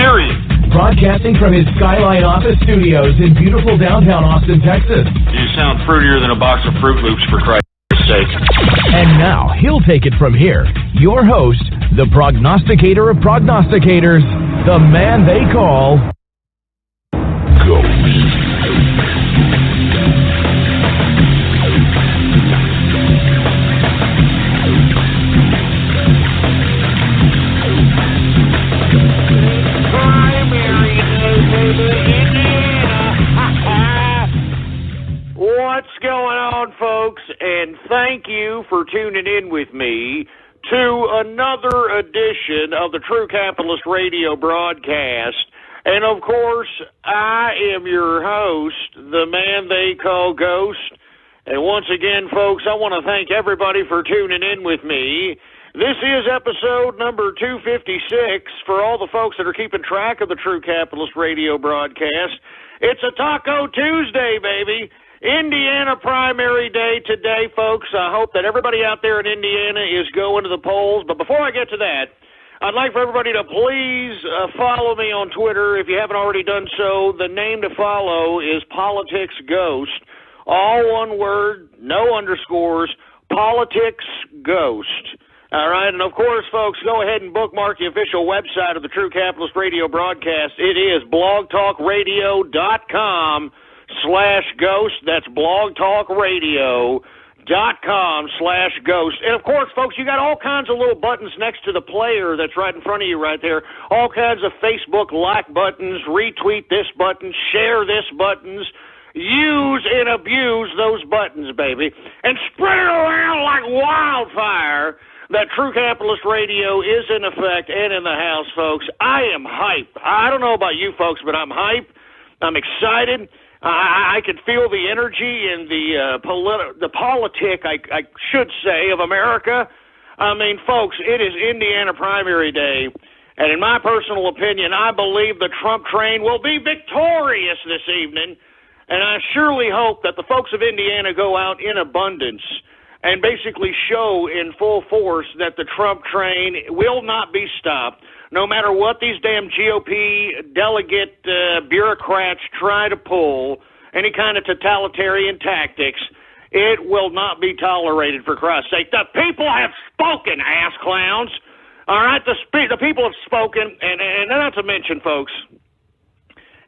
period. Broadcasting from his Skyline office studios in beautiful downtown Austin, Texas. You sound fruitier than a box of Fruit Loops, for Christ's sake. And now, he'll take it from here. Your host, the prognosticator of prognosticators, the man they call Ghost. What's going on, folks? And thank you for tuning in with me to another edition of the True Capitalist Radio broadcast. And, of course, I am your host, the man they call Ghost. And once again, folks, I want to thank everybody for tuning in with me. This is episode number 256 for all the folks that are keeping track of the True Capitalist Radio broadcast. It's a Taco Tuesday, baby. Indiana primary day today, folks. I hope that everybody out there in Indiana is going to the polls. But before I get to that, I'd like for everybody to please follow me on Twitter. If you haven't already done so, the name to follow is Politics Ghost. All one word, no underscores, Politics Ghost. All right, and of course, folks, go ahead and bookmark the official website of the True Capitalist Radio broadcast. It is blogtalkradio.com/ghost. That's blogtalkradio.com/ghost. And of course, folks, you got all kinds of little buttons next to the player that's right in front of you right there. All kinds of Facebook like buttons, retweet this button, share this buttons. Use and abuse those buttons, baby. And spread it around like wildfire that True Capitalist Radio is in effect and in the house, folks. I am hype. I don't know about you folks, but I'm hype. I'm excited. I can feel the energy and the politic, I should say, of America. I mean, folks, it is Indiana primary day, and in my personal opinion, I believe the Trump train will be victorious this evening, and I surely hope that the folks of Indiana go out in abundance and basically show in full force that the Trump train will not be stopped. No matter what these damn GOP delegate bureaucrats try to pull, any kind of totalitarian tactics, it will not be tolerated, for Christ's sake. The people have spoken, ass clowns. All right, the people have spoken, and not to mention, folks,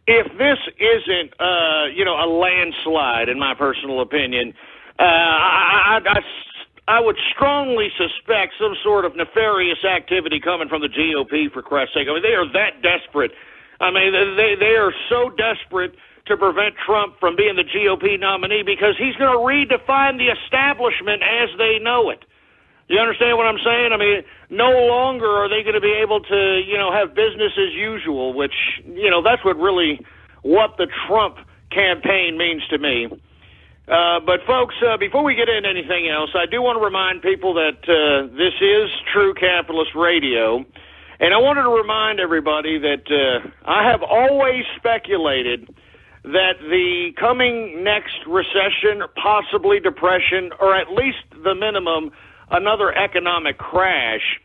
if this isn't, a landslide, in my personal opinion, I would strongly suspect some sort of nefarious activity coming from the GOP, for Christ's sake. I mean, they are that desperate. I mean, they are so desperate to prevent Trump from being the GOP nominee because he's going to redefine the establishment as they know it. You understand what I'm saying? I mean, no longer are they going to be able to, have business as usual, which, that's what the Trump campaign means to me. But, folks, before we get into anything else, I do want to remind people that this is True Capitalist Radio, and I wanted to remind everybody that I have always speculated that the coming next recession, possibly depression, or at least the minimum, another economic crash,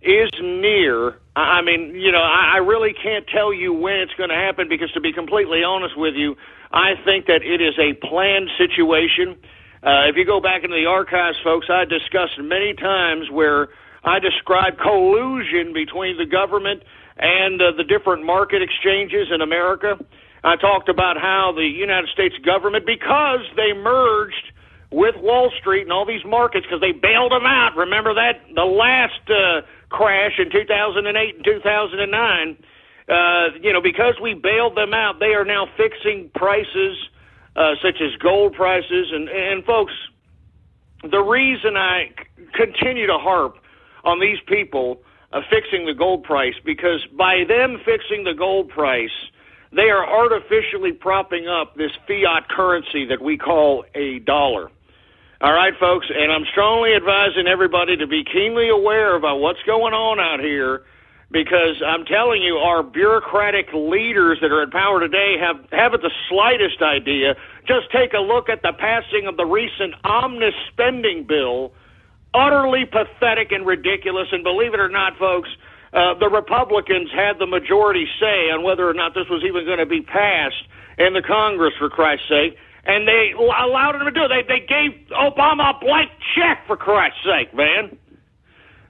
is near. I mean, I really can't tell you when it's going to happen because, to be completely honest with you, I think that it is a planned situation. If you go back into the archives, folks, I discussed many times where I described collusion between the government and the different market exchanges in America. I talked about how the United States government, because they merged with Wall Street and all these markets, because they bailed them out. Remember that? The last crash in 2008 and 2009, because we bailed them out, they are now fixing prices such as gold prices. And folks, the reason I continue to harp on these people fixing the gold price, because by them fixing the gold price, they are artificially propping up this fiat currency that we call a dollar. All right, folks, and I'm strongly advising everybody to be keenly aware about what's going on out here, because I'm telling you, our bureaucratic leaders that are in power today haven't the slightest idea. Just take a look at the passing of the recent omnibus spending bill. Utterly pathetic and ridiculous, and believe it or not, folks, the Republicans had the majority say on whether or not this was even going to be passed in the Congress, for Christ's sake, and they allowed them to do it. They gave Obama a blank check, for Christ's sake, man.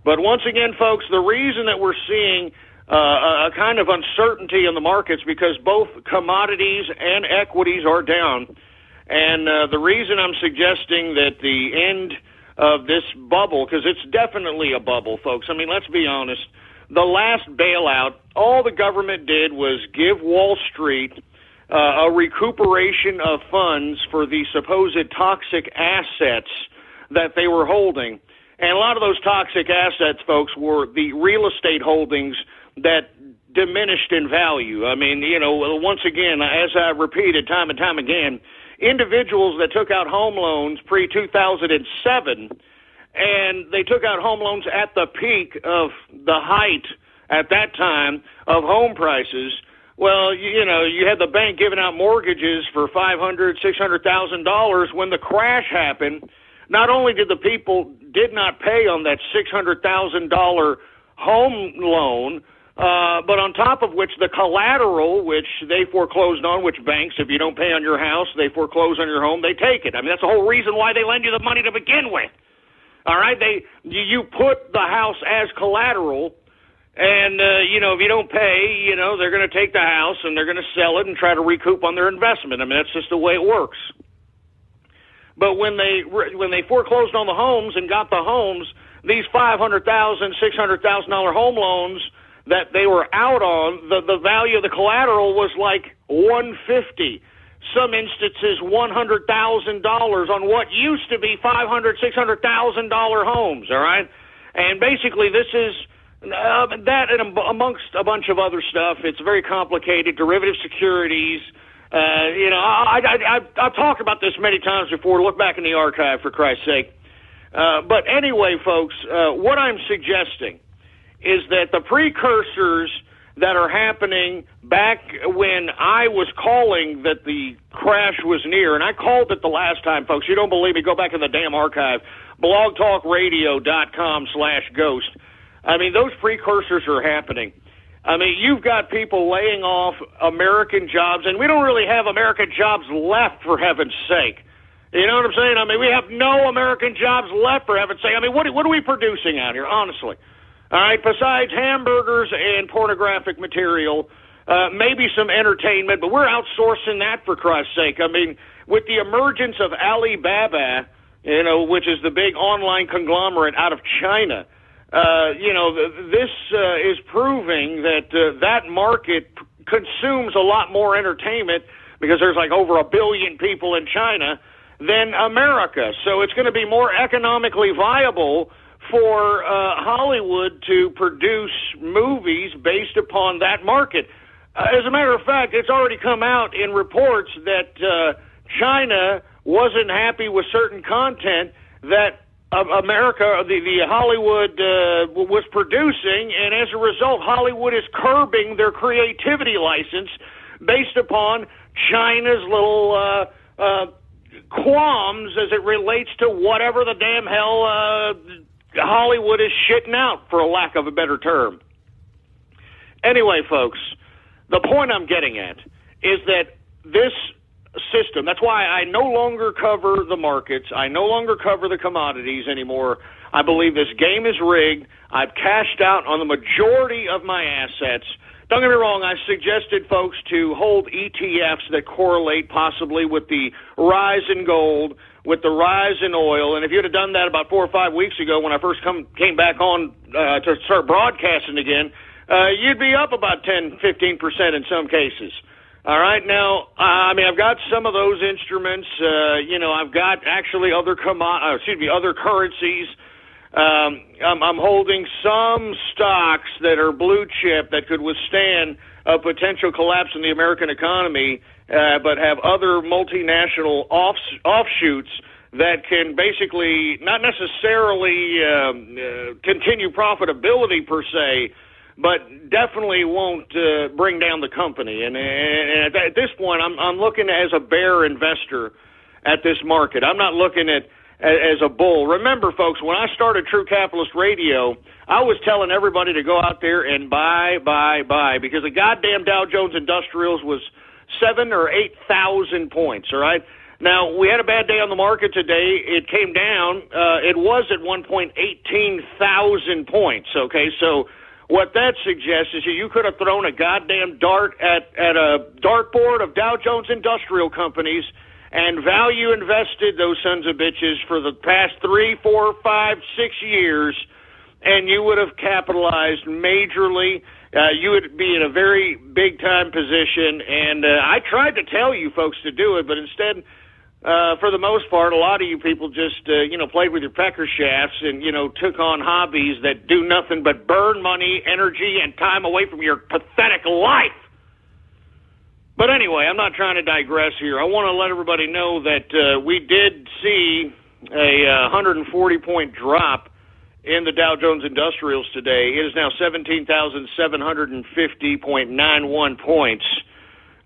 But once again, folks, the reason that we're seeing a kind of uncertainty in the markets because both commodities and equities are down. And the reason I'm suggesting that the end of this bubble, because it's definitely a bubble, folks. I mean, let's be honest. The last bailout, all the government did was give Wall Street a recuperation of funds for the supposed toxic assets that they were holding. And a lot of those toxic assets, folks, were the real estate holdings that diminished in value. I mean, once again, as I repeated time and time again, individuals that took out home loans pre-2007, and they took out home loans at the peak of the height at that time of home prices. Well, you had the bank giving out mortgages for $500,000, $600,000 when the crash happened. Not only did the people did not pay on that $600,000 home loan, but on top of which the collateral, which they foreclosed on, which banks, if you don't pay on your house, they foreclose on your home, they take it. I mean, that's the whole reason why they lend you the money to begin with. All right, you put the house as collateral, and if you don't pay, they're going to take the house and they're going to sell it and try to recoup on their investment. I mean, that's just the way it works. But when they foreclosed on the homes and got the homes, these $500,000, $600,000 home loans that they were out on, the value of the collateral was like $150,000. Some instances $100,000 on what used to be $500,000, $600,000 homes. All right, and basically this is that and amongst a bunch of other stuff. It's very complicated. Derivative securities. I've talked about this many times before. Look back in the archive, for Christ's sake. But anyway, folks, what I'm suggesting is that the precursors that are happening back when I was calling that the crash was near, and I called it the last time, folks. You don't believe me? Go back in the damn archive, blogtalkradio.com/ghost. I mean, those precursors are happening. I mean, you've got people laying off American jobs, and we don't really have American jobs left, for heaven's sake. You know what I'm saying? I mean, we have no American jobs left, for heaven's sake. I mean, what are we producing out here, honestly? All right, besides hamburgers and pornographic material, maybe some entertainment, but we're outsourcing that, for Christ's sake. I mean, with the emergence of Alibaba, which is the big online conglomerate out of China, this is proving that that market consumes a lot more entertainment because there's like over 1 billion people in China than America. So it's going to be more economically viable for Hollywood to produce movies based upon that market. As a matter of fact, it's already come out in reports that China wasn't happy with certain content that America, the Hollywood was producing, and as a result, Hollywood is curbing their creativity license based upon China's little qualms as it relates to whatever the damn hell Hollywood is shitting out, for a lack of a better term. Anyway, folks, the point I'm getting at is that this system, that's why I no longer cover the markets, I no longer cover the commodities anymore. I believe this game is rigged. I've cashed out on the majority of my assets. Don't get me wrong, I suggested folks to hold ETFs that correlate possibly with the rise in gold, with the rise in oil, and if you'd have done that about 4 or 5 weeks ago when I first came back on to start broadcasting again, you'd be up about 10, 15% in some cases. All right, now, I've got some of those instruments. I've got actually other currencies. I'm holding some stocks that are blue chip that could withstand a potential collapse in the American economy, but have other multinational offshoots that can basically not necessarily continue profitability per se, but definitely won't bring down the company. And at this point, I'm looking as a bear investor at this market. I'm not looking at as a bull. Remember, folks, when I started True Capitalist Radio, I was telling everybody to go out there and buy, because the goddamn Dow Jones Industrials was 7,000 or 8,000 points, all right? Now, we had a bad day on the market today. It came down. It was at 1.18,000 points, okay? So what that suggests is you could have thrown a goddamn dart at a dartboard of Dow Jones Industrial companies and value invested those sons of bitches for the past 3, 4, 5, 6 years, and you would have capitalized majorly. You would be in a very big-time position, and I tried to tell you folks to do it, but instead, for the most part, a lot of you people just, played with your pecker shafts and, took on hobbies that do nothing but burn money, energy, and time away from your pathetic life. But anyway, I'm not trying to digress here. I want to let everybody know that we did see a 140-point drop in the Dow Jones Industrials today. It is now 17,750.91 points.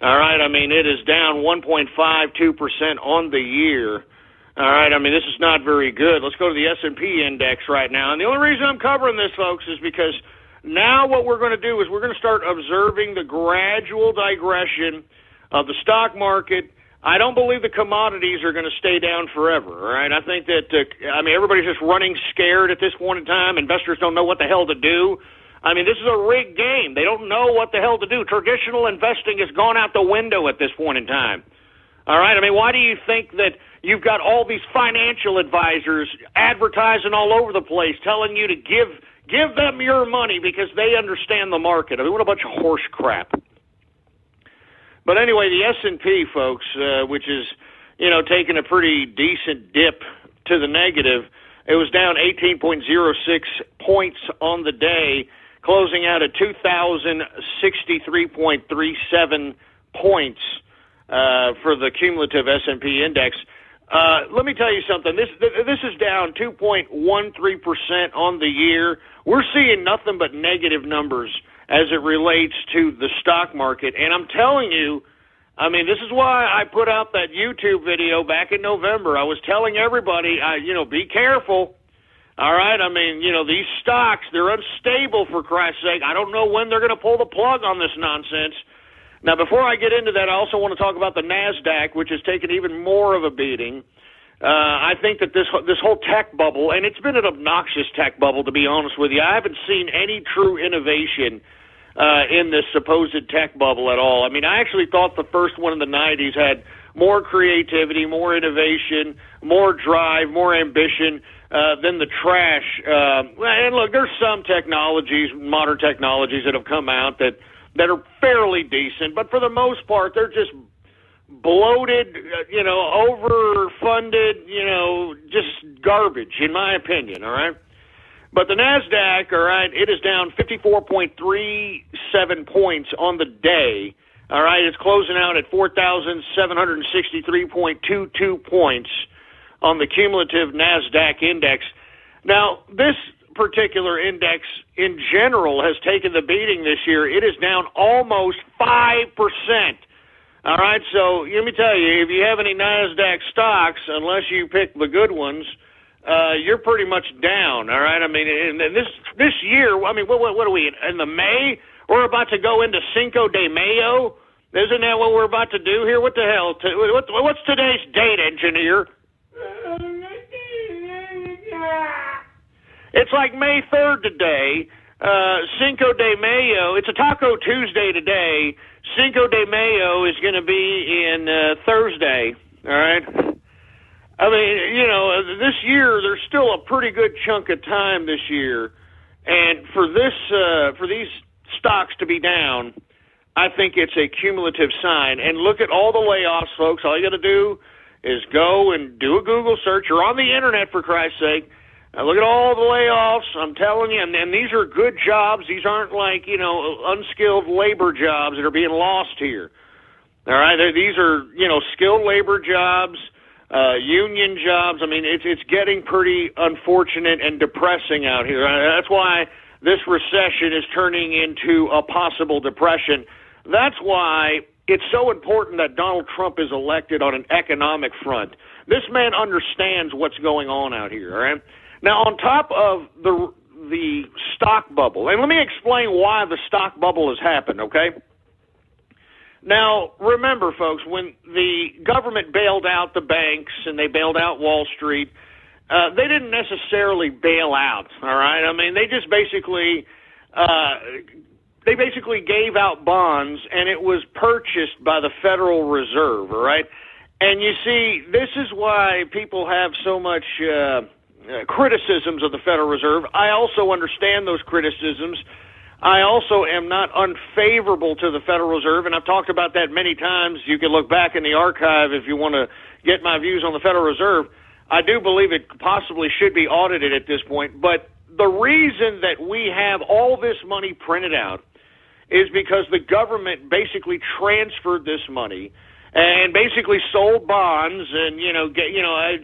All right, I mean, it is down 1.52% on the year. All right, I mean, this is not very good. Let's go to the S&P index right now. And the only reason I'm covering this, folks, is because now what we're going to do is we're going to start observing the gradual digression of the stock market. I don't believe the commodities are going to stay down forever, all right? I think that, everybody's just running scared at this point in time. Investors don't know what the hell to do. I mean, this is a rigged game. They don't know what the hell to do. Traditional investing has gone out the window at this point in time. All right? I mean, why do you think that you've got all these financial advisors advertising all over the place telling you to give them your money because they understand the market? I mean, what a bunch of horse crap. But anyway, the S&P, folks, which is, taking a pretty decent dip to the negative, it was down 18.06 points on the day, closing out at 2,063.37 points for the cumulative S&P index. Let me tell you something. This is down 2.13% on the year. We're seeing nothing but negative numbers as it relates to the stock market. And I'm telling you, I mean, this is why I put out that YouTube video back in November. I was telling everybody, be careful. All right? I mean, these stocks, they're unstable, for Christ's sake. I don't know when they're going to pull the plug on this nonsense. Now, before I get into that, I also want to talk about the NASDAQ, which has taken even more of a beating. I think that this whole tech bubble, and it's been an obnoxious tech bubble, to be honest with you. I haven't seen any true innovation in this supposed tech bubble at all. I mean, I actually thought the first one in the 90s had more creativity, more innovation, more drive, more ambition than the trash. And look, there's some technologies, modern technologies that have come out that are fairly decent, but for the most part, they're just bloated, overfunded, just garbage, in my opinion, all right? But the NASDAQ, all right, it is down 54.37 points on the day, all right? It's closing out at 4,763.22 points on the cumulative NASDAQ index. Now, this particular index in general has taken the beating this year. It is down almost 5%. All right, so let me tell you, if you have any NASDAQ stocks, unless you pick the good ones, you're pretty much down. All right, I mean, and this year, I mean, what are we in the May? We're about to go into Cinco de Mayo. Isn't that what we're about to do here? What the hell? What's today's date, engineer? It's like May 3rd today, Cinco de Mayo. It's a Taco Tuesday today. Cinco de Mayo is going to be in Thursday, all right? I mean, this year, there's still a pretty good chunk of time this year. And for these stocks to be down, I think it's a cumulative sign. And look at all the layoffs, folks. All you got to do is go and do a Google search. You're on the internet, for Christ's sake. Look at all the layoffs, I'm telling you, and these are good jobs. These aren't like, unskilled labor jobs that are being lost here. All right, these are, skilled labor jobs, union jobs. I mean, it's getting pretty unfortunate and depressing out here. That's why this recession is turning into a possible depression. That's why it's so important that Donald Trump is elected on an economic front. This man understands what's going on out here, all right? Now, on top of the stock bubble, and let me explain why the stock bubble has happened, okay? Now, remember, folks, when the government bailed out the banks and they bailed out Wall Street, they didn't necessarily bail out, all right? I mean, they just basically gave out bonds, and it was purchased by the Federal Reserve, all right? And you see, this is why people have so much criticisms of the Federal Reserve. I also understand those criticisms. I also am not unfavorable to the Federal Reserve, and I've talked about that many times. You can look back in the archive if you want to get my views on the Federal Reserve. I do believe it possibly should be audited at this point, but the reason that we have all this money printed out is because the government basically transferred this money and basically sold bonds and,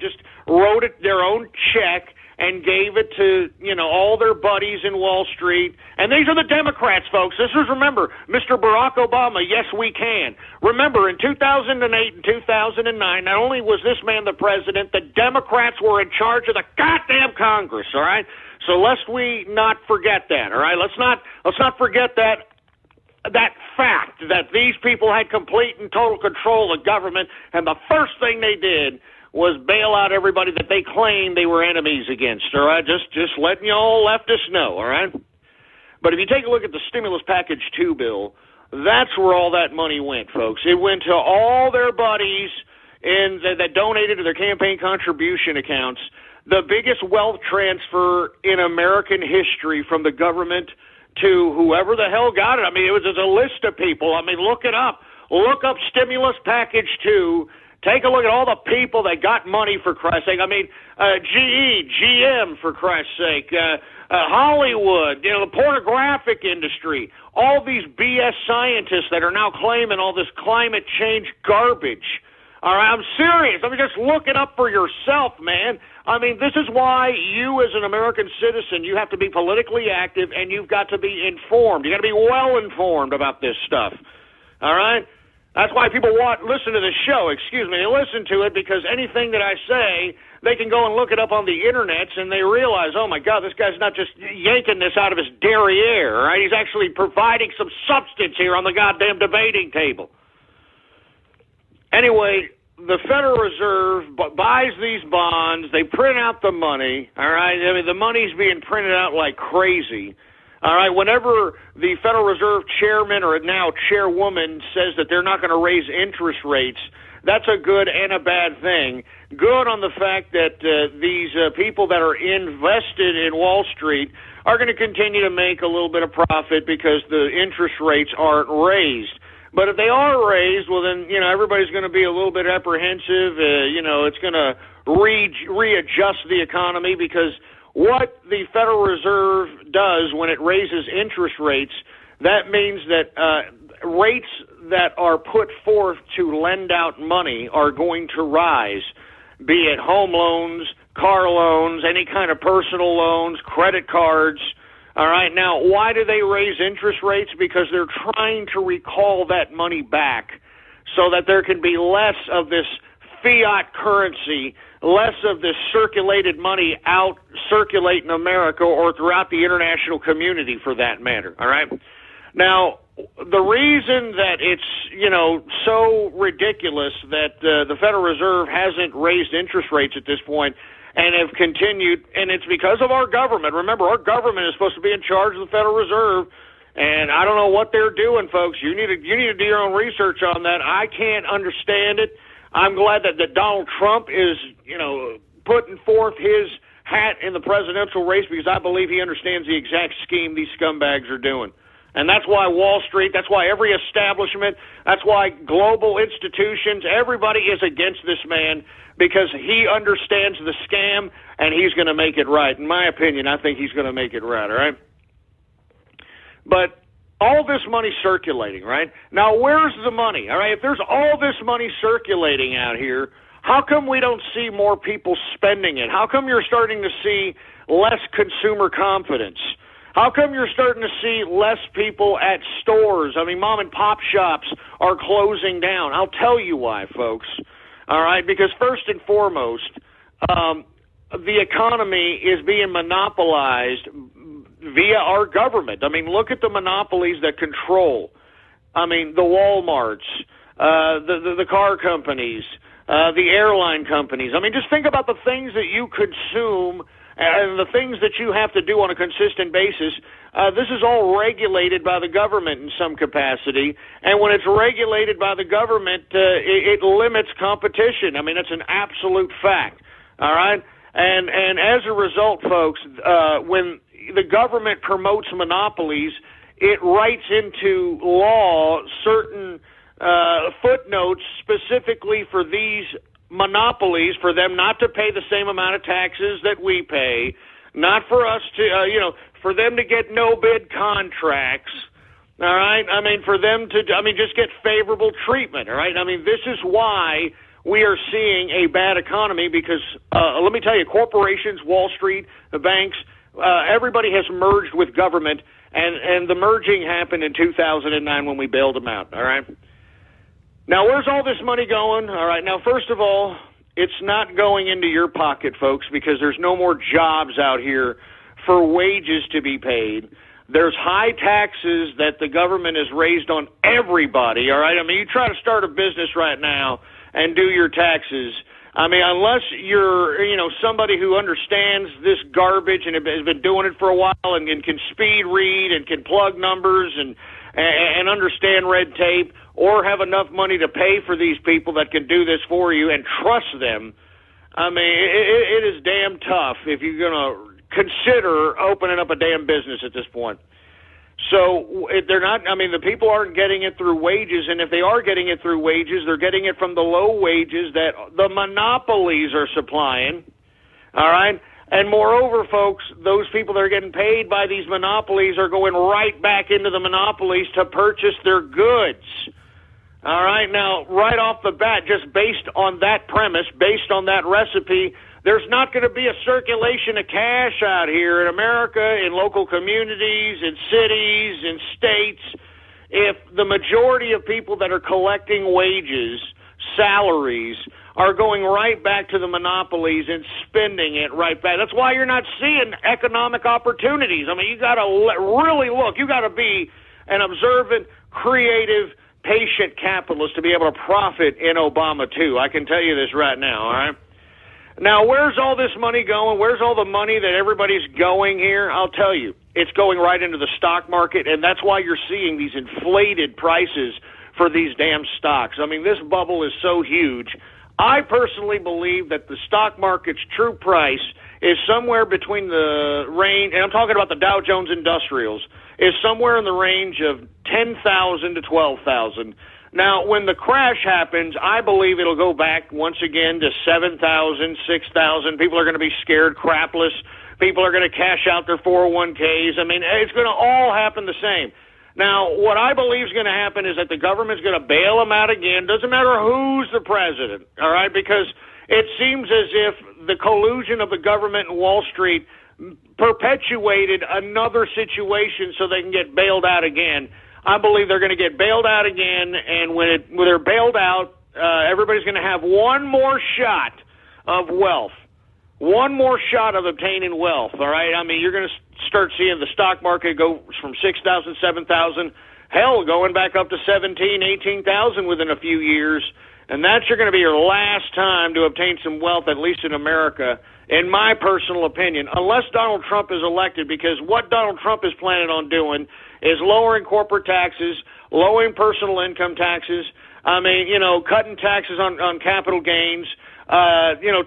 just wrote it their own check and gave it to, all their buddies in Wall Street. And these are the Democrats, folks. This is, remember, Mr. Barack Obama, yes, we can. Remember, in 2008 and 2009, not only was this man the president, the Democrats were in charge of the goddamn Congress, all right? So lest we not forget that, all right? Let's not forget that fact that these people had complete and total control of government, and the first thing they did was bail out everybody that they claimed they were enemies against, all right? Just letting you all leftists know, all right? But if you take a look at the Stimulus Package 2 bill, that's where all that money went, folks. It went to all their buddies that donated to their campaign contribution accounts, the biggest wealth transfer in American history from the government to whoever the hell got it. I mean, it was just a list of people. I mean, look it up. Look up Stimulus Package 2. Take a look at all the people that got money, for Christ's sake. I mean, GE, GM, for Christ's sake, Hollywood, the pornographic industry, all these BS scientists that are now claiming all this climate change garbage. All right, I'm serious. I mean, just look it up for yourself, man. I mean, this is why you as an American citizen, you have to be politically active and you've got to be informed. You got to be well informed about this stuff. All right? That's why people listen to this show, they listen to it because anything that I say, they can go and look it up on the internet and they realize, oh my God, this guy's not just yanking this out of his derriere, all right? He's actually providing some substance here on the goddamn debating table. Anyway, the Federal Reserve buys these bonds, they print out the money, all right? I mean, the money's being printed out like crazy. All right, whenever the Federal Reserve chairman or now chairwoman says that they're not going to raise interest rates, that's a good and a bad thing. Good on the fact that these people that are invested in Wall Street are going to continue to make a little bit of profit because the interest rates aren't raised. But if they are raised, well then, everybody's going to be a little bit apprehensive. It's going to readjust the economy because what the Federal Reserve does when it raises interest rates, that means that rates that are put forth to lend out money are going to rise, be it home loans, car loans, any kind of personal loans, credit cards. All right, now, why do they raise interest rates? Because they're trying to recall that money back so that there can be less of this fiat currency, less of this circulated money out circulating America or throughout the international community for that matter, all right? Now, the reason that it's, so ridiculous that the Federal Reserve hasn't raised interest rates at this point and have continued, and it's because of our government. Remember, our government is supposed to be in charge of the Federal Reserve, and I don't know what they're doing, folks. You need to do your own research on that. I can't understand it. I'm glad that Donald Trump is, putting forth his hat in the presidential race because I believe he understands the exact scheme these scumbags are doing. And that's why Wall Street, that's why every establishment, that's why global institutions, everybody is against this man because he understands the scam and he's going to make it right. In my opinion, I think he's going to make it right, all right? But all this money circulating, right? Now, where's the money, all right? If there's all this money circulating out here, how come we don't see more people spending it? How come you're starting to see less consumer confidence? How come you're starting to see less people at stores? I mean, mom and pop shops are closing down. I'll tell you why, folks. All right, because first and foremost, the economy is being monopolized via our government. I mean, look at the monopolies that control. I mean, the Walmarts, the car companies, the airline companies. I mean, just think about the things that you consume and the things that you have to do on a consistent basis. This is all regulated by the government in some capacity, and when it's regulated by the government, it limits competition. I mean, that's an absolute fact, all right? And as a result, folks, when the government promotes monopolies, it writes into law certain footnotes specifically for these monopolies, for them not to pay the same amount of taxes that we pay, not for us to, for them to get no-bid contracts, all right? I mean, for them to, just get favorable treatment, all right? I mean, this is why we are seeing a bad economy because, let me tell you, corporations, Wall Street, the banks, everybody has merged with government, and the merging happened in 2009 when we bailed them out, all right? Now, where's all this money going? All right, now, first of all, it's not going into your pocket, folks, because there's no more jobs out here for wages to be paid. There's high taxes that the government has raised on everybody, all right? I mean, you try to start a business right now and do your taxes. I mean, unless you're, somebody who understands this garbage and has been doing it for a while and can speed read and can plug numbers and understand red tape, or have enough money to pay for these people that can do this for you and trust them. I mean, it is damn tough if you're going to consider opening up a damn business at this point. So they're not, the people aren't getting it through wages, and if they are getting it through wages, they're getting it from the low wages that the monopolies are supplying, all right? And moreover, folks, those people that are getting paid by these monopolies are going right back into the monopolies to purchase their goods. All right, now, right off the bat, just based on that premise, based on that recipe, there's not going to be a circulation of cash out here in America, in local communities, in cities, in states, if the majority of people that are collecting wages, salaries, are going right back to the monopolies and spending it right back. That's why you're not seeing economic opportunities. I mean, you got to really look. You got to be an observant, creative, patient capitalist to be able to profit in Obama, too. I can tell you this right now, all right? Now, where's all this money going? Where's all the money that everybody's going here? I'll tell you. It's going right into the stock market, and that's why you're seeing these inflated prices for these damn stocks. I mean, this bubble is so huge. I personally believe that the stock market's true price is somewhere between the range, and I'm talking about the Dow Jones Industrials, is somewhere in the range of 10,000 to 12,000. Now, when the crash happens, I believe it'll go back once again to 7,000, 6,000. People are going to be scared crapless. People are going to cash out their 401ks. I mean, it's going to all happen the same. Now, what I believe is going to happen is that the government's going to bail them out again. Doesn't matter who's the president, all right, because it seems as if the collusion of the government and Wall Street perpetuated another situation so they can get bailed out again. I believe they're going to get bailed out again, and when they're bailed out, everybody's going to have one more shot of wealth, one more shot of obtaining wealth, all right? I mean, you're going to start seeing the stock market go from 6,000, 7,000, hell, going back up to 17,000, 18,000 within a few years, and that's going to be your last time to obtain some wealth, at least in America, in my personal opinion, unless Donald Trump is elected, because what Donald Trump is planning on doing is lowering corporate taxes, lowering personal income taxes, cutting taxes on capital gains,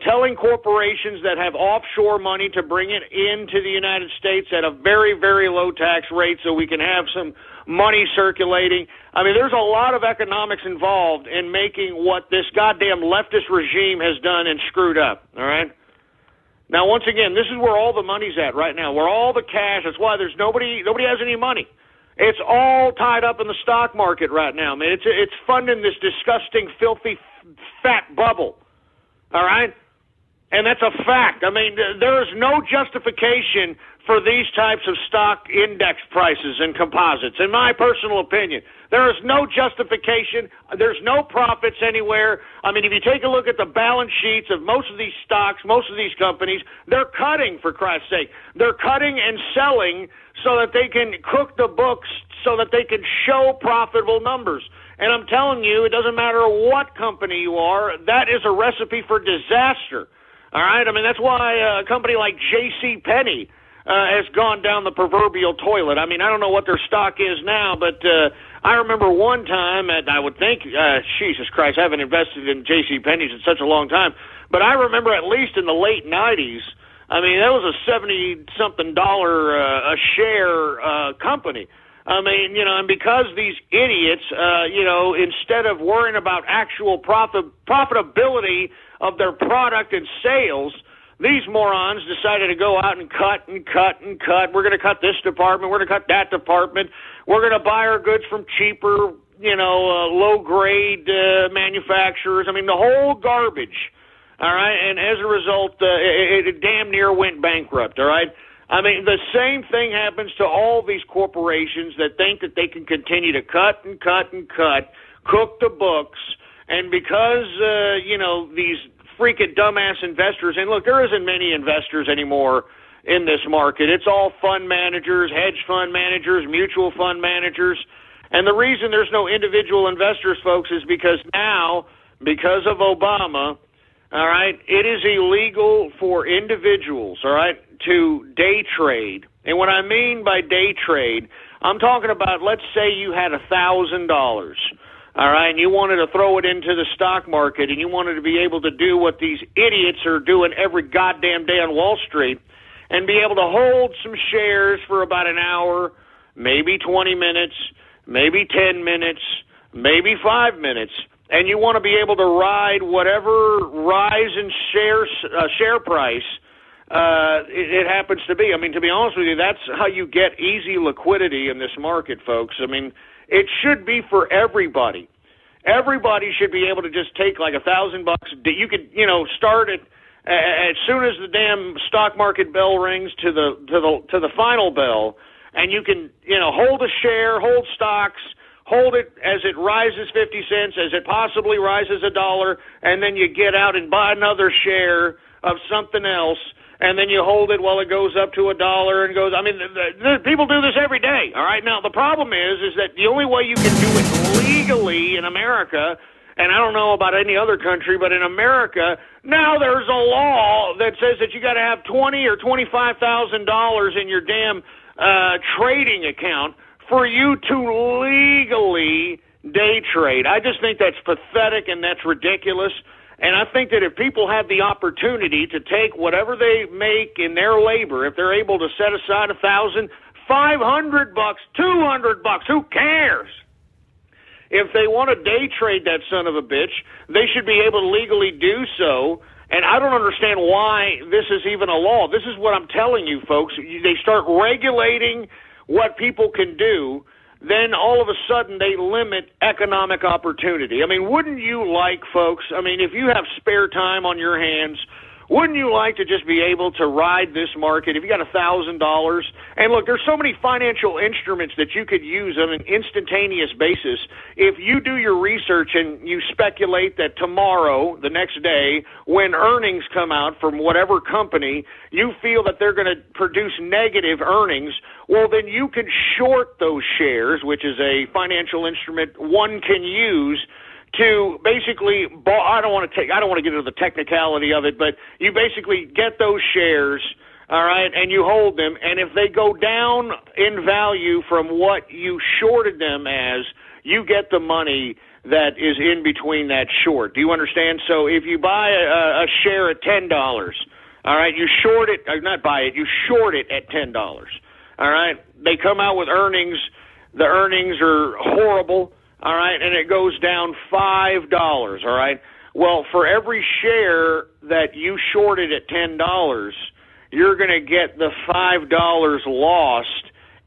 telling corporations that have offshore money to bring it into the United States at a very, very low tax rate so we can have some money circulating. I mean, there's a lot of economics involved in making what this goddamn leftist regime has done and screwed up, all right? Now, once again, this is where all the money's at right now, where all the cash, that's why there's nobody has any money. It's all tied up in the stock market right now, man. It's funding this disgusting, filthy, fat bubble, all right? And that's a fact. I mean, there is no justification for these types of stock index prices and composites, in my personal opinion. There is no justification. There's no profits anywhere. I mean, if you take a look at the balance sheets of most of these stocks, most of these companies, they're cutting, for Christ's sake. They're cutting and selling so that they can cook the books, so that they can show profitable numbers. And I'm telling you, it doesn't matter what company you are, that is a recipe for disaster. All right? I mean, that's why a company like J.C. Penney has gone down the proverbial toilet. I mean, I don't know what their stock is now, but I remember one time, and I would think, Jesus Christ, I haven't invested in J.C. Penney's in such a long time, but I remember at least in the late 90s, I mean, that was a $70-something a share company. I mean, and because these idiots, instead of worrying about actual profitability of their product and sales, these morons decided to go out and cut and cut and cut. We're going to cut this department. We're going to cut that department. We're going to buy our goods from cheaper, low-grade manufacturers. I mean, the whole garbage, all right? And as a result, it damn near went bankrupt, all right? I mean, the same thing happens to all these corporations that think that they can continue to cut and cut and cut, cook the books, and because, these freaking dumbass investors, and look, there isn't many investors anymore in this market. It's all fund managers, hedge fund managers, mutual fund managers, and the reason there's no individual investors, folks, is because now, because of Obama, all right, it is illegal for individuals, all right, to day trade. And what I mean by day trade, I'm talking about, let's say you had $1,000, all right, and you wanted to throw it into the stock market, and you wanted to be able to do what these idiots are doing every goddamn day on Wall Street, and be able to hold some shares for about an hour, maybe 20 minutes, maybe 10 minutes, maybe 5 minutes, and you want to be able to ride whatever rise in share price it happens to be. I mean, to be honest with you, that's how you get easy liquidity in this market, folks. I mean, it should be for everybody. Everybody should be able to just take like $1,000. You could, start it as soon as the damn stock market bell rings to the final bell, and you can, hold a share, hold stocks, hold it as it rises 50 cents, as it possibly rises $1, and then you get out and buy another share of something else. And then you hold it while it goes up to $1 and goes. I mean, people do this every day. All right. Now the problem is that the only way you can do it legally in America, and I don't know about any other country, but in America now there's a law that says that you got to have $20,000 or $25,000 in your damn trading account for you to legally day trade. I just think that's pathetic and that's ridiculous. And I think that if people have the opportunity to take whatever they make in their labor, if they're able to set aside $1,000, $500, $200, who cares? If they want to day trade that son of a bitch, they should be able to legally do so. And I don't understand why this is even a law. This is what I'm telling you, folks. They start regulating what people can do, then all of a sudden they limit economic opportunity. I mean, wouldn't you like, folks, if you have spare time on your hands, wouldn't you like to just be able to ride this market if you got $1,000? And look, there's so many financial instruments that you could use on an instantaneous basis. If you do your research and you speculate that tomorrow, the next day, when earnings come out from whatever company, you feel that they're going to produce negative earnings, well, then you can short those shares, which is a financial instrument one can use to basically, I don't want to get into the technicality of it, but you basically get those shares, all right, and you hold them, and if they go down in value from what you shorted them as, you get the money that is in between that short. Do you understand? So if you buy a share at $10, all right, you short it, not buy it, you short it at $10, all right? They come out with earnings, the earnings are horrible, all right, and it goes down $5, all right? Well, for every share that you shorted at $10, you're going to get the $5 lost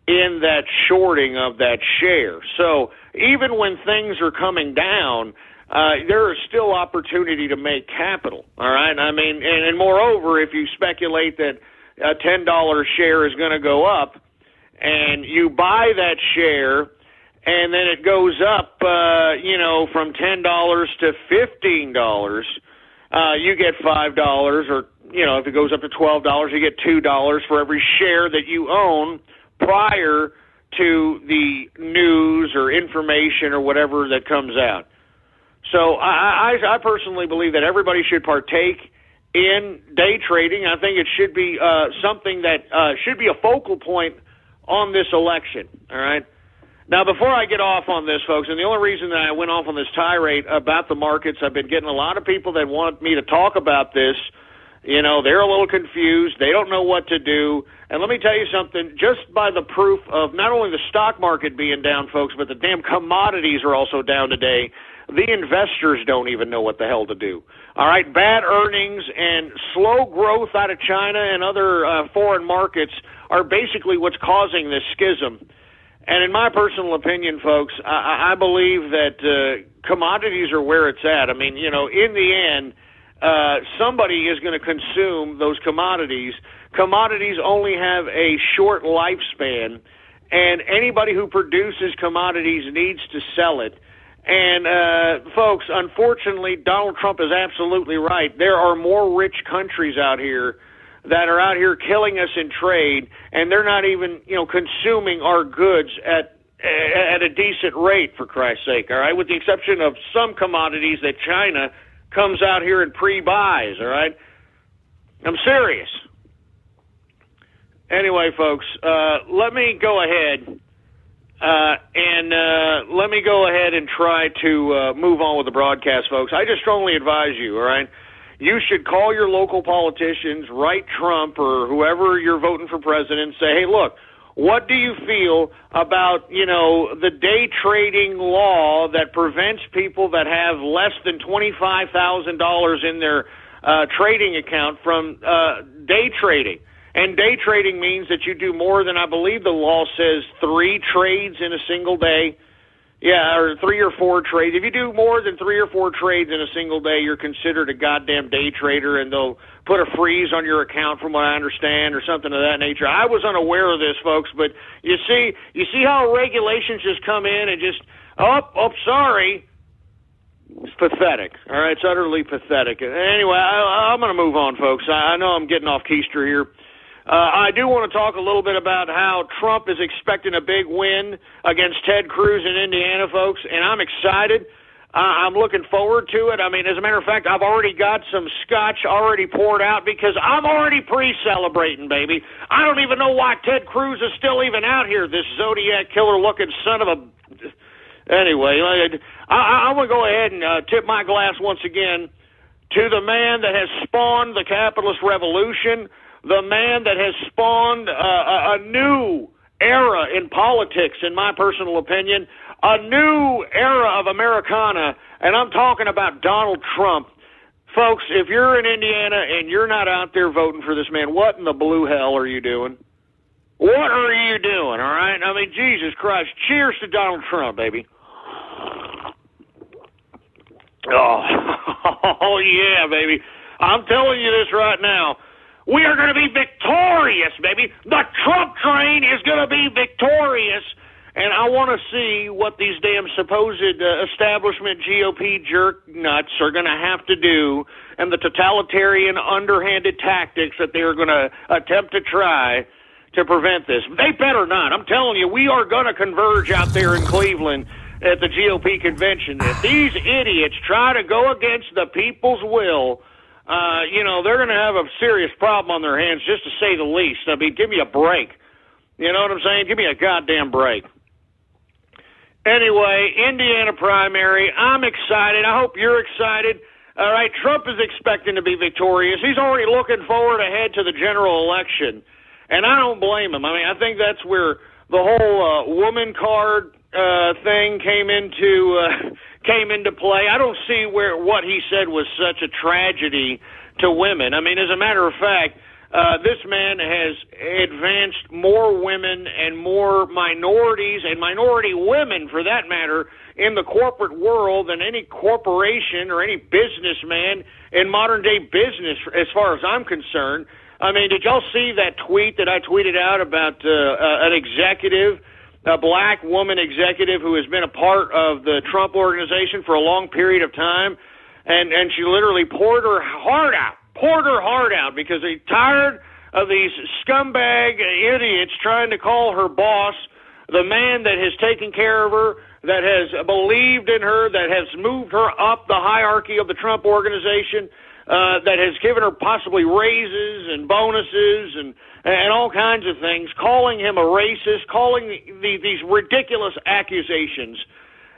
in that shorting of that share. So even when things are coming down, there is still opportunity to make capital, all right? I mean, and moreover, if you speculate that a $10 share is going to go up, and you buy that share, and then it goes up, from $10 to $15, you get $5, or, if it goes up to $12, you get $2 for every share that you own prior to the news or information or whatever that comes out. So I personally believe that everybody should partake in day trading. I think it should be something that should be a focal point on this election, all right? Now, before I get off on this, folks, and the only reason that I went off on this tirade about the markets, I've been getting a lot of people that want me to talk about this. They're a little confused. They don't know what to do. And let me tell you something, just by the proof of not only the stock market being down, folks, but the damn commodities are also down today, the investors don't even know what the hell to do. All right, bad earnings and slow growth out of China and other foreign markets are basically what's causing this schism. And in my personal opinion, folks, I believe that commodities are where it's at. I mean, in the end, somebody is going to consume those commodities. Commodities only have a short lifespan, and anybody who produces commodities needs to sell it. And, folks, unfortunately, Donald Trump is absolutely right. There are more rich countries out here that are out here killing us in trade, and they're not even, consuming our goods at a decent rate, for Christ's sake, all right, with the exception of some commodities that China comes out here and pre-buys, all right? I'm serious. Anyway, folks, let me go ahead and try to move on with the broadcast, folks. I just strongly advise you, all right? You should call your local politicians, write Trump or whoever you're voting for president, say, hey, look, what do you feel about, the day trading law that prevents people that have less than $25,000 in their trading account from day trading? And day trading means that you do more than, I believe the law says, 3 trades in a single day. Yeah, or 3 or 4 trades. If you do more than 3 or 4 trades in a single day, you're considered a goddamn day trader, and they'll put a freeze on your account, from what I understand, or something of that nature. I was unaware of this, folks, but you see how regulations just come in and just, sorry. It's pathetic. All right, it's utterly pathetic. Anyway, I'm going to move on, folks. I know I'm getting off keister here. I do want to talk a little bit about how Trump is expecting a big win against Ted Cruz in Indiana, folks, and I'm excited. I'm looking forward to it. I mean, as a matter of fact, I've already got some scotch already poured out because I'm already pre-celebrating, baby. I don't even know why Ted Cruz is still even out here, this Zodiac killer-looking son of a... Anyway, I want to go ahead and tip my glass once again to the man that has spawned the capitalist revolution, the man that has spawned a new era in politics, in my personal opinion, a new era of Americana, and I'm talking about Donald Trump. Folks, if you're in Indiana and you're not out there voting for this man, what in the blue hell are you doing? What are you doing, all right? I mean, Jesus Christ. Cheers to Donald Trump, baby. Oh, yeah, baby. I'm telling you this right now. We are going to be victorious, baby. The Trump train is going to be victorious. And I want to see what these damn supposed establishment GOP jerk nuts are going to have to do, and the totalitarian underhanded tactics that they are going to attempt to try to prevent this. They better not. I'm telling you, we are going to converge out there in Cleveland at the GOP convention. If these idiots try to go against the people's will, they're going to have a serious problem on their hands, just to say the least. I mean, give me a break. You know what I'm saying? Give me a goddamn break. Anyway, Indiana primary. I'm excited. I hope you're excited. All right, Trump is expecting to be victorious. He's already looking forward ahead to the general election, and I don't blame him. I mean, I think that's where the whole woman card thing came into play. I don't see where what he said was such a tragedy to women. I mean, as a matter of fact, This man has advanced more women and more minorities, and minority women for that matter, in the corporate world than any corporation or any businessman in modern day business, as far as I'm concerned. I mean, did y'all see that tweet that I tweeted out about an executive, a black woman executive who has been a part of the Trump organization for a long period of time, and she literally poured her heart out because they're tired of these scumbag idiots trying to call her boss, the man that has taken care of her, that has believed in her, that has moved her up the hierarchy of the Trump organization, that has given her possibly raises and bonuses and all kinds of things, calling him a racist, calling these ridiculous accusations.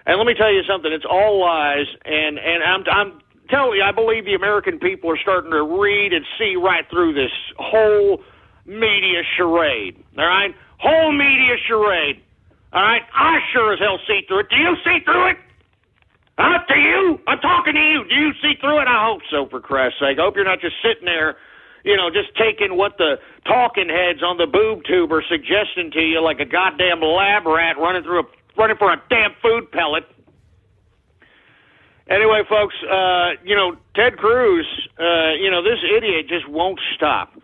And let me tell you something, it's all lies, and I'm telling you, I believe the American people are starting to read and see right through this whole media charade, all right? Whole media charade, all right? I sure as hell see through it. Do you see through it? Huh? Do you? I'm talking to you. Do you see through it? I hope so, for Christ's sake. I hope you're not just sitting there, just taking what the talking heads on the boob tube are suggesting to you like a goddamn lab rat running for a damn food pellet. Anyway, folks, Ted Cruz, this idiot just won't stop.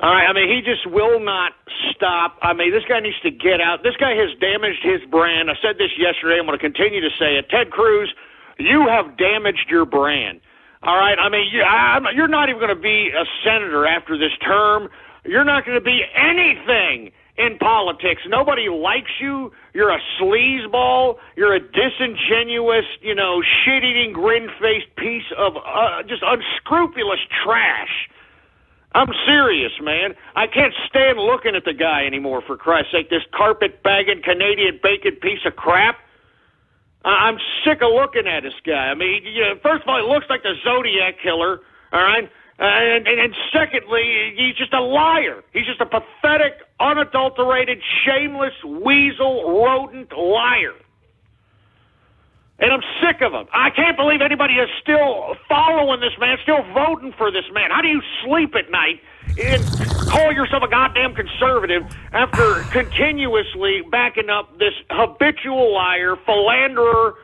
All right, I mean, he just will not stop. I mean, this guy needs to get out. This guy has damaged his brand. I said this yesterday. I'm going to continue to say it. Ted Cruz, you have damaged your brand. All right, I mean, you're not even going to be a senator after this term. You're not going to be anything in politics. Nobody likes you. You're a sleazeball. You're a disingenuous, shit-eating, grin-faced piece of just unscrupulous trash. I'm serious, man. I can't stand looking at the guy anymore, for Christ's sake, this carpet-bagging, Canadian bacon piece of crap. I'm sick of looking at this guy. I mean, first of all, he looks like the Zodiac Killer, all right? And secondly, he's just a liar. He's just a pathetic, unadulterated, shameless, weasel, rodent liar. And I'm sick of him. I can't believe anybody is still following this man, still voting for this man. How do you sleep at night and call yourself a goddamn conservative after continuously backing up this habitual liar, philanderer,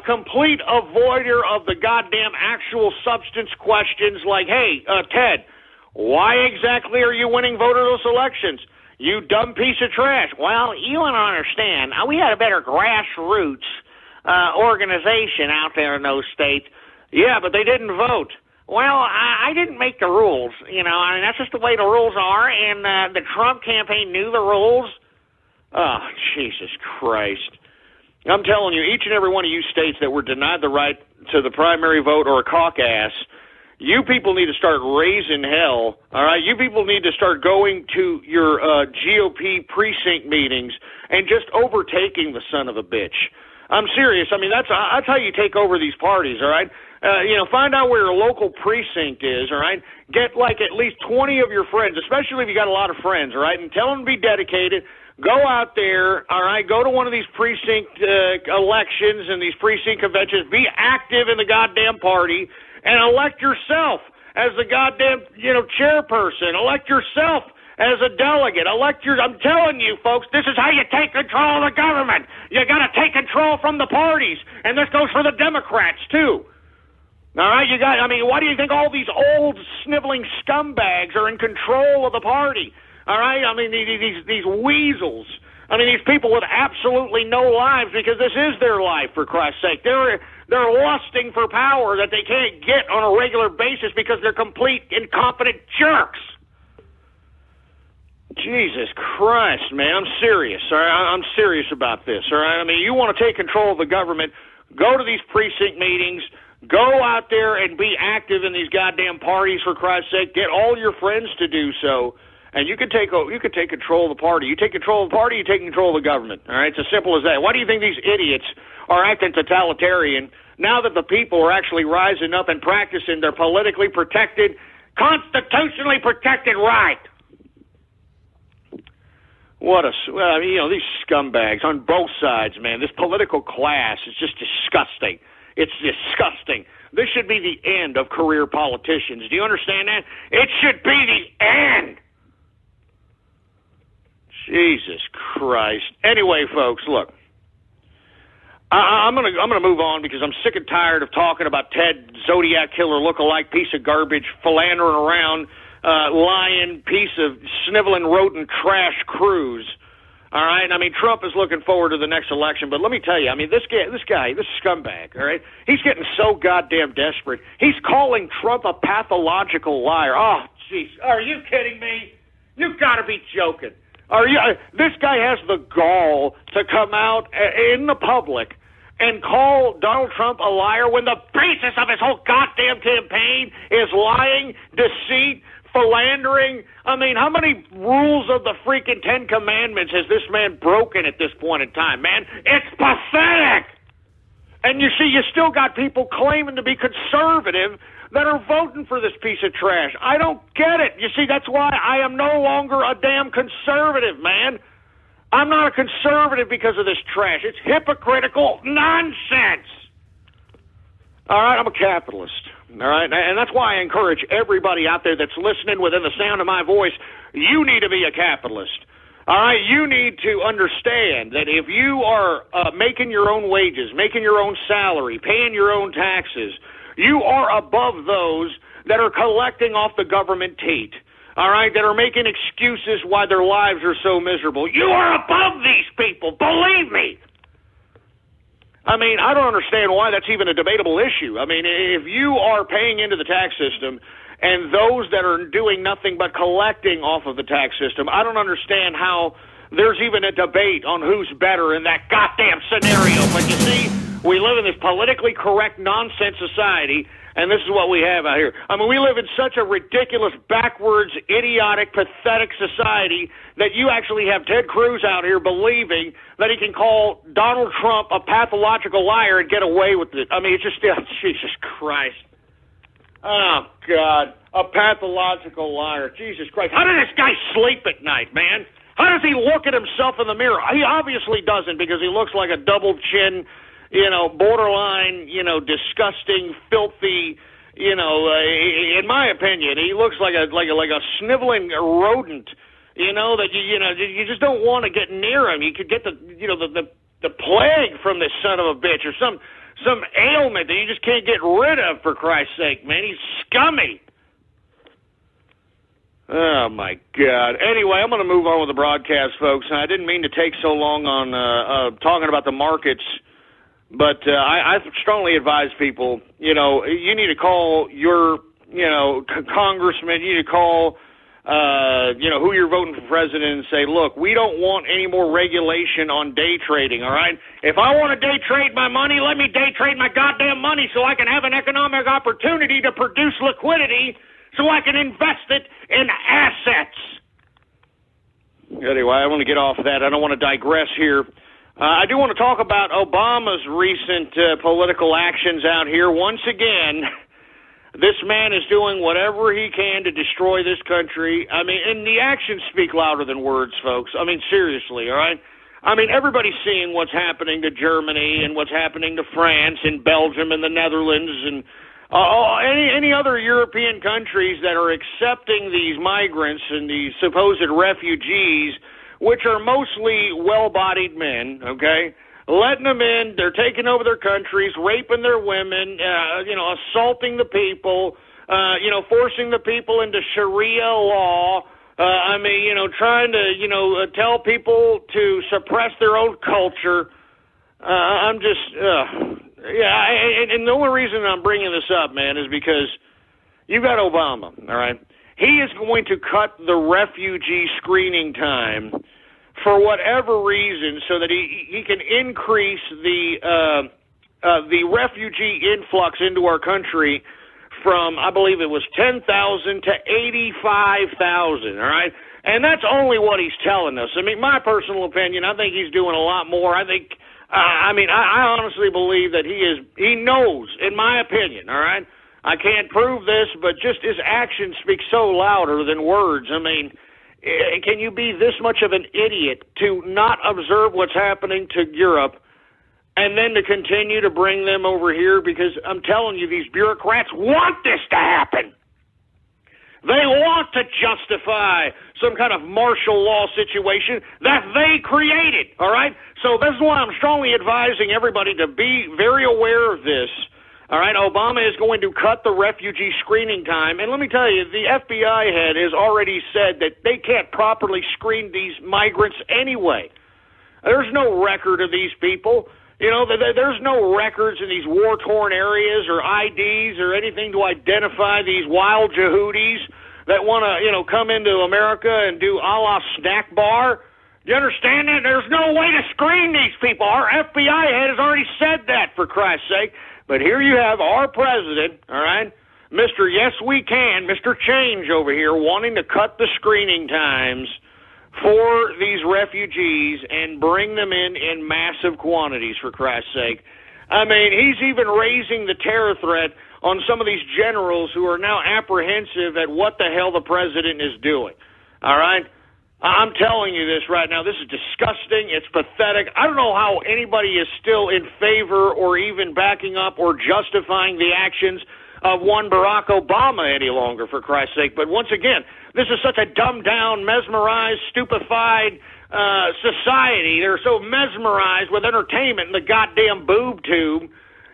complete avoider of the goddamn actual substance questions like, hey, Ted, why exactly are you winning voterless elections? You dumb piece of trash. Well, you don't understand. We had a better grassroots organization out there in those states. Yeah, but they didn't vote. Well, I didn't make the rules. I mean, that's just the way the rules are, and the Trump campaign knew the rules. Oh, Jesus Christ. I'm telling you, each and every one of you states that were denied the right to the primary vote or a caucus, you people need to start raising hell, all right? You people need to start going to your GOP precinct meetings and just overtaking the son of a bitch. I'm serious. I mean, that's how you take over these parties, all right? Find out where your local precinct is, all right? Get like at least 20 of your friends, especially if you got a lot of friends, all right? And tell them to be dedicated. Go out there, all right? Go to one of these precinct elections and these precinct conventions. Be active in the goddamn party and elect yourself as the goddamn, chairperson. Elect yourself as a delegate. I'm telling you, folks, this is how you take control of the government. You got to take control from the parties, and this goes for the Democrats too. All right, why do you think all these old sniveling scumbags are in control of the party? All right, I mean, these weasels. I mean, these people with absolutely no lives because this is their life, for Christ's sake. They're lusting for power that they can't get on a regular basis because they're complete incompetent jerks. Jesus Christ, man, I'm serious. All right? I'm serious about this. All right, I mean, you want to take control of the government, go to these precinct meetings, go out there and be active in these goddamn parties, for Christ's sake. Get all your friends to do so, and you can take control of the party. You take control of the party, you take control of the government. All right, it's as simple as that. Why do you think these idiots are acting totalitarian now that the people are actually rising up and practicing their politically protected, constitutionally protected right? These scumbags on both sides, man. This political class is just disgusting. It's disgusting. This should be the end of career politicians. Do you understand that? It should be the end. Jesus Christ. Anyway, folks, look. I'm gonna move on because I'm sick and tired of talking about Ted Zodiac Killer lookalike piece of garbage philandering around, lying piece of sniveling rodent trash Cruz. All right, I mean Trump is looking forward to the next election, but let me tell you, I mean this scumbag. All right, he's getting so goddamn desperate. He's calling Trump a pathological liar. Oh, jeez, are you kidding me? You've got to be joking. This guy has the gall to come out in the public and call Donald Trump a liar when the basis of his whole goddamn campaign is lying, deceit, philandering. I mean, how many rules of the freaking Ten Commandments has this man broken at this point in time, man? It's pathetic! And you see, you still got people claiming to be conservative that are voting for this piece of trash. I don't get it. You see, that's why I am no longer a damn conservative, man. I'm not a conservative because of this trash. It's hypocritical nonsense. All right, I'm a capitalist. All right, and that's why I encourage everybody out there that's listening within the sound of my voice, you need to be a capitalist. All right, you need to understand that if you are making your own wages, making your own salary, paying your own taxes, you are above those that are collecting off the government teat, all right, that are making excuses why their lives are so miserable. You are above these people, believe me. I mean, I don't understand why that's even a debatable issue. I mean, if you are paying into the tax system and those that are doing nothing but collecting off of the tax system, I don't understand how there's even a debate on who's better in that goddamn scenario. But you see, we live in this politically correct nonsense society, and this is what we have out here. I mean, we live in such a ridiculous, backwards, idiotic, pathetic society that you actually have Ted Cruz out here believing that he can call Donald Trump a pathological liar and get away with it. I mean, it's just, Jesus Christ. Oh, God, a pathological liar. Jesus Christ. How does this guy sleep at night, man? How does he look at himself in the mirror? He obviously doesn't because he looks like a double chin, borderline, disgusting, filthy, in my opinion, he looks like a sniveling rodent, that you just don't want to get near him. You could get the plague from this son of a bitch or some ailment that you just can't get rid of, for Christ's sake, man. He's scummy. Oh, my God. Anyway, I'm going to move on with the broadcast, folks. I didn't mean to take so long on talking about the markets, but I strongly advise people, you need to call your, congressman, you need to call, who you're voting for president and say, look, we don't want any more regulation on day trading, all right? If I want to day trade my money, let me day trade my goddamn money so I can have an economic opportunity to produce liquidity so I can invest it in assets. Anyway, I want to get off that. I don't want to digress here. I do want to talk about Obama's recent political actions out here. Once again, this man is doing whatever he can to destroy this country. I mean, and the actions speak louder than words, folks. I mean, seriously, all right? I mean, everybody's seeing what's happening to Germany and what's happening to France and Belgium and the Netherlands and any other European countries that are accepting these migrants and these supposed refugees, which are mostly well-bodied men, okay, letting them in, they're taking over their countries, raping their women, assaulting the people, forcing the people into Sharia law, trying to, tell people to suppress their own culture. And the only reason I'm bringing this up, man, is because you've got Obama, all right? He is going to cut the refugee screening time for whatever reason so that he can increase the refugee influx into our country from, I believe it was 10,000 to 85,000, all right? And that's only what he's telling us. I mean, my personal opinion, I think he's doing a lot more. I honestly believe that he knows, in my opinion, all right? I can't prove this, but just his actions speak so louder than words. I mean, can you be this much of an idiot to not observe what's happening to Europe and then to continue to bring them over here, because I'm telling you, these bureaucrats want this to happen. They want to justify some kind of martial law situation that they created, all right? So this is why I'm strongly advising everybody to be very aware of this, all right? Obama is going to cut the refugee screening time, and let me tell you, the FBI head has already said that they can't properly screen these migrants anyway. There's no record of these people. You know, there's no records in these war-torn areas or IDs or anything to identify these wild Yehudis that want to, you know, come into America and do a la snack bar. Do you understand that? There's no way to screen these people. Our FBI head has already said that, for Christ's sake. But here you have our president, all right, Mr. Yes We Can, Mr. Change over here, wanting to cut the screening times for these refugees and bring them in massive quantities, for Christ's sake. I mean, he's even raising the terror threat on some of these generals who are now apprehensive at what the hell the president is doing. All right? I'm telling you this right now. This is disgusting. It's pathetic. I don't know how anybody is still in favor or even backing up or justifying the actions of one Barack Obama any longer, for Christ's sake. But once again, this is such a dumbed-down, mesmerized, stupefied society. They're so mesmerized with entertainment in the goddamn boob tube.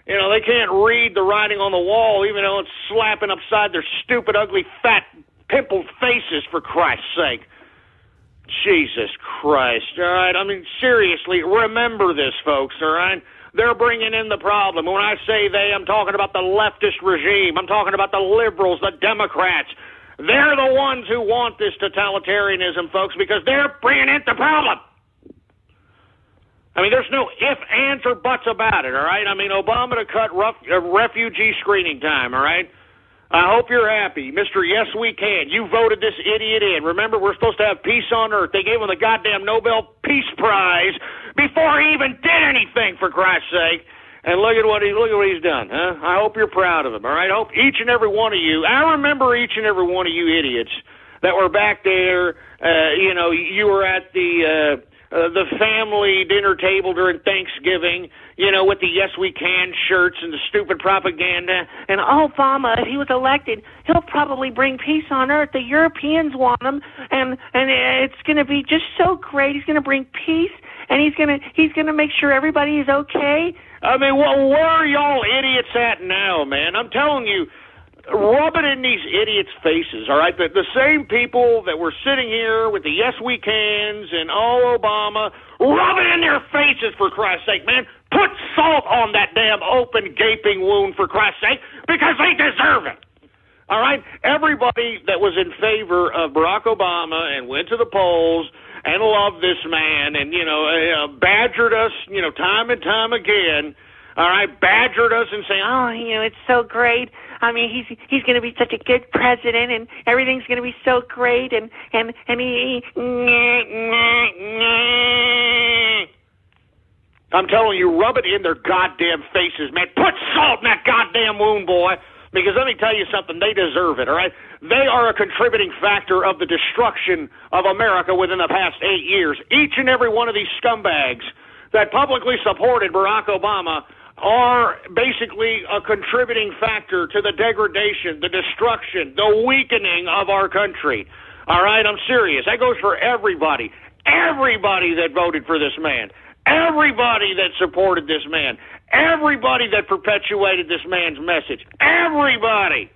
You know, they can't read the writing on the wall, even though it's slapping upside their stupid, ugly, fat, pimpled faces, for Christ's sake. Jesus Christ, all right? I mean, seriously, remember this, folks, all right? They're bringing in the problem. When I say they, I'm talking about the leftist regime. I'm talking about the liberals, the Democrats. They're the ones who want this totalitarianism, folks, because they're bringing in the problem. I mean, there's no ifs, ands, or buts about it, all right? I mean, Obama to cut refugee screening time, all right? I hope you're happy. Mr. Yes We Can, you voted this idiot in. Remember, we're supposed to have peace on earth. They gave him the goddamn Nobel Peace Prize before he even did anything, for Christ's sake. And look at what he's done, huh? I hope you're proud of him, all right? I hope each and every one of you, I remember each and every one of you idiots that were back there, you know, you were at the family dinner table during Thanksgiving, you know, with the Yes We Can shirts and the stupid propaganda. And Obama, if he was elected, he'll probably bring peace on earth. The Europeans want him, and it's going to be just so great. He's going to bring peace, and he's going to make sure everybody is okay. I mean, where are y'all idiots at now, man? I'm telling you, rub it in these idiots' faces, all right? The same people that were sitting here with the Yes We Cans and Obama, rub it in their faces, for Christ's sake, man. Put salt on that damn open, gaping wound, for Christ's sake, because they deserve it. All right? Everybody that was in favor of Barack Obama and went to the polls and loved this man and, you know, badgered us, you know, time and time again, all right, badgered us and saying, oh, you know, it's so great. I mean, he's going to be such a good president, and everything's going to be so great, and he. I'm telling you, rub it in their goddamn faces, man. Put salt in that goddamn wound, boy. Because let me tell you something, they deserve it, all right? They are a contributing factor of the destruction of America within the past 8 years. Each and every one of these scumbags that publicly supported Barack Obama are basically a contributing factor to the degradation, the destruction, the weakening of our country. All right, I'm serious. That goes for everybody. Everybody that voted for this man. Everybody that supported this man. Everybody that perpetuated this man's message. Everybody.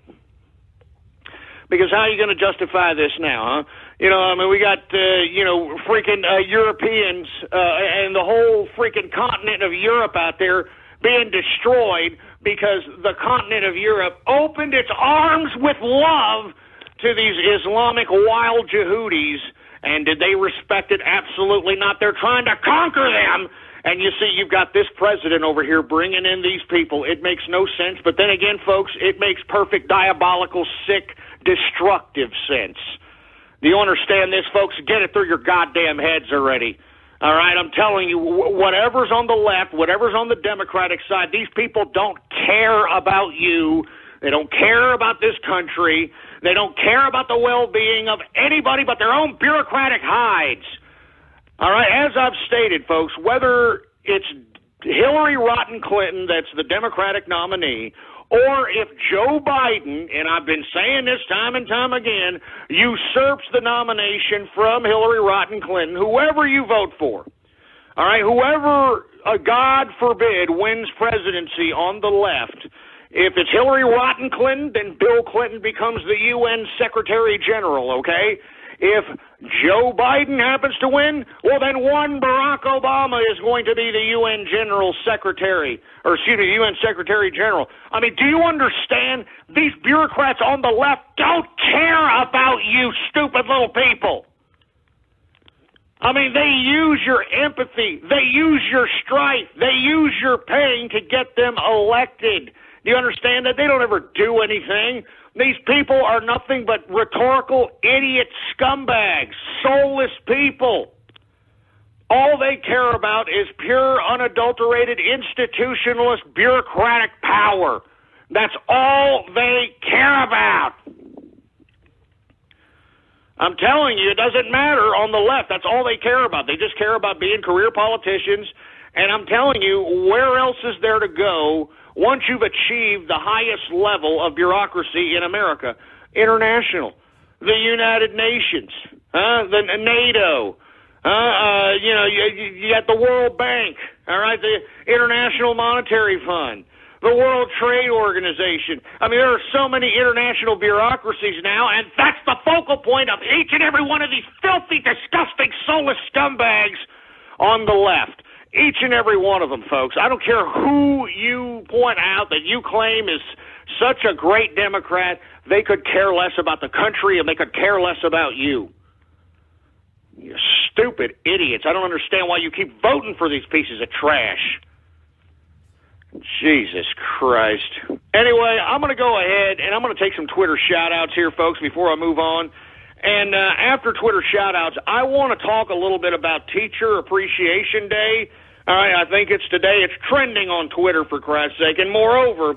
Because how are you going to justify this now, huh? You know, I mean, we got, freaking Europeans and the whole freaking continent of Europe out there being destroyed because the continent of Europe opened its arms with love to these Islamic wild Yehudis. And did they respect it? Absolutely not. They're trying to conquer them. And you see, you've got this president over here bringing in these people. It makes no sense. But then again, folks, it makes perfect, diabolical, sick, destructive sense. Do you understand this, folks? Get it through your goddamn heads already. All right, I'm telling you, whatever's on the left, whatever's on the Democratic side, these people don't care about you. They don't care about this country. They don't care about the well-being of anybody but their own bureaucratic hides. All right, as I've stated, folks, whether it's Hillary Rotten Clinton, that's the Democratic nominee, or if Joe Biden, and I've been saying this time and time again, usurps the nomination from Hillary Rotten Clinton, whoever you vote for, all right, whoever, God forbid, wins presidency on the left, if it's Hillary Rotten Clinton, then Bill Clinton becomes the UN Secretary General, okay? If Joe Biden happens to win, well, then one Barack Obama is going to be the UN General Secretary, or excuse me, UN Secretary General. I mean, do you understand? These bureaucrats on the left don't care about you stupid little people. I mean, they use your empathy. They use your strife. They use your pain to get them elected. Do you understand that? They don't ever do anything. These people are nothing but rhetorical idiot scumbags, soulless people. All they care about is pure, unadulterated, institutionalist, bureaucratic power. That's all they care about. I'm telling you, it doesn't matter on the left. That's all they care about. They just care about being career politicians. And I'm telling you, where else is there to go once you've achieved the highest level of bureaucracy in America? International, the United Nations, the NATO, you got the World Bank, all right, the International Monetary Fund, the World Trade Organization. I mean, there are so many international bureaucracies now, and that's the focal point of each and every one of these filthy, disgusting, soulless scumbags on the left. Each and every one of them, folks. I don't care who you point out that you claim is such a great Democrat. They could care less about the country, and they could care less about you. You stupid idiots. I don't understand why you keep voting for these pieces of trash. Jesus Christ. Anyway, I'm going to go ahead, and I'm going to take some Twitter shout-outs here, folks, before I move on. And after Twitter shout-outs, I want to talk a little bit about Teacher Appreciation Day. All right, I think it's today. It's trending on Twitter, for Christ's sake. And moreover,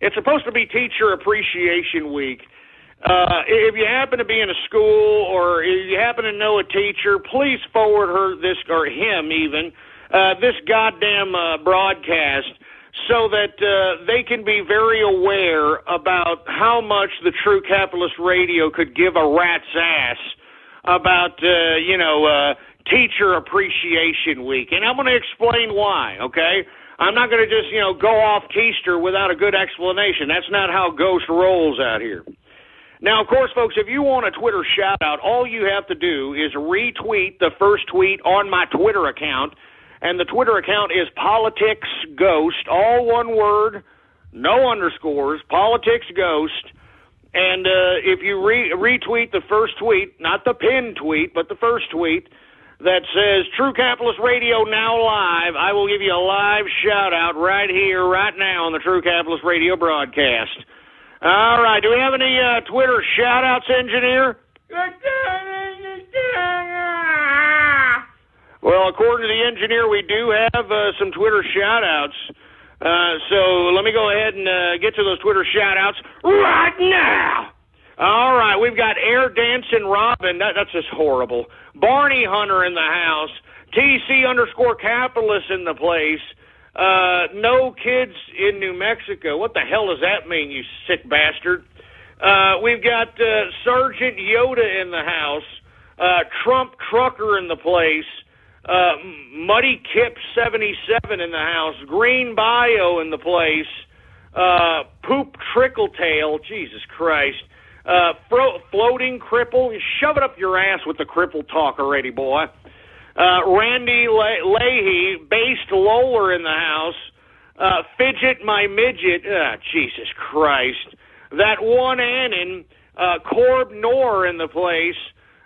it's supposed to be Teacher Appreciation Week. If you happen to be in a school or if you happen to know a teacher, please forward her this, or him even, this goddamn broadcast so that they can be very aware about how much the True Capitalist Radio could give a rat's ass about, Teacher Appreciation Week. And I'm going to explain why, okay? I'm not going to just, go off keister without a good explanation. That's not how Ghost rolls out here. Now, of course, folks, if you want a Twitter shout-out, all you have to do is retweet the first tweet on my Twitter account, and the Twitter account is PoliticsGhost, all one word, no underscores, PoliticsGhost. And if you retweet the first tweet, not the pinned tweet, but the first tweet that says True Capitalist Radio now live, I will give you a live shout-out right here, right now on the True Capitalist Radio broadcast. All right, do we have any Twitter shout-outs, engineer? Well, according to the engineer, we do have some Twitter shout-outs. So let me go ahead and get to those Twitter shout-outs right now. All right, we've got Air Dancing Robin. That's just horrible. Barney Hunter in the house. TC_capitalist in the place. No kids in New Mexico. What the hell does that mean, you sick bastard? We've got Sergeant Yoda in the house. Trump Trucker in the place. Muddy Kip 77 in the house. Green Bio in the place. Poop Trickletail. Jesus Christ. Floating Cripple. Shove it up your ass with the cripple talk already, boy. Randy Leahy, Based Lower in the house. Fidget My Midget. Jesus Christ. That one Annan. Corb Nor in the place.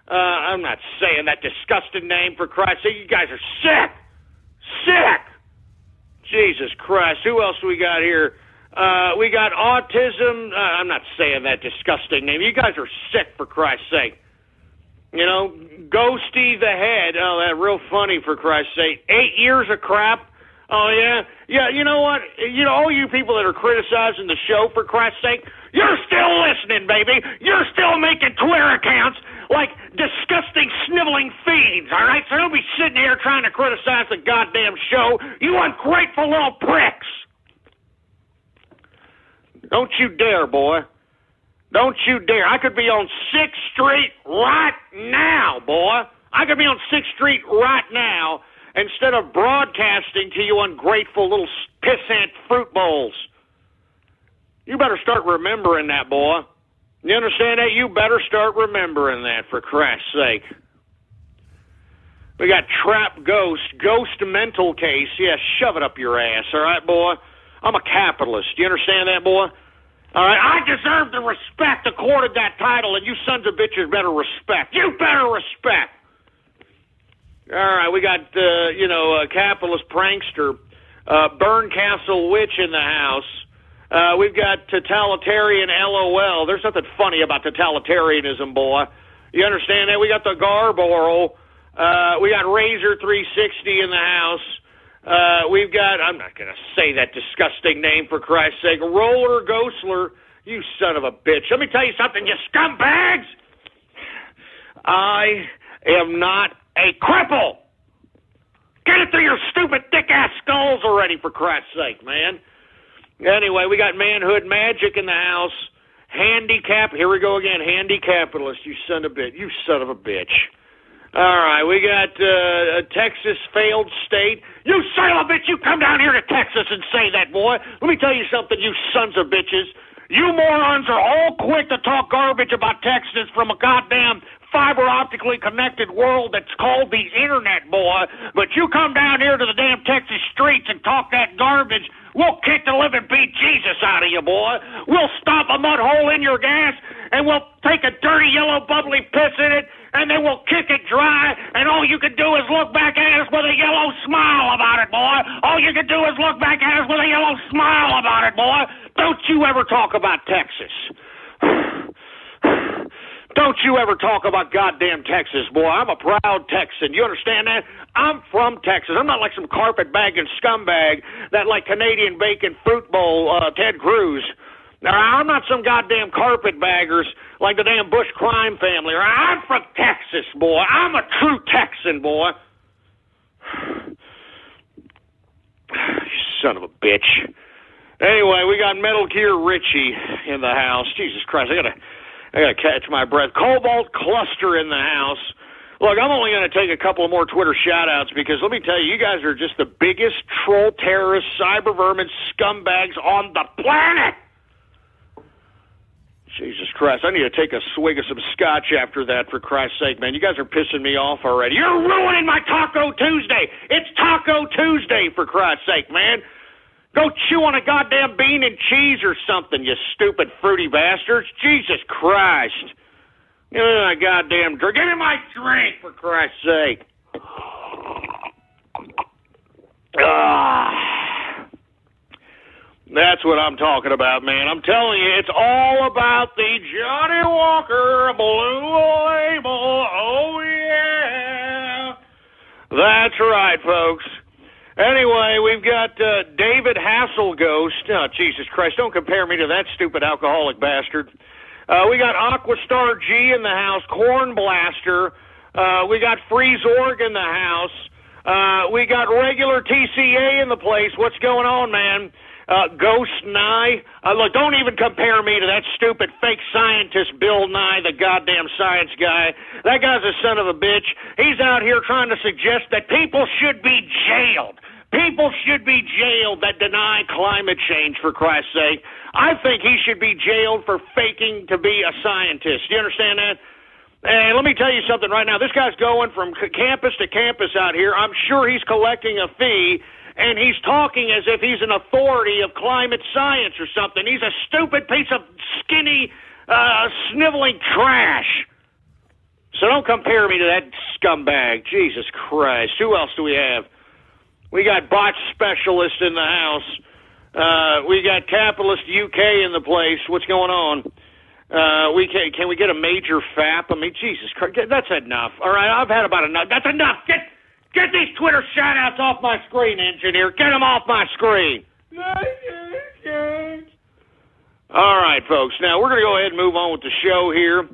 I'm not saying that disgusting name, for Christ's sake. You guys are sick. Sick. Jesus Christ. Who else do we got here? We got Autism. I'm not saying that disgusting name. You guys are sick, for Christ's sake. Ghosty the Head. Oh, that real funny, for Christ's sake. 8 years of crap. Oh, yeah? Yeah, you know what? All you people that are criticizing the show, for Christ's sake, you're still listening, baby. You're still making Twitter accounts like disgusting, sniveling fiends, all right? So don't be sitting here trying to criticize the goddamn show, you ungrateful little pricks. Don't you dare, boy. Don't you dare. I could be on 6th Street right now, boy. I could be on 6th Street right now instead of broadcasting to you ungrateful little pissant fruit bowls. You better start remembering that, boy. You understand that? You better start remembering that, for Christ's sake. We got Trap Ghost mental case. Yeah, shove it up your ass, all right, boy? I'm a capitalist. You understand that, boy? All right, I deserve the respect accorded that title, and you sons of bitches better respect. You better respect. All right, we got, a capitalist prankster, Burn Castle Witch in the house. We've got totalitarian LOL. There's nothing funny about totalitarianism, boy. You understand that? We got the Garboral. We got Razor 360 in the house. We've got, I'm not going to say that disgusting name for Christ's sake, Roller Ghostler. You son of a bitch. Let me tell you something, you scumbags. I am not a cripple. Get it through your stupid thick-ass skulls already, for Christ's sake, man. Anyway, we got Manhood Magic in the house. Handicap, here we go again, handicapitalist, you son of a bitch. All right, we got Texas failed state. You son of a bitch, you come down here to Texas and say that, boy. Let me tell you something, you sons of bitches. You morons are all quick to talk garbage about Texas from a goddamn fiber optically connected world that's called the internet, boy. But you come down here to the damn Texas streets and talk that garbage, we'll kick the living beat-Jesus out of you, boy. We'll stop a mud hole in your gas, and we'll take a dirty yellow bubbly piss in it, and then we'll kick it dry, and all you can do is look back at us with a yellow smile about it, boy. All you can do is look back at us with a yellow smile about it, boy. Don't you ever talk about Texas. Don't you ever talk about goddamn Texas, boy. I'm a proud Texan. You understand that? I'm from Texas. I'm not like some carpetbagging scumbag that like Canadian bacon fruit bowl Ted Cruz. Now, I'm not some goddamn carpetbaggers like the damn Bush crime family. I'm from Texas, boy. I'm a true Texan, boy. You son of a bitch. Anyway, we got Metal Gear Richie in the house. Jesus Christ, I gotta catch my breath. Cobalt Cluster in the house. Look, I'm only going to take a couple of more Twitter shout-outs because let me tell you, you guys are just the biggest troll, terrorist, cyber vermin scumbags on the planet. Jesus Christ, I need to take a swig of some scotch after that, for Christ's sake, man. You guys are pissing me off already. You're ruining my Taco Tuesday. It's Taco Tuesday, for Christ's sake, man. Go chew on a goddamn bean and cheese or something, you stupid fruity bastards. Jesus Christ. Give me my goddamn drink. Give me my drink, for Christ's sake. That's what I'm talking about, man. I'm telling you, it's all about the Johnny Walker Blue Label. Oh, yeah. That's right, folks. Anyway, we've got David Hasselghost. Oh, Jesus Christ, don't compare me to that stupid alcoholic bastard. We got Aquastar G in the house, Corn Blaster. We got Freeze Org in the house. We got regular TCA in the place. What's going on, man? Ghost Nye. Look, don't even compare me to that stupid fake scientist Bill Nye, the goddamn science guy. That guy's a son of a bitch. He's out here trying to suggest that people should be jailed. People should be jailed that deny climate change, for Christ's sake. I think he should be jailed for faking to be a scientist. Do you understand that? And let me tell you something right now. This guy's going from campus to campus out here. I'm sure he's collecting a fee, and he's talking as if he's an authority of climate science or something. He's a stupid piece of skinny, sniveling trash. So don't compare me to that scumbag. Jesus Christ. Who else do we have? We got Bot Specialist in the house. We got Capitalist UK in the place. What's going on? Can we get a major FAP? I mean, Jesus Christ, that's enough. All right, I've had about enough. That's enough. Get these Twitter shout-outs off my screen, engineer. Get them off my screen. All right, folks. Now, we're going to go ahead and move on with the show here.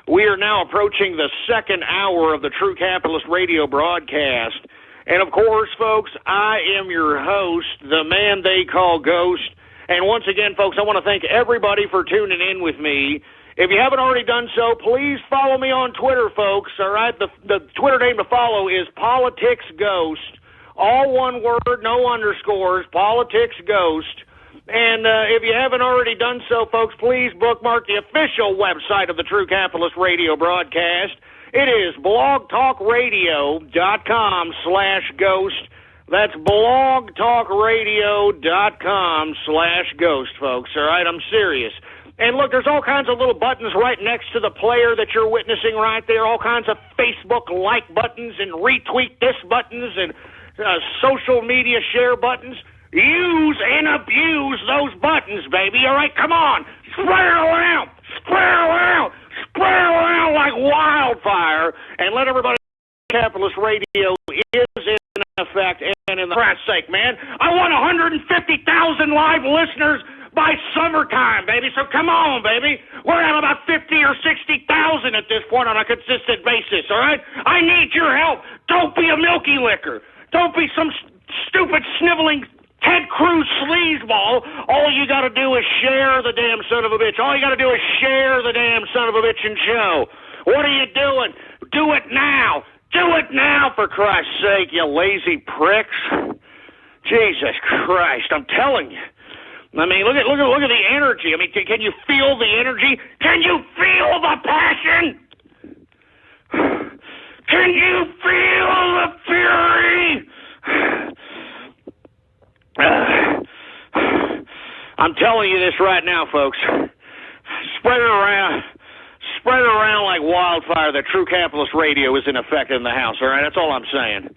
We are now approaching the second hour of the True Capitalist Radio broadcast. And, of course, folks, I am your host, the man they call Ghost. And once again, folks, I want to thank everybody for tuning in with me. If you haven't already done so, please follow me on Twitter, folks, all right? The Twitter name to follow is Politics Ghost. All one word, no underscores, Politics Ghost. And if you haven't already done so, folks, please bookmark the official website of the True Capitalist Radio broadcast. It is blogtalkradio.com/ghost. That's blogtalkradio.com/ghost, folks, all right? I'm serious. And look, there's all kinds of little buttons right next to the player that you're witnessing right there, all kinds of Facebook like buttons and retweet this buttons and social media share buttons. Use and abuse those buttons, baby, all right? Come on, spread it around, like wildfire, and let everybody know Capitalist Radio is in effect, and in the Christ's sake, man, I want 150,000 live listeners by summertime, baby, so come on, baby. We're at about 50 or 60,000 at this point on a consistent basis, all right? I need your help. Don't be a milky licker. Don't be some stupid, sniveling Ted Cruz sleazeball. All you got to do is share the damn son of a bitch. All you got to do is share the damn son of a bitch and show. What are you doing? Do it now. Do it now, for Christ's sake, you lazy pricks. Jesus Christ, I'm telling you. I mean, look at the energy. I mean, can you feel the energy? Can you feel the passion? Can you feel the fury? I'm telling you this right now, folks. Spread it around like wildfire. The True Capitalist Radio is in effect in the house, all right? That's all I'm saying.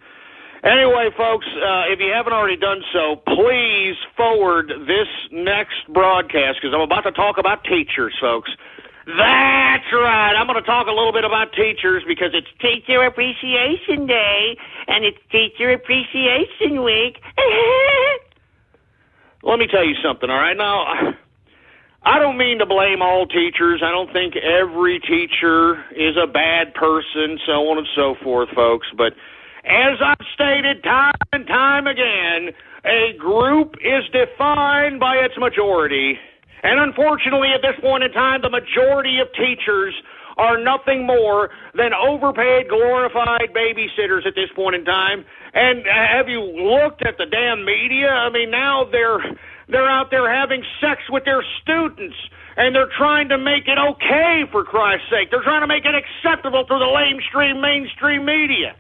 Anyway, folks, if you haven't already done so, please forward this next broadcast, because I'm about to talk about teachers, folks. That's right. I'm going to talk a little bit about teachers because it's Teacher Appreciation Day, and it's Teacher Appreciation Week. Let me tell you something, all right? Now, I don't mean to blame all teachers. I don't think every teacher is a bad person, so on and so forth, folks. But as I've stated time and time again, a group is defined by its majority. And unfortunately, at this point in time, the majority of teachers are nothing more than overpaid, glorified babysitters at this point in time. And have you looked at the damn media? I mean, now they're out there having sex with their students, and they're trying to make it okay, for Christ's sake. They're trying to make it acceptable through the mainstream media.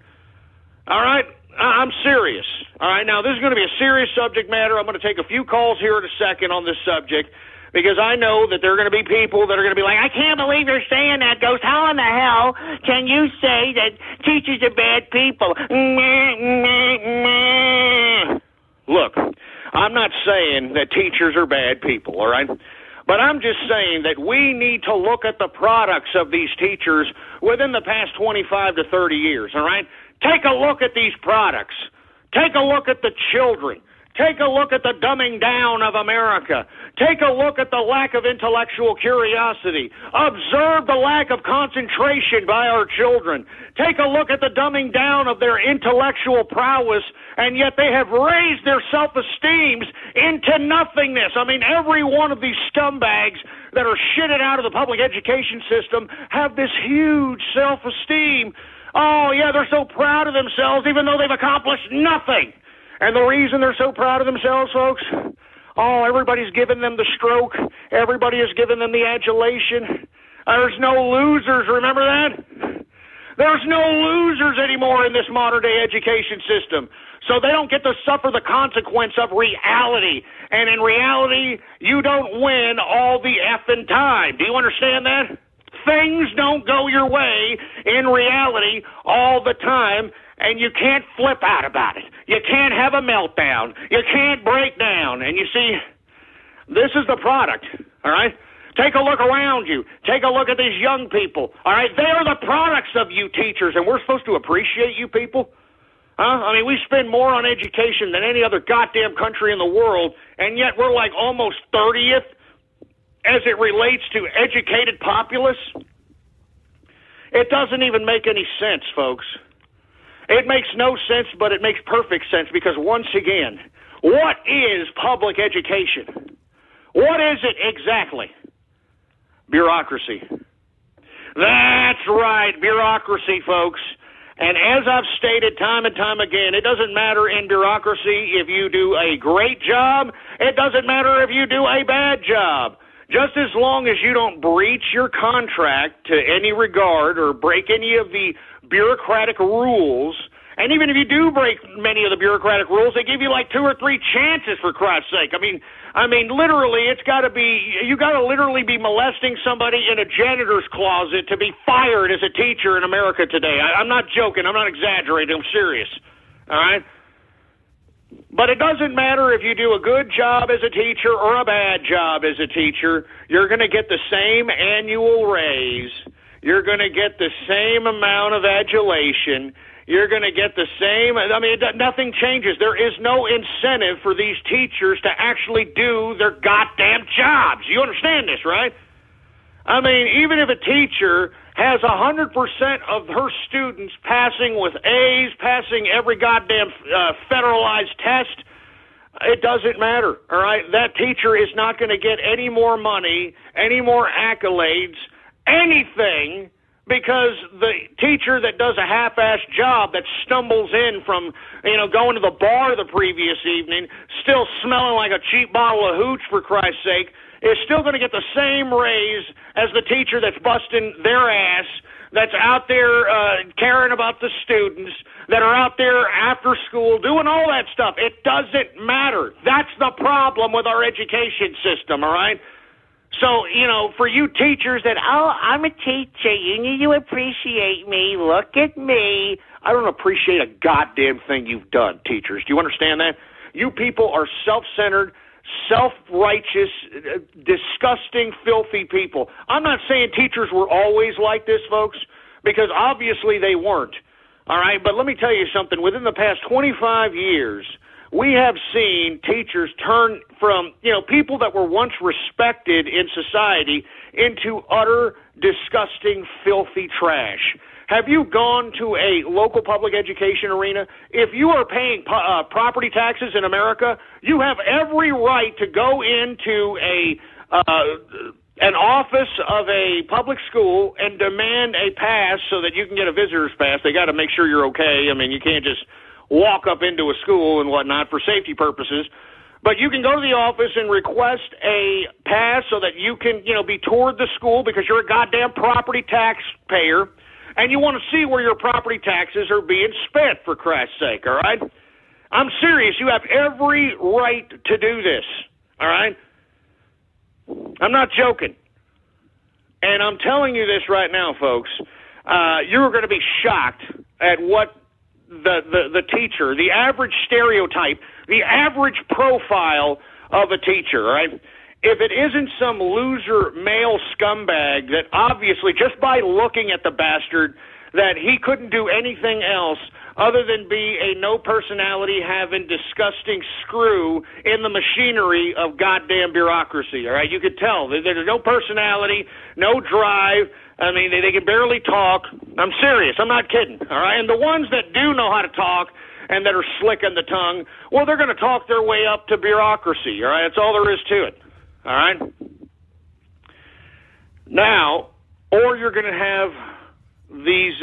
All right? I'm serious. All right? Now, this is going to be a serious subject matter. I'm going to take a few calls here in a second on this subject, because I know that there are going to be people that are going to be like, I can't believe you're saying that, Ghost. How in the hell can you say that teachers are bad people? Look, I'm not saying that teachers are bad people, all right? But I'm just saying that we need to look at the products of these teachers within the past 25 to 30 years, all right? Take a look at these products. Take a look at the children. Take a look at the dumbing down of America. Take a look at the lack of intellectual curiosity. Observe the lack of concentration by our children. Take a look at the dumbing down of their intellectual prowess, and yet they have raised their self-esteems into nothingness. I mean, every one of these scumbags that are shitted out of the public education system have this huge self-esteem. Oh, yeah, they're so proud of themselves even though they've accomplished nothing. And the reason they're so proud of themselves, folks, everybody's giving them the stroke. Everybody is giving them the adulation. There's no losers, remember that? There's no losers anymore in this modern-day education system. So they don't get to suffer the consequence of reality. And in reality, you don't win all the effing time. Do you understand that? Things don't go your way in reality all the time, and you can't flip out about it. You can't have a meltdown. You can't break down. And you see, this is the product, all right? Take a look around you. Take a look at these young people, all right? They are the products of you teachers, and we're supposed to appreciate you people? Huh? I mean, we spend more on education than any other goddamn country in the world, and yet we're like almost 30th as it relates to educated populace. It doesn't even make any sense, folks. It makes no sense, but it makes perfect sense because, once again, what is public education? What is it exactly? Bureaucracy. That's right, bureaucracy, folks. And as I've stated time and time again, it doesn't matter in bureaucracy if you do a great job. It doesn't matter if you do a bad job. Just as long as you don't breach your contract to any regard or break any of the bureaucratic rules, and even if you do break many of the bureaucratic rules, they give you like 2 or 3 chances, for Christ's sake. I mean, literally, you got to literally be molesting somebody in a janitor's closet to be fired as a teacher in America today. I'm not joking. I'm not exaggerating. I'm serious. All right? But it doesn't matter if you do a good job as a teacher or a bad job as a teacher. You're going to get the same annual raise. You're going to get the same amount of adulation. You're going to get the same. Nothing changes. There is no incentive for these teachers to actually do their goddamn jobs. You understand this, right? Even if a teacher has 100% of her students passing with A's, passing every goddamn federalized test, it doesn't matter, all right? That teacher is not going to get any more money, any more accolades, anything, because the teacher that does a half-assed job, that stumbles in from, going to the bar the previous evening, still smelling like a cheap bottle of hooch, for Christ's sake, is still going to get the same raise as the teacher that's busting their ass, that's out there caring about the students, that are out there after school doing all that stuff. It doesn't matter. That's the problem with our education system, all right? So, for you teachers that, I'm a teacher, you need to appreciate me, look at me. I don't appreciate a goddamn thing you've done, teachers. Do you understand that? You people are self-centered, self-righteous, disgusting, filthy people. I'm not saying teachers were always like this, folks, because obviously they weren't. All right, but let me tell you something. Within the past 25 years, we have seen teachers turn from, people that were once respected in society into utter, disgusting, filthy trash. Have you gone to a local public education arena? If you are paying property taxes in America, you have every right to go into an office of a public school and demand a pass so that you can get a visitor's pass. They got to make sure you're okay. You can't just walk up into a school and whatnot for safety purposes. But you can go to the office and request a pass so that you can, be toured the school because you're a goddamn property taxpayer. And you want to see where your property taxes are being spent, for Christ's sake, all right? I'm serious. You have every right to do this, all right? I'm not joking. And I'm telling you this right now, folks. You're going to be shocked at what the teacher, the average stereotype, the average profile of a teacher, all right? If it isn't some loser male scumbag that obviously, just by looking at the bastard, that he couldn't do anything else other than be a no-personality having disgusting screw in the machinery of goddamn bureaucracy, all right? You could tell. There's no personality, no drive. They can barely talk. I'm serious. I'm not kidding, all right? And the ones that do know how to talk and that are slick in the tongue, well, they're going to talk their way up to bureaucracy, all right? That's all there is to it. All right? Now, or you're going to have these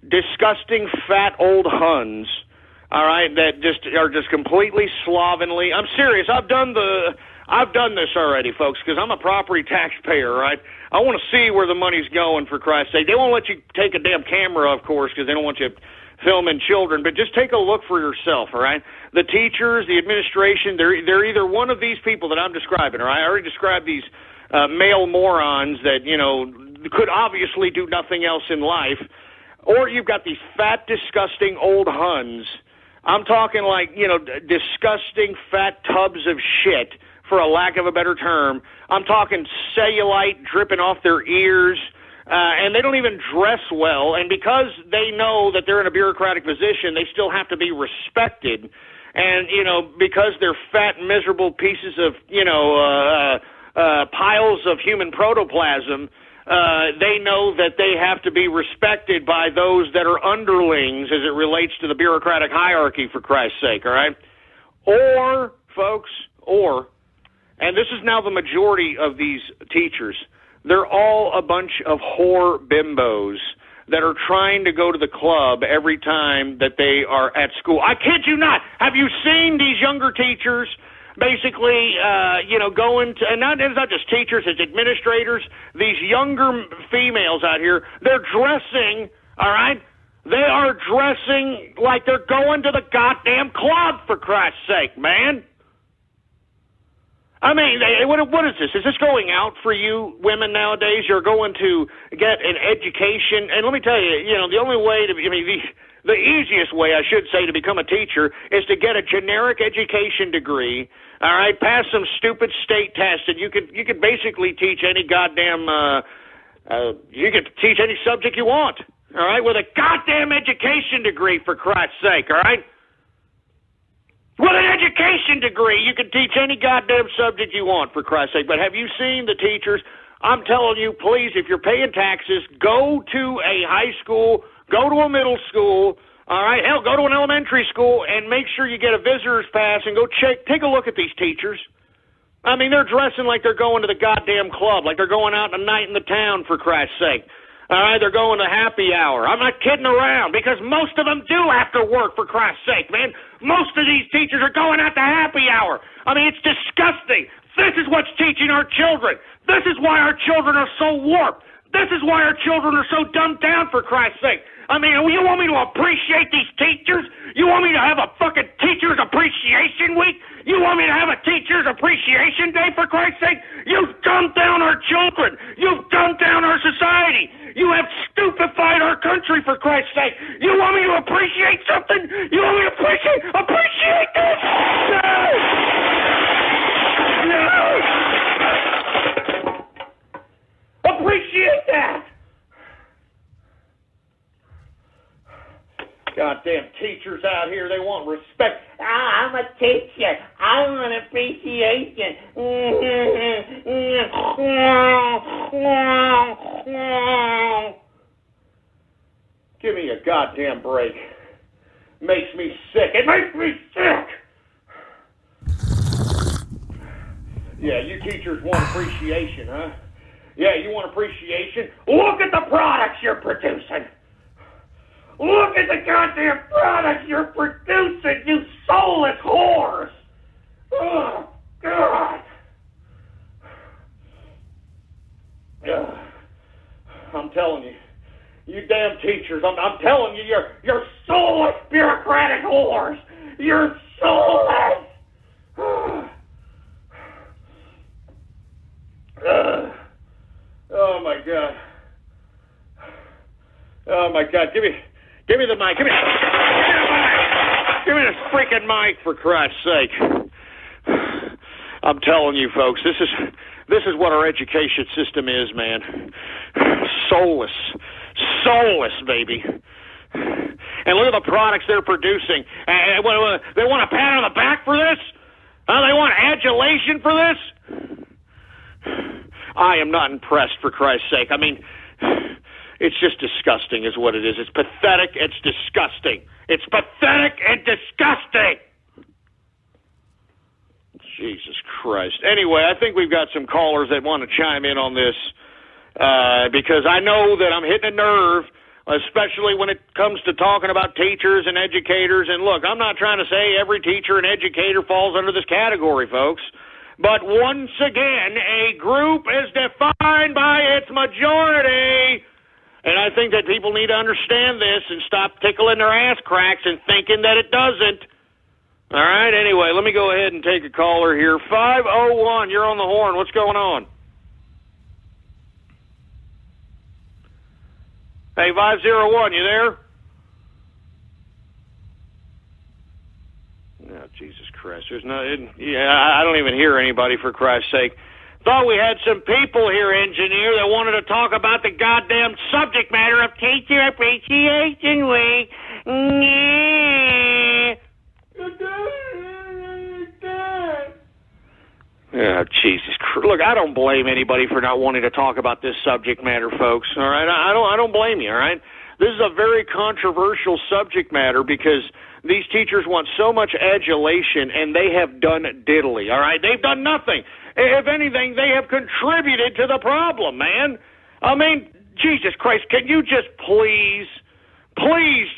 disgusting fat old Huns, all right, that are just completely slovenly. I'm serious. I've done this already, folks, because I'm a property taxpayer, right? I want to see where the money's going, for Christ's sake. They won't let you take a damn camera, of course, because they don't want you filming children, but just take a look for yourself, all right? The teachers, the administration, they're either one of these people that I'm describing, all right? I already described these male morons that, could obviously do nothing else in life, or you've got these fat, disgusting old Huns. I'm talking like, disgusting fat tubs of shit, for a lack of a better term. I'm talking cellulite dripping off their ears, and they don't even dress well, and because they know that they're in a bureaucratic position, they still have to be respected, and, because they're fat, miserable pieces of, piles of human protoplasm, they know that they have to be respected by those that are underlings as it relates to the bureaucratic hierarchy, for Christ's sake, all right? Or, folks, and this is now the majority of these teachers, they're all a bunch of whore bimbos that are trying to go to the club every time that they are at school. I kid you not. Have you seen these younger teachers basically, going to, and it's not just teachers, it's administrators, these younger females out here, they're dressing, all right? They are dressing like they're going to the goddamn club, for Christ's sake, man. I mean, what is this? Is this going out for you women nowadays? You're going to get an education, and let me tell you, the only way to, the easiest way, I should say, to become a teacher is to get a generic education degree, all right, pass some stupid state test, and you could basically teach any goddamn, you could teach any subject you want, all right, with a goddamn education degree, for Christ's sake, all right? With an education degree, you can teach any goddamn subject you want, for Christ's sake. But have you seen the teachers? I'm telling you, please, if you're paying taxes, go to a high school, go to a middle school, all right? Hell, go to an elementary school and make sure you get a visitor's pass and go take a look at these teachers. I mean, they're dressing like they're going to the goddamn club, like they're going out a night in the town, for Christ's sake. All right, they're going to happy hour. I'm not kidding around, because most of them do after work, for Christ's sake, man. Most of these teachers are going out to happy hour. I mean, it's disgusting. This is what's teaching our children. This is why our children are so warped. This is why our children are so dumbed down, for Christ's sake. I mean, you want me to appreciate these teachers? You want me to have a fucking Teacher's Appreciation Week? You want me to have a Teacher's Appreciation Day, for Christ's sake? You've dumbed down our children. You've dumbed down our society. You have stupefied our country, for Christ's sake. You want me to appreciate something? You want me to appreciate this? No! Appreciate that! Goddamn teachers out here, they want respect. I'm a teacher. I want appreciation. Give me a goddamn break. Makes me sick. It makes me sick. Yeah, you teachers want appreciation, huh? Yeah, you want appreciation? Look at the products you're producing. Look at the goddamn products you're producing, you soulless whores! Oh, God! I'm telling you, you damn teachers, I'm telling you, you're soulless bureaucratic whores! You're soulless! Oh, my God. Oh, my God, give me the mic. Give me the freaking mic, for Christ's sake. I'm telling you, folks, this is what our education system is, man. Soulless, baby. And look at the products they're producing. They want a pat on the back for this? They want adulation for this? I am not impressed, for Christ's sake. I mean, it's just disgusting is what it is. It's pathetic. It's disgusting. It's pathetic and disgusting. Jesus Christ. Anyway, I think we've got some callers that want to chime in on this because I know that I'm hitting a nerve, especially when it comes to talking about teachers and educators. And look, I'm not trying to say every teacher and educator falls under this category, folks. But once again, a group is defined by its majority. And I think that people need to understand this and stop tickling their ass cracks and thinking that it doesn't. All right, anyway, let me go ahead and take a caller here. 501, you're on the horn. What's going on? Hey, 501, you there? Oh, Jesus Christ. There's no, I don't even hear anybody, for Christ's sake. Thought we had some people here, engineer, that wanted to talk about the goddamn subject matter of Teacher Appreciation Week. Yeah, Jesus. Look, I don't blame anybody for not wanting to talk about this subject matter, folks. All right, I don't blame you. All right, this is a very controversial subject matter because these teachers want so much adulation, and they have done diddly. All right, they've done nothing. If anything, they have contributed to the problem, man. I mean, Jesus Christ, can you just please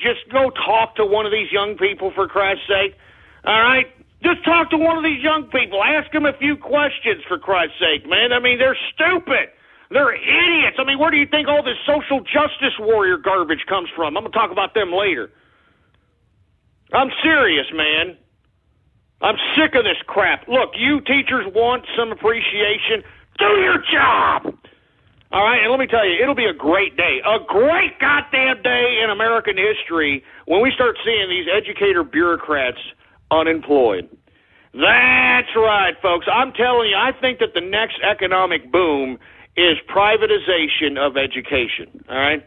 just go talk to one of these young people, for Christ's sake? All right? Just talk to one of these young people. Ask them a few questions, for Christ's sake, man. I mean, they're stupid. They're idiots. I mean, where do you think all this social justice warrior garbage comes from? I'm going to talk about them later. I'm serious, man. I'm sick of this crap. Look, you teachers want some appreciation. Do your job. All right, and let me tell you, it'll be a great day, a great goddamn day in American history when we start seeing these educator bureaucrats unemployed. That's right, folks. I'm telling you, I think that the next economic boom is privatization of education, all right?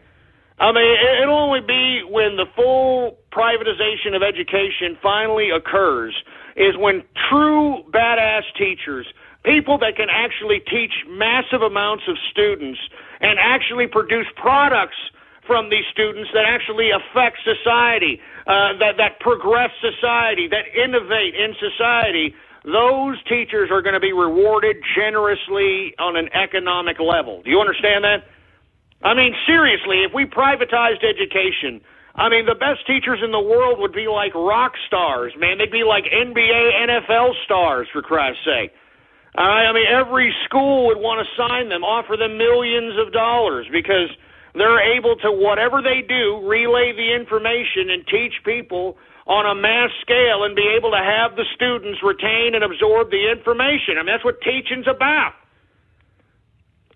I mean, it'll only be when the full privatization of education finally occurs is when true badass teachers, people that can actually teach massive amounts of students and actually produce products from these students that actually affect society, that progress society, that innovate in society, those teachers are going to be rewarded generously on an economic level. Do you understand that? I mean, seriously, if we privatized education, I mean, the best teachers in the world would be like rock stars, man. They'd be like NBA, NFL stars, for Christ's sake. I mean, every school would want to sign them, offer them millions of dollars because they're able to, whatever they do, relay the information and teach people on a mass scale and be able to have the students retain and absorb the information. I mean, that's what teaching's about.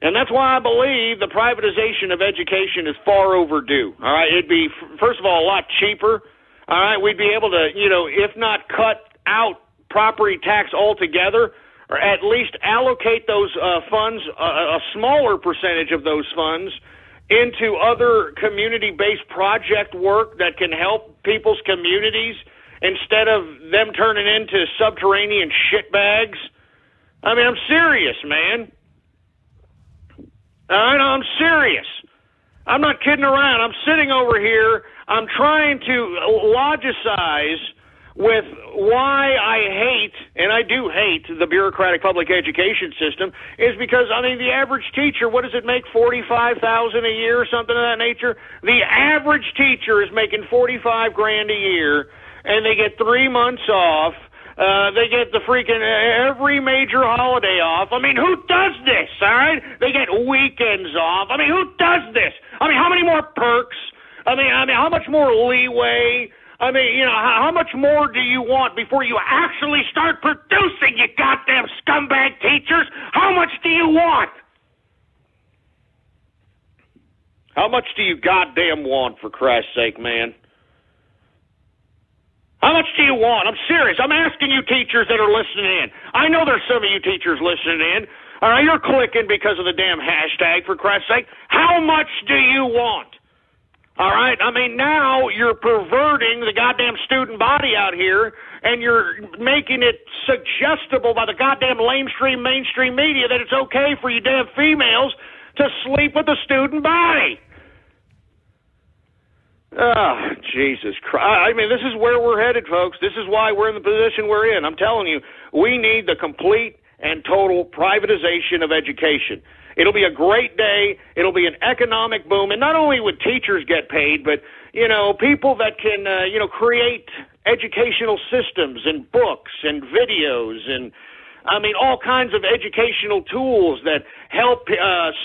And that's why I believe the privatization of education is far overdue. All right, it'd be, first of all, a lot cheaper. All right, we'd be able to, if not cut out property tax altogether, or at least allocate those funds, a smaller percentage of those funds, into other community-based project work that can help people's communities instead of them turning into subterranean shitbags. I mean, I'm serious, man. I'm serious. I'm not kidding around. I'm sitting over here. I'm trying to logicize with why I hate, and I do hate, the bureaucratic public education system, is because, I mean, the average teacher, what does it make, $45,000 a year or something of that nature? The average teacher is making $45,000 a year, and they get 3 months off. They get the freaking every major holiday off. I mean, who does this, all right? They get weekends off. I mean, who does this? I mean, how many more perks? I mean, how much more leeway? I mean, how much more do you want before you actually start producing, you goddamn scumbag teachers? How much do you want? How much do you goddamn want, for Christ's sake, man? How much do you want? I'm serious. I'm asking you teachers that are listening in. I know there's some of you teachers listening in. All right, you're clicking because of the damn hashtag, for Christ's sake. How much do you want? All right, I mean, now you're perverting the goddamn student body out here, and you're making it suggestible by the goddamn mainstream media that it's okay for you damn females to sleep with the student body. Oh, Jesus Christ. I mean, this is where we're headed, folks. This is why we're in the position we're in. I'm telling you, we need the complete and total privatization of education. It'll be a great day. It'll be an economic boom. And not only would teachers get paid, but, people that can, create educational systems and books and videos and, all kinds of educational tools that help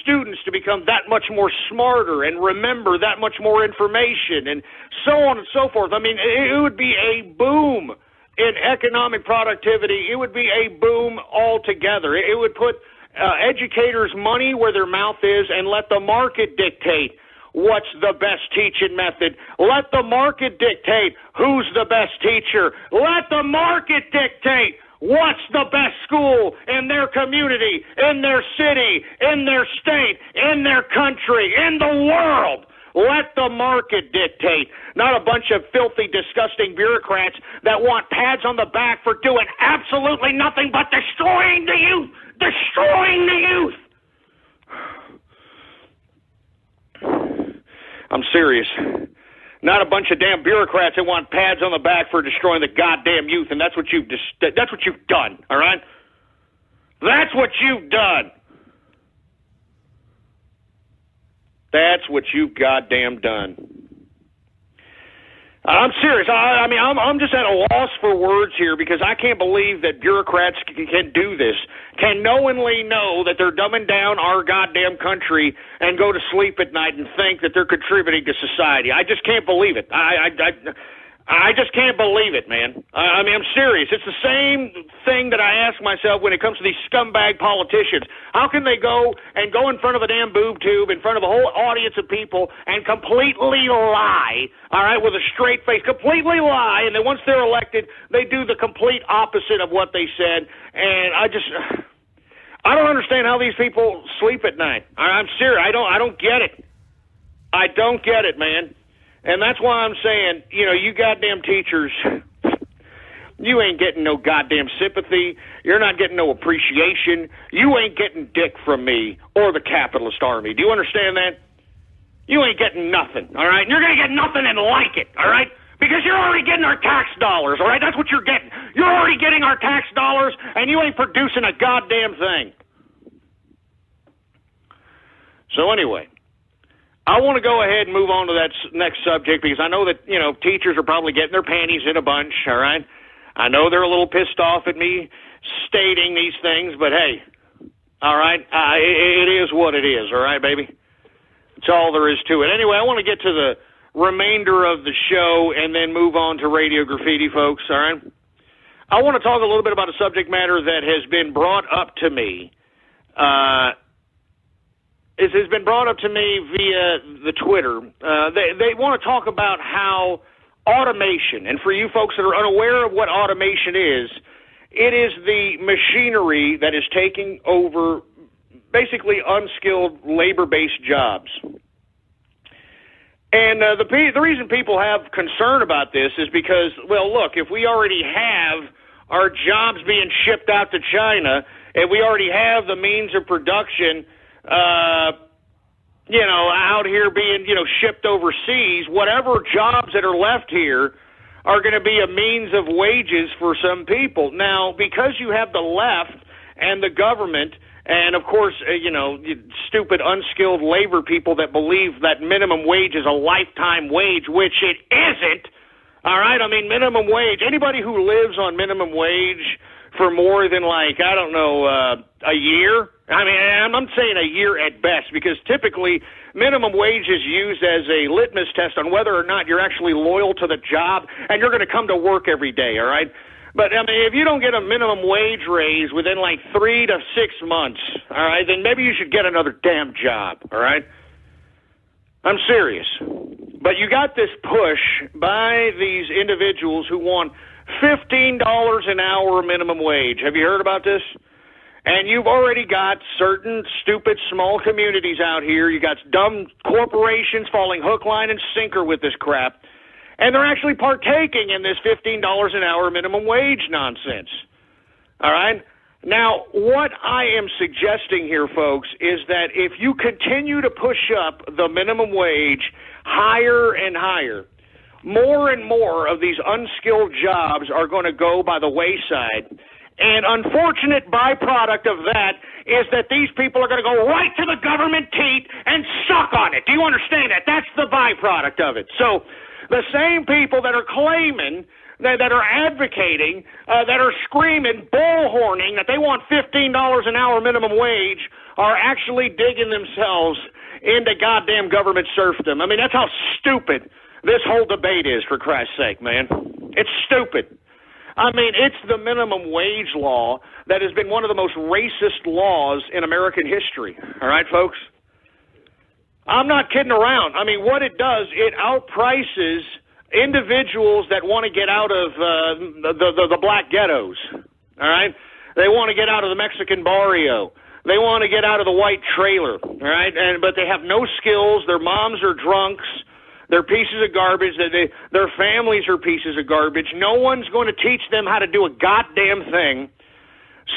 students to become that much more smarter and remember that much more information and so on and so forth. I mean, it would be a boom in economic productivity. It would be a boom altogether. It would put educators' money where their mouth is and let the market dictate what's the best teaching method. Let the market dictate who's the best teacher. Let the market dictate what's the best school in their community, in their city, in their state, in their country, in the world. Let the market dictate, not a bunch of filthy, disgusting bureaucrats that want pats on the back for doing absolutely nothing but destroying the youth. Destroying the youth. I'm serious. Not a bunch of damn bureaucrats that want pads on the back for destroying the goddamn youth, and that's what you've done, all right? That's what you've done. That's what you've goddamn done. I'm serious. I mean, I'm just at a loss for words here because I can't believe that bureaucrats can do this, can knowingly know that they're dumbing down our goddamn country and go to sleep at night and think that they're contributing to society. I just can't believe it. I just can't believe it, man. I mean, I'm serious. It's the same thing that I ask myself when it comes to these scumbag politicians. How can they go in front of a damn boob tube, in front of a whole audience of people, and completely lie, all right, with a straight face, completely lie, and then once they're elected, they do the complete opposite of what they said, and I don't understand how these people sleep at night. I'm serious. I don't get it. I don't get it, man. And that's why I'm saying, you goddamn teachers, you ain't getting no goddamn sympathy. You're not getting no appreciation. You ain't getting dick from me or the capitalist army. Do you understand that? You ain't getting nothing, all right? You're going to get nothing and like it, all right? Because you're already getting our tax dollars, all right? That's what you're getting. You're already getting our tax dollars, and you ain't producing a goddamn thing. So anyway, I want to go ahead and move on to that next subject because I know that, teachers are probably getting their panties in a bunch, all right? I know they're a little pissed off at me stating these things, but hey, all right, it is what it is, all right, baby? That's all there is to it. Anyway, I want to get to the remainder of the show and then move on to Radio Graffiti, folks, all right? I want to talk a little bit about a subject matter that has been brought up to me. It has been brought up to me via the Twitter. They want to talk about how automation, and for you folks that are unaware of what automation is, it is the machinery that is taking over basically unskilled labor-based jobs. And the reason people have concern about this is because, well, look, if we already have our jobs being shipped out to China, and we already have the means of production out here being, shipped overseas, whatever jobs that are left here are going to be a means of wages for some people. Now, because you have the left and the government and, of course, stupid unskilled labor people that believe that minimum wage is a lifetime wage, which it isn't, all right? I mean, minimum wage, anybody who lives on minimum wage for more than, a year, I mean, I'm saying a year at best, because typically minimum wage is used as a litmus test on whether or not you're actually loyal to the job and you're going to come to work every day, all right? But, I mean, if you don't get a minimum wage raise within 3 to 6 months, all right, then maybe you should get another damn job, all right? I'm serious. But you got this push by these individuals who want $15 an hour minimum wage. Have you heard about this? And you've already got certain stupid small communities out here. You got dumb corporations falling hook, line, and sinker with this crap. And they're actually partaking in this $15 an hour minimum wage nonsense. All right? Now, what I am suggesting here, folks, is that if you continue to push up the minimum wage higher and higher, more and more of these unskilled jobs are going to go by the wayside. And unfortunate byproduct of that is that these people are going to go right to the government teat and suck on it. Do you understand that? That's the byproduct of it. So the same people that are claiming, that are advocating, that are screaming, bullhorning that they want $15 an hour minimum wage are actually digging themselves into goddamn government serfdom. I mean, that's how stupid this whole debate is, for Christ's sake, man. It's stupid. I mean, it's the minimum wage law that has been one of the most racist laws in American history. All right, folks? I'm not kidding around. I mean, what it does, it outprices individuals that want to get out of the black ghettos. All right? They want to get out of the Mexican barrio. They want to get out of the white trailer, all right? But they have no skills. Their moms are drunks. They're pieces of garbage. Their families are pieces of garbage. No one's going to teach them how to do a goddamn thing.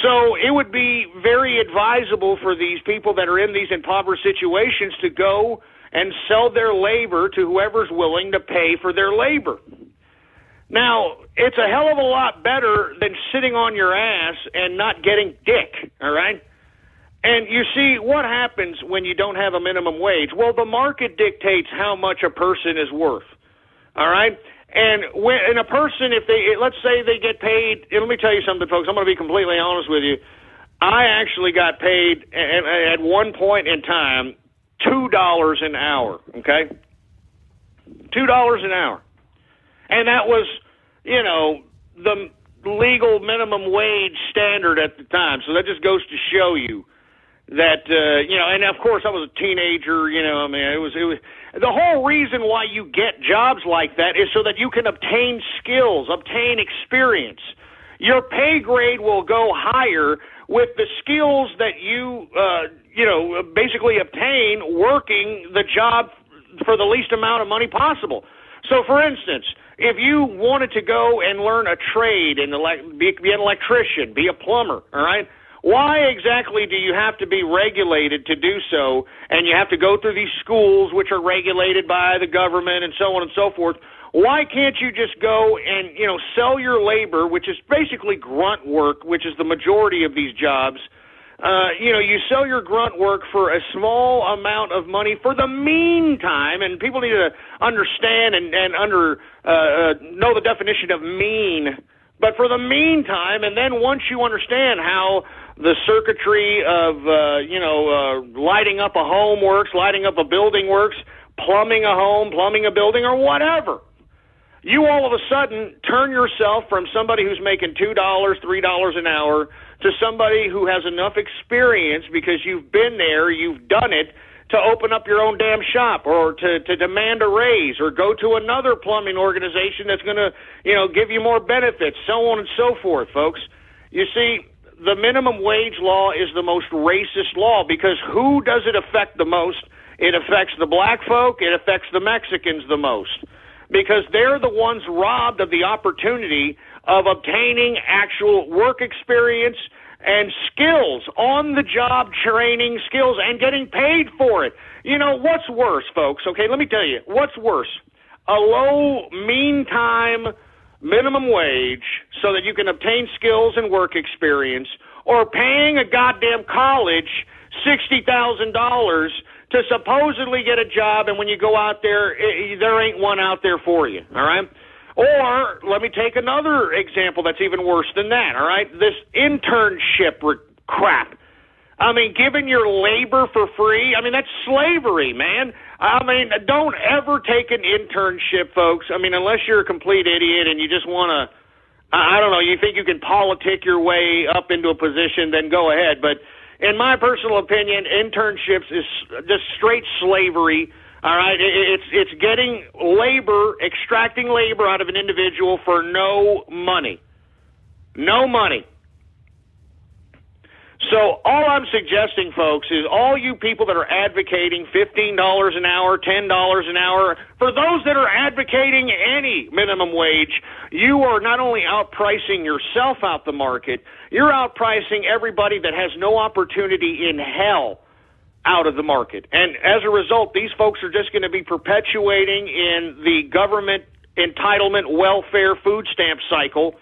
So it would be very advisable for these people that are in these impoverished situations to go and sell their labor to whoever's willing to pay for their labor. Now, it's a hell of a lot better than sitting on your ass and not getting dick, all right? And you see, what happens when you don't have a minimum wage? Well, the market dictates how much a person is worth, all right? And a person, let's say they get paid, and let me tell you something, folks, I'm going to be completely honest with you. I actually got paid at one point in time $2 an hour, okay? $2 an hour. And that was, the legal minimum wage standard at the time. So that just goes to show you that, and of course I was a teenager, it was the whole reason why you get jobs like that is so that you can obtain skills, obtain experience. Your pay grade will go higher with the skills that you, basically obtain working the job for the least amount of money possible. So, for instance, if you wanted to go and learn a trade and be an electrician, be a plumber, all right, why exactly do you have to be regulated to do so, and you have to go through these schools which are regulated by the government and so on and so forth? Why can't you just go and, sell your labor, which is basically grunt work, which is the majority of these jobs? You sell your grunt work for a small amount of money for the meantime, and people need to understand and know the definition of mean. But for the meantime, and then once you understand how the circuitry of, lighting up a home works, lighting up a building works, plumbing a home, plumbing a building, or whatever, you all of a sudden turn yourself from somebody who's making $2, $3 an hour to somebody who has enough experience because you've been there, you've done it, to open up your own damn shop or to demand a raise or go to another plumbing organization that's going to, give you more benefits, so on and so forth, folks. You see, the minimum wage law is the most racist law because who does it affect the most? It affects the black folk, it affects the Mexicans the most because they're the ones robbed of the opportunity of obtaining actual work experience and skills, on-the-job training skills, and getting paid for it. What's worse, folks? Okay, let me tell you. What's worse? A low, meantime minimum wage so that you can obtain skills and work experience, or paying a goddamn college $60,000 to supposedly get a job, and when you go out there, there ain't one out there for you, all right? Or let me take another example that's even worse than that, all right? This internship crap. I mean, giving your labor for free, that's slavery, man. Don't ever take an internship, folks. Unless you're a complete idiot and you just want to, you think you can politic your way up into a position, then go ahead. But in my personal opinion, internships is just straight slavery. All right, it's getting labor, extracting labor out of an individual for no money. No money. So all I'm suggesting, folks, is all you people that are advocating $15 an hour, $10 an hour, for those that are advocating any minimum wage, you are not only outpricing yourself out the market, you're outpricing everybody that has no opportunity in hell out of the market. And as a result, these folks are just going to be perpetuating in the government entitlement welfare food stamp cycle.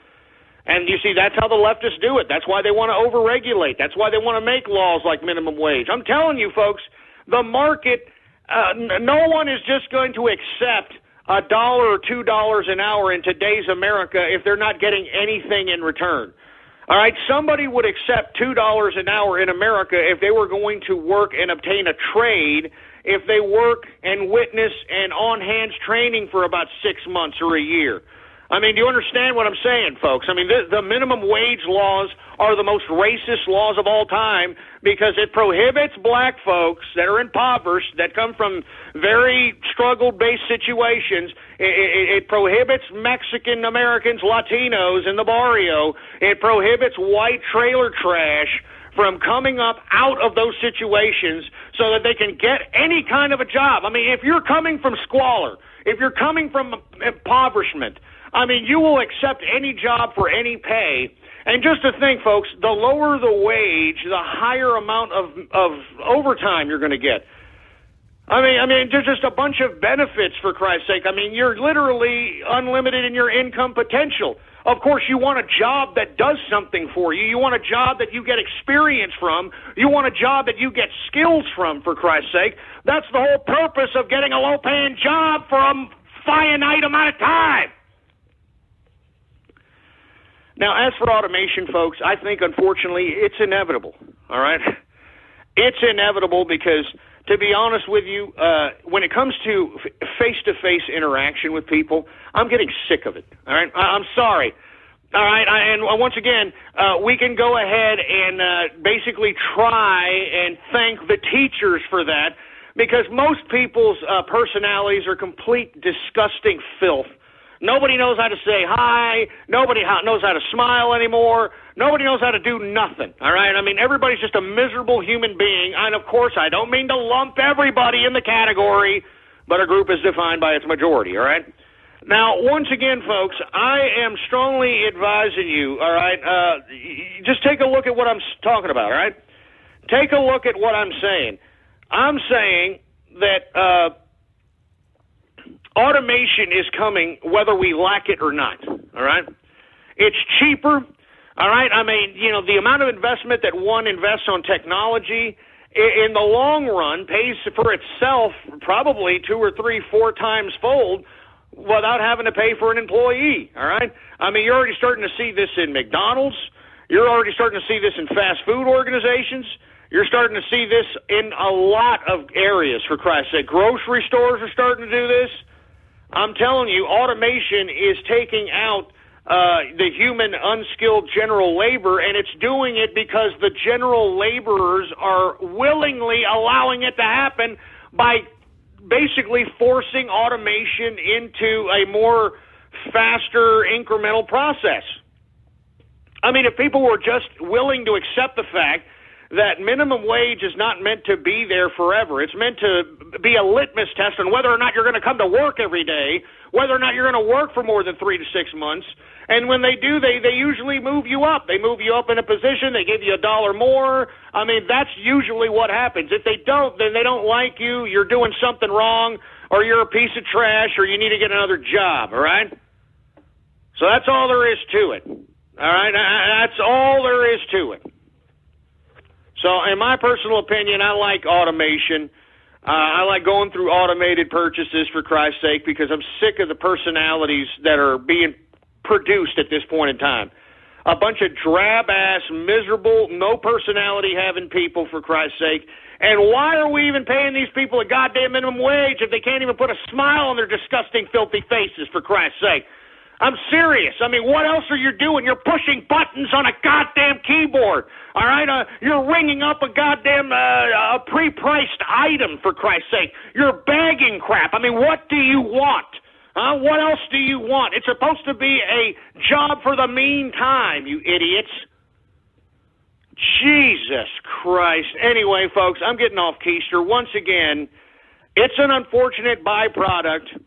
And you see, that's how the leftists do it. That's why they want to overregulate. That's why they want to make laws like minimum wage. I'm telling you, folks, the market, no one is just going to accept $1 or $2 an hour in today's America if they're not getting anything in return. All right, somebody would accept $2 an hour in America if they were going to work and obtain a trade, if they work and witness and on-hands training for about 6 months or a year. Do you understand what I'm saying, folks? The minimum wage laws are the most racist laws of all time because it prohibits black folks that are impoverished, that come from very struggle-based situations. It prohibits Mexican Americans, Latinos in the barrio. It prohibits white trailer trash from coming up out of those situations so that they can get any kind of a job. I mean, if you're coming from squalor, if you're coming from impoverishment, I mean, you will accept any job for any pay. And just to think, folks, the lower the wage, the higher amount of overtime you're going to get. I mean, there's just a bunch of benefits, for Christ's sake. I mean, you're literally unlimited in your income potential. Of course, you want a job that does something for you. You want a job that you get experience from. You want a job that you get skills from, for Christ's sake. That's the whole purpose of getting a low-paying job for a finite amount of time. Now, as for automation, folks, I think, unfortunately, it's inevitable, all right? It's inevitable because, to be honest with you, when it comes to face-to-face interaction with people, I'm getting sick of it, all right? I'm sorry, all right? And once again, we can go ahead and basically try and thank the teachers for that because most people's personalities are complete disgusting filth. Nobody knows how to say hi. Nobody knows how to smile anymore. Nobody knows how to do nothing, all right? I mean, everybody's just a miserable human being. And, of course, I don't mean to lump everybody in the category, but a group is defined by its majority, all right? Now, once again, folks, I am strongly advising you, all right, just take a look at what I'm talking about, all right? Take a look at what I'm saying. I'm saying that automation is coming whether we like it or not, all right? It's cheaper, all right? I mean, you know, the amount of investment that one invests on technology in the long run pays for itself probably 2 or 3, 4 times fold without having to pay for an employee, all right? I mean, you're already starting to see this in McDonald's. You're already starting to see this in fast food organizations. You're starting to see this in a lot of areas, for Christ's sake. Grocery stores are starting to do this. I'm telling you, automation is taking out the human unskilled general labor, and it's doing it because the general laborers are willingly allowing it to happen by basically forcing automation into a more faster incremental process. I mean, if people were just willing to accept the fact that minimum wage is not meant to be there forever. It's meant to be a litmus test on whether or not you're going to come to work every day, whether or not you're going to work for more than 3 to 6 months. And when they do, they usually move you up. They move you up in a position. They give you $1 more. I mean, that's usually what happens. If they don't, then they don't like you. You're doing something wrong, or you're a piece of trash, or you need to get another job, all right? So that's all there is to it, all right? That's all there is to it. So in my personal opinion, I like automation. I like going through automated purchases, for Christ's sake, because I'm sick of the personalities that are being produced at this point in time. A bunch of drab-ass, miserable, no personality having people, for Christ's sake. And why are we even paying these people a goddamn minimum wage if they can't even put a smile on their disgusting, filthy faces, for Christ's sake? I'm serious. I mean, what else are you doing? You're pushing buttons on a goddamn keyboard, all right? You're ringing up a goddamn a pre-priced item, for Christ's sake. You're bagging crap. I mean, what do you want? What else do you want? It's supposed to be a job for the meantime, you idiots. Jesus Christ. Anyway, folks, I'm getting off keister. Once again, it's an unfortunate byproduct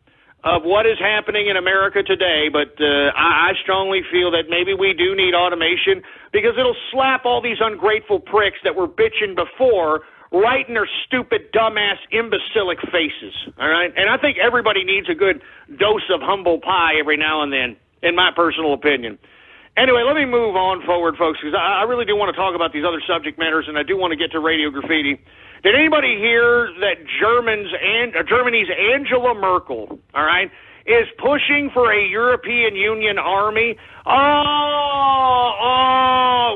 of what is happening in America today, but I strongly feel that maybe we do need automation because it'll slap all these ungrateful pricks that were bitching before right in their stupid, dumbass, imbecilic faces, all right? And I think everybody needs a good dose of humble pie every now and then, in my personal opinion. Anyway, let me move on forward, folks, because I really do want to talk about these other subject matters, and I do want to get to Radio Graffiti. Did anybody hear that Germany's Angela Merkel, all right, is pushing for a European Union army?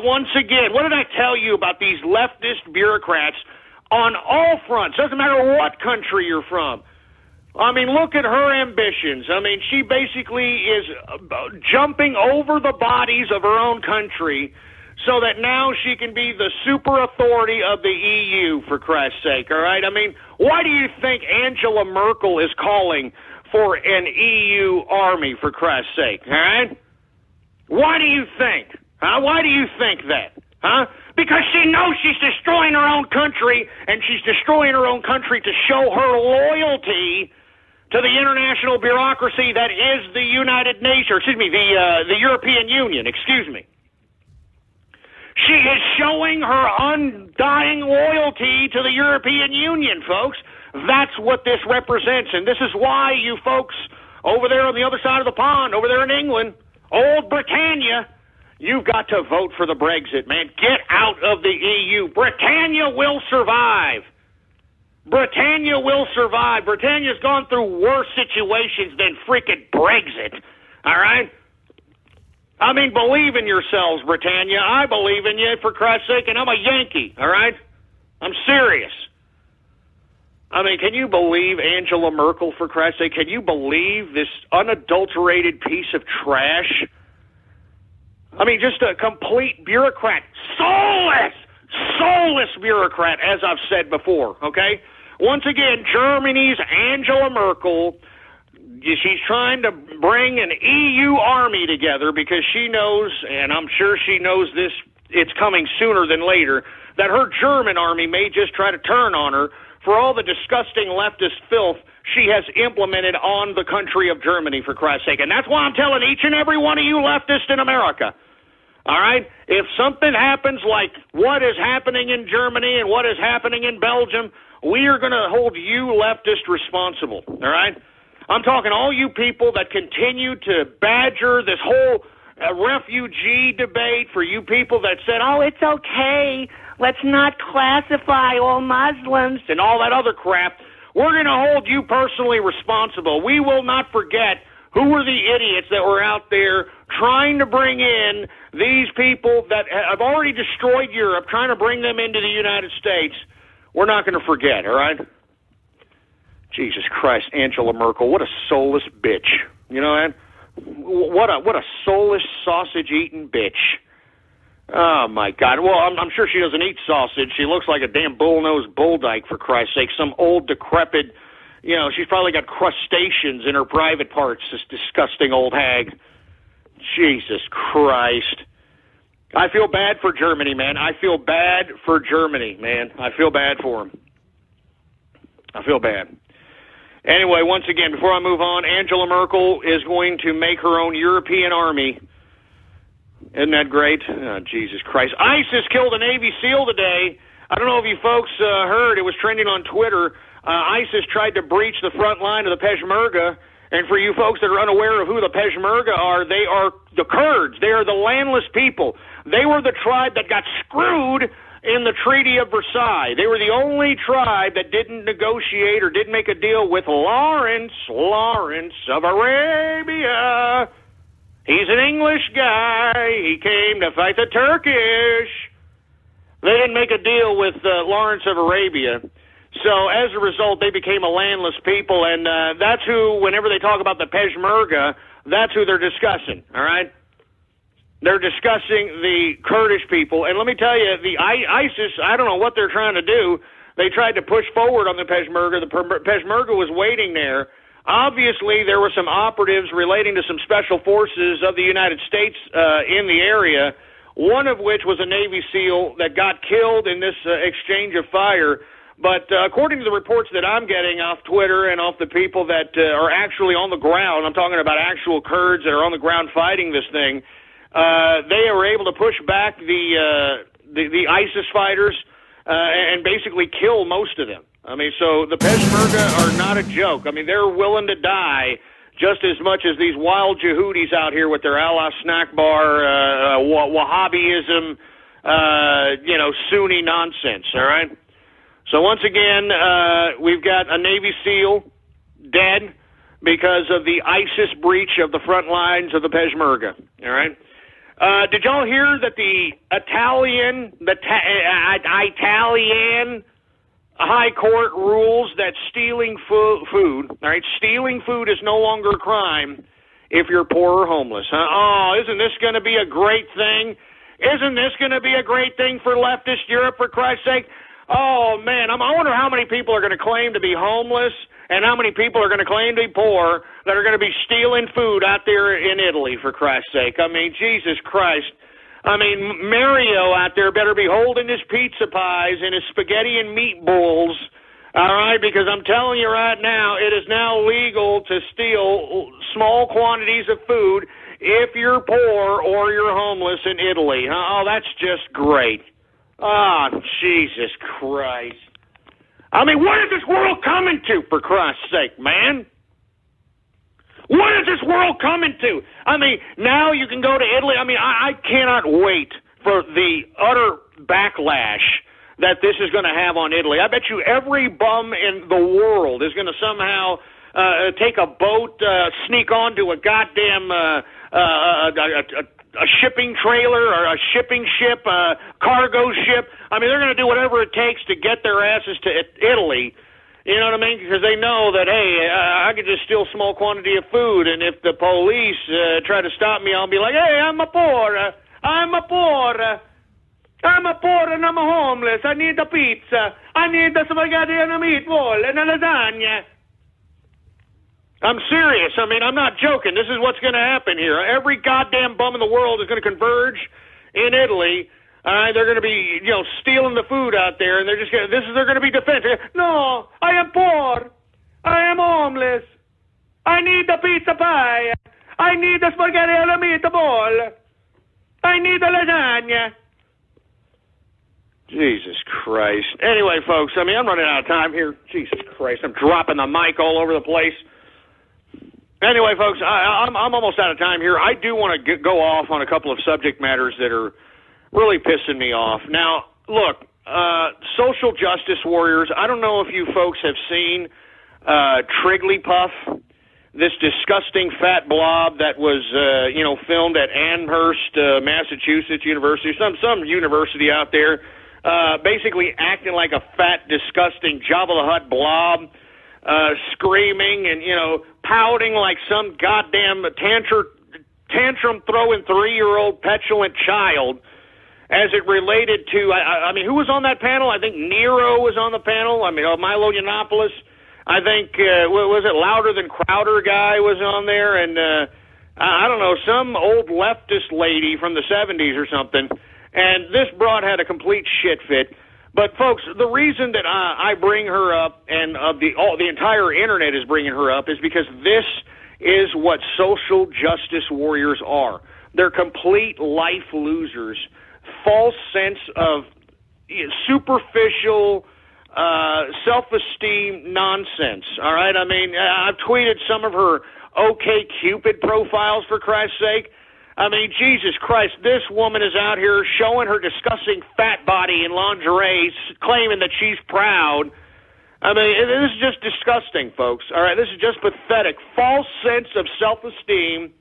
Once again, what did I tell you about these leftist bureaucrats on all fronts? Doesn't matter what country you're from. I mean, look at her ambitions. I mean, she basically is jumping over the bodies of her own country so that now she can be the super authority of the EU, for Christ's sake, all right? I mean, why do you think Angela Merkel is calling for an EU army, for Christ's sake, all right? Why do you think? Why do you think that? Huh? Because she knows she's destroying her own country, and she's destroying her own country to show her loyalty to the international bureaucracy that is the United Nations, the European Union, She is showing her undying loyalty to the European Union, folks. That's what this represents, and this is why you folks over there on the other side of the pond, over there in England, old Britannia, you've got to vote for the Brexit, man. Get out of the EU. Britannia will survive. Britannia will survive. Britannia's gone through worse situations than freaking Brexit, all right? I mean, believe in yourselves, Britannia. I believe in you, for Christ's sake, and I'm a Yankee, all right? I'm serious. I mean, can you believe Angela Merkel, for Christ's sake? Can you believe this unadulterated piece of trash? I mean, just a complete bureaucrat. Soulless bureaucrat, as I've said before, okay? Once again, Germany's Angela Merkel, she's trying to bring an EU army together because she knows, and I'm sure she knows this, it's coming sooner than later, that her German army may just try to turn on her for all the disgusting leftist filth she has implemented on the country of Germany, for Christ's sake. And that's why I'm telling each and every one of you leftists in America, all right, if something happens like what is happening in Germany and what is happening in Belgium, we are going to hold you leftists responsible, all right? I'm talking all you people that continue to badger this whole refugee debate, for you people that said, oh, it's okay, let's not classify all Muslims and all that other crap. We're going to hold you personally responsible. We will not forget who were the idiots that were out there trying to bring in these people that have already destroyed Europe, trying to bring them into the United States. We're not going to forget, all right? Jesus Christ, Angela Merkel, what a soulless bitch. You know, man? What a soulless, sausage-eating bitch. Oh, my God. Well, I'm sure she doesn't eat sausage. She looks like a damn bull-nosed bulldyke, for Christ's sake. Some old, decrepit, you know, she's probably got crustaceans in her private parts, this disgusting old hag. Jesus Christ. I feel bad for Germany, man. I feel bad for Germany, man. I feel bad for them. I feel bad. Anyway, once again, before I move on, Angela Merkel is going to make her own European army. Isn't that great? Oh, Jesus Christ. ISIS killed a Navy SEAL today. I don't know if you folks heard. It was trending on Twitter. ISIS tried to breach the front line of the Peshmerga. And for you folks that are unaware of who the Peshmerga are, they are the Kurds. They are the landless people. They were the tribe that got screwed in the Treaty of Versailles. They were the only tribe that didn't negotiate or didn't make a deal with Lawrence of Arabia. He's an English guy. He came to fight the Turkish. They didn't make a deal with Lawrence of Arabia. So as a result, they became a landless people, and that's who, whenever they talk about the Peshmerga, that's who they're discussing, all right? They're discussing the Kurdish people. And let me tell you, the ISIS, I don't know what they're trying to do. They tried to push forward on the Peshmerga. The Peshmerga was waiting there. Obviously, there were some operatives relating to some special forces of the United States in the area, one of which was a Navy SEAL that got killed in this exchange of fire. But according to the reports that I'm getting off Twitter and off the people that are actually on the ground, I'm talking about actual Kurds that are on the ground fighting this thing, they were able to push back the ISIS fighters and basically kill most of them. I mean, so the Peshmerga are not a joke. I mean, they're willing to die just as much as these wild Yehudis out here with their Allah snack bar, Wahhabism, Sunni nonsense, all right? So once again, we've got a Navy SEAL dead because of the ISIS breach of the front lines of the Peshmerga, all right? Did y'all hear that the Italian High Court rules that stealing food, all right, stealing food is no longer a crime if you're poor or homeless? Huh? Oh, isn't this going to be a great thing? Isn't this going to be a great thing for leftist Europe, for Christ's sake? Oh, man, I wonder how many people are going to claim to be homeless and how many people are going to claim to be poor that are going to be stealing food out there in Italy, for Christ's sake. I mean, Jesus Christ. I mean, Mario out there better be holding his pizza pies and his spaghetti and meatballs, all right, because I'm telling you right now, it is now legal to steal small quantities of food if you're poor or you're homeless in Italy. Oh, that's just great. Oh, Jesus Christ. I mean, what is this world coming to, for Christ's sake, man? What is this world coming to? I mean, now you can go to Italy. I mean, I cannot wait for the utter backlash that this is going to have on Italy. I bet you every bum in the world is going to somehow take a boat, sneak onto a goddamn a shipping trailer or a shipping ship, a cargo ship. I mean, they're going to do whatever it takes to get their asses to Italy. You know what I mean? Because they know that, hey, I could just steal a small quantity of food, and if the police try to stop me, I'll be like, hey, I'm a poor and I'm homeless. I need a pizza. I need the spaghetti and a meatball and a lasagna. I'm serious. I mean, I'm not joking. This is what's going to happen here. Every goddamn bum in the world is going to converge in Italy. All right, they're going to be, stealing the food out there, and they're going to be defensive. No, I am poor. I am homeless. I need the pizza pie. I need the spaghetti and the meatball. I need the lasagna. Jesus Christ. Anyway, folks, I mean, I'm running out of time here. Jesus Christ, I'm dropping the mic all over the place. Anyway, folks, I'm almost out of time here. I do want to go off on a couple of subject matters that are really pissing me off. Now, look, social justice warriors, I don't know if you folks have seen Trigglypuff, this disgusting fat blob that was, filmed at Amherst, Massachusetts University, some university out there, basically acting like a fat, disgusting Jabba the Hutt blob, screaming and, pouting like some goddamn tantrum-throwing 3-year-old petulant child as it related to, I mean, who was on that panel? I think Nero was on the panel. I mean, Milo Yiannopoulos. I think, was it Louder Than Crowder guy was on there? And I don't know, some old leftist lady from the 70s or something. And this broad had a complete shit fit. But, folks, the reason that I bring her up and the entire Internet is bringing her up is because this is what social justice warriors are. They're complete life losers, false sense of superficial self-esteem nonsense, all right? I mean, I've tweeted some of her OK Cupid profiles, for Christ's sake. I mean, Jesus Christ, this woman is out here showing her disgusting fat body in lingerie, claiming that she's proud. I mean, this is just disgusting, folks, all right? This is just pathetic. False sense of self-esteem,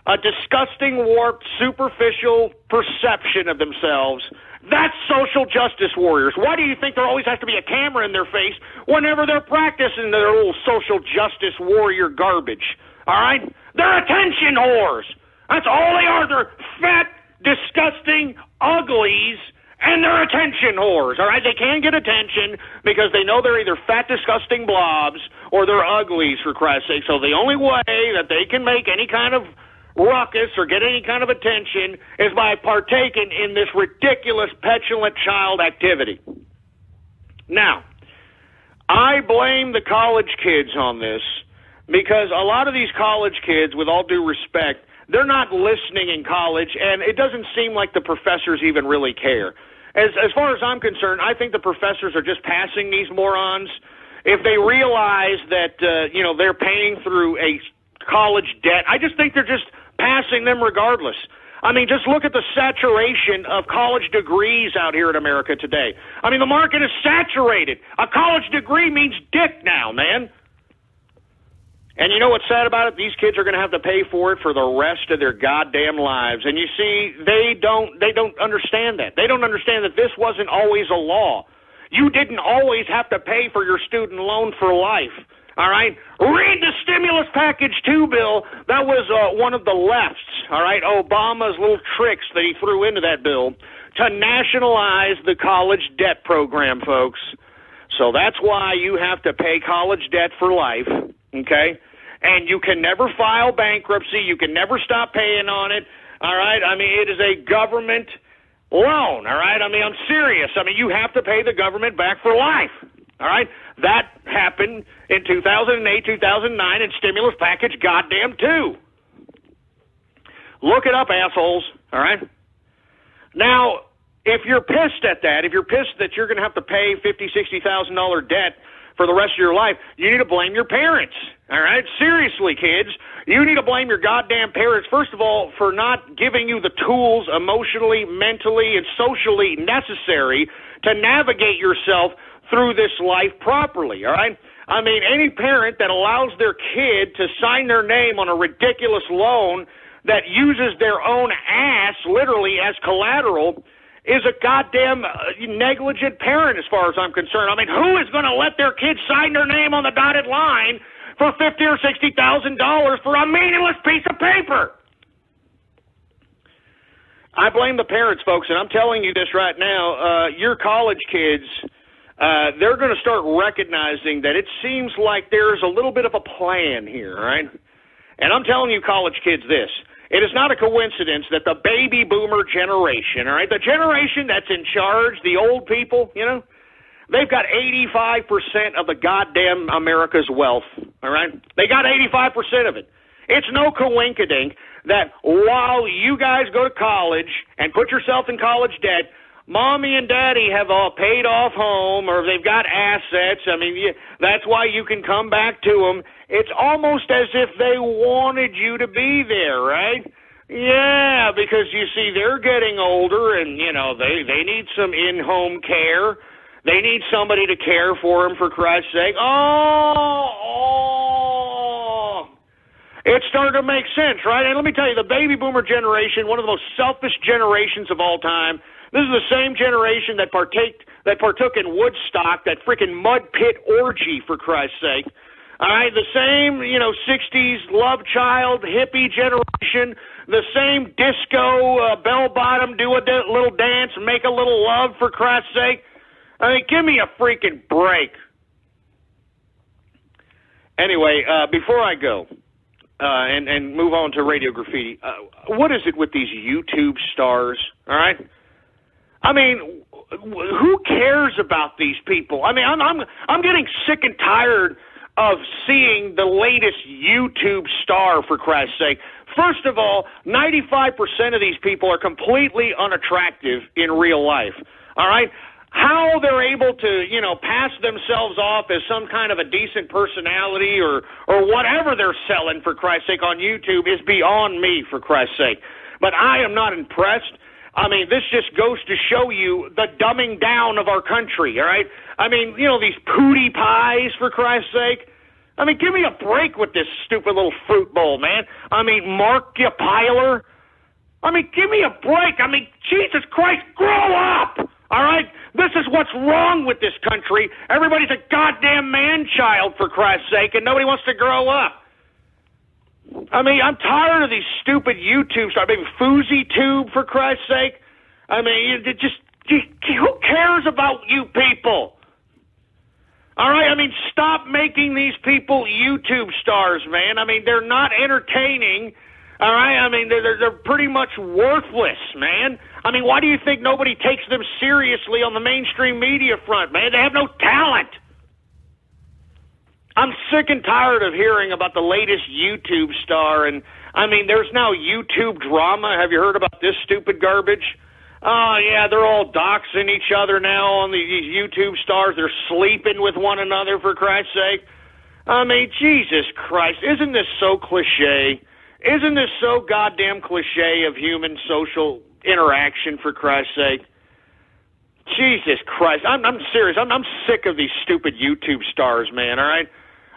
a disgusting, warped, superficial perception of themselves. That's social justice warriors. Why do you think there always has to be a camera in their face whenever they're practicing their little social justice warrior garbage? All right? They're attention whores. That's all they are. They're fat, disgusting uglies, and they're attention whores. All right? They can't get attention because they know they're either fat, disgusting blobs or they're uglies, for Christ's sake. So the only way that they can make any kind of ruckus or get any kind of attention is by partaking in this ridiculous, petulant child activity. Now, I blame the college kids on this because a lot of these college kids, with all due respect, they're not listening in college, and it doesn't seem like the professors even really care. As far as I'm concerned, I think the professors are just passing these morons. If they realize that, they're paying through a college debt, I just think they're just passing them regardless. I mean, just look at the saturation of college degrees out here in America today. I mean, the market is saturated. A college degree means dick now, man. And you know what's sad about it? These kids are going to have to pay for it for the rest of their goddamn lives. And you see, they don't understand that. They don't understand that this wasn't always a law. You didn't always have to pay for your student loan for life. All right? Read the stimulus package 2 bill. That was one of the left's, all right, Obama's little tricks that he threw into that bill to nationalize the college debt program, folks. So that's why you have to pay college debt for life, okay? And you can never file bankruptcy. You can never stop paying on it. all right? I mean, it is a government loan, all right? I mean, I'm serious. I mean, you have to pay the government back for life, all right? That happened in 2008, 2009, and stimulus package goddamn 2. Look it up, assholes, all right? Now, if you're pissed at that, if you're pissed that you're going to have to pay $50,000, $60,000 debt for the rest of your life, you need to blame your parents, all right? Seriously, kids, you need to blame your goddamn parents, first of all, for not giving you the tools emotionally, mentally, and socially necessary to navigate yourself through this life properly, all right? I mean, any parent that allows their kid to sign their name on a ridiculous loan that uses their own ass literally as collateral is a goddamn negligent parent as far as I'm concerned. I mean, who is going to let their kids sign their name on the dotted line for $50,000 or $60,000 for a meaningless piece of paper? I blame the parents, folks, and I'm telling you this right now. Your college kids, they're going to start recognizing that it seems like there's a little bit of a plan here, right? And I'm telling you college kids this. It is not a coincidence that the baby boomer generation, all right, the generation that's in charge, the old people, you know, they've got 85% of the goddamn America's wealth, all right? They got 85% of it. It's no coinkydink that while you guys go to college and put yourself in college debt, mommy and daddy have all paid off home or they've got assets. I mean, that's why you can come back to them. It's almost as if they wanted you to be there, right? Yeah, because you see, they're getting older and, you know, they need some in-home care. They need somebody to care for them, for Christ's sake. It's starting to make sense, right? And let me tell you, the baby boomer generation, one of the most selfish generations of all time. This is the same generation that partook in Woodstock, that freaking mud pit orgy, for Christ's sake. All right, the same, 60s love child, hippie generation, the same disco, bell-bottom, do a little dance, make a little love, for Christ's sake. I mean, give me a freaking break. Anyway, before I go and move on to Radio Graffiti, what is it with these YouTube stars, all right? I mean, who cares about these people? I mean, I'm getting sick and tired of seeing the latest YouTube star, for Christ's sake. First of all, 95% of these people are completely unattractive in real life, all right? How they're able to, pass themselves off as some kind of a decent personality or whatever they're selling, for Christ's sake, on YouTube is beyond me, for Christ's sake. But I am not impressed. I mean, this just goes to show you the dumbing down of our country, all right? I mean, these pootie pies, for Christ's sake. I mean, give me a break with this stupid little fruit bowl, man. I mean, Markiplier. I mean, give me a break. I mean, Jesus Christ, grow up, all right? This is what's wrong with this country. Everybody's a goddamn man-child, for Christ's sake, and nobody wants to grow up. I mean, I'm tired of these stupid YouTube stars. Maybe FouseyTube, for Christ's sake. I mean, who cares about you people? All right? I mean, stop making these people YouTube stars, man. I mean, they're not entertaining. All right? I mean, they're pretty much worthless, man. I mean, why do you think nobody takes them seriously on the mainstream media front, man? They have no talent. I'm sick and tired of hearing about the latest YouTube star, and, I mean, there's now YouTube drama. Have you heard about this stupid garbage? Oh, yeah, they're all doxing each other now on these YouTube stars. They're sleeping with one another, for Christ's sake. I mean, Jesus Christ, isn't this so cliche? Isn't this so goddamn cliche of human social interaction, for Christ's sake? Jesus Christ, I'm serious. I'm sick of these stupid YouTube stars, man, all right?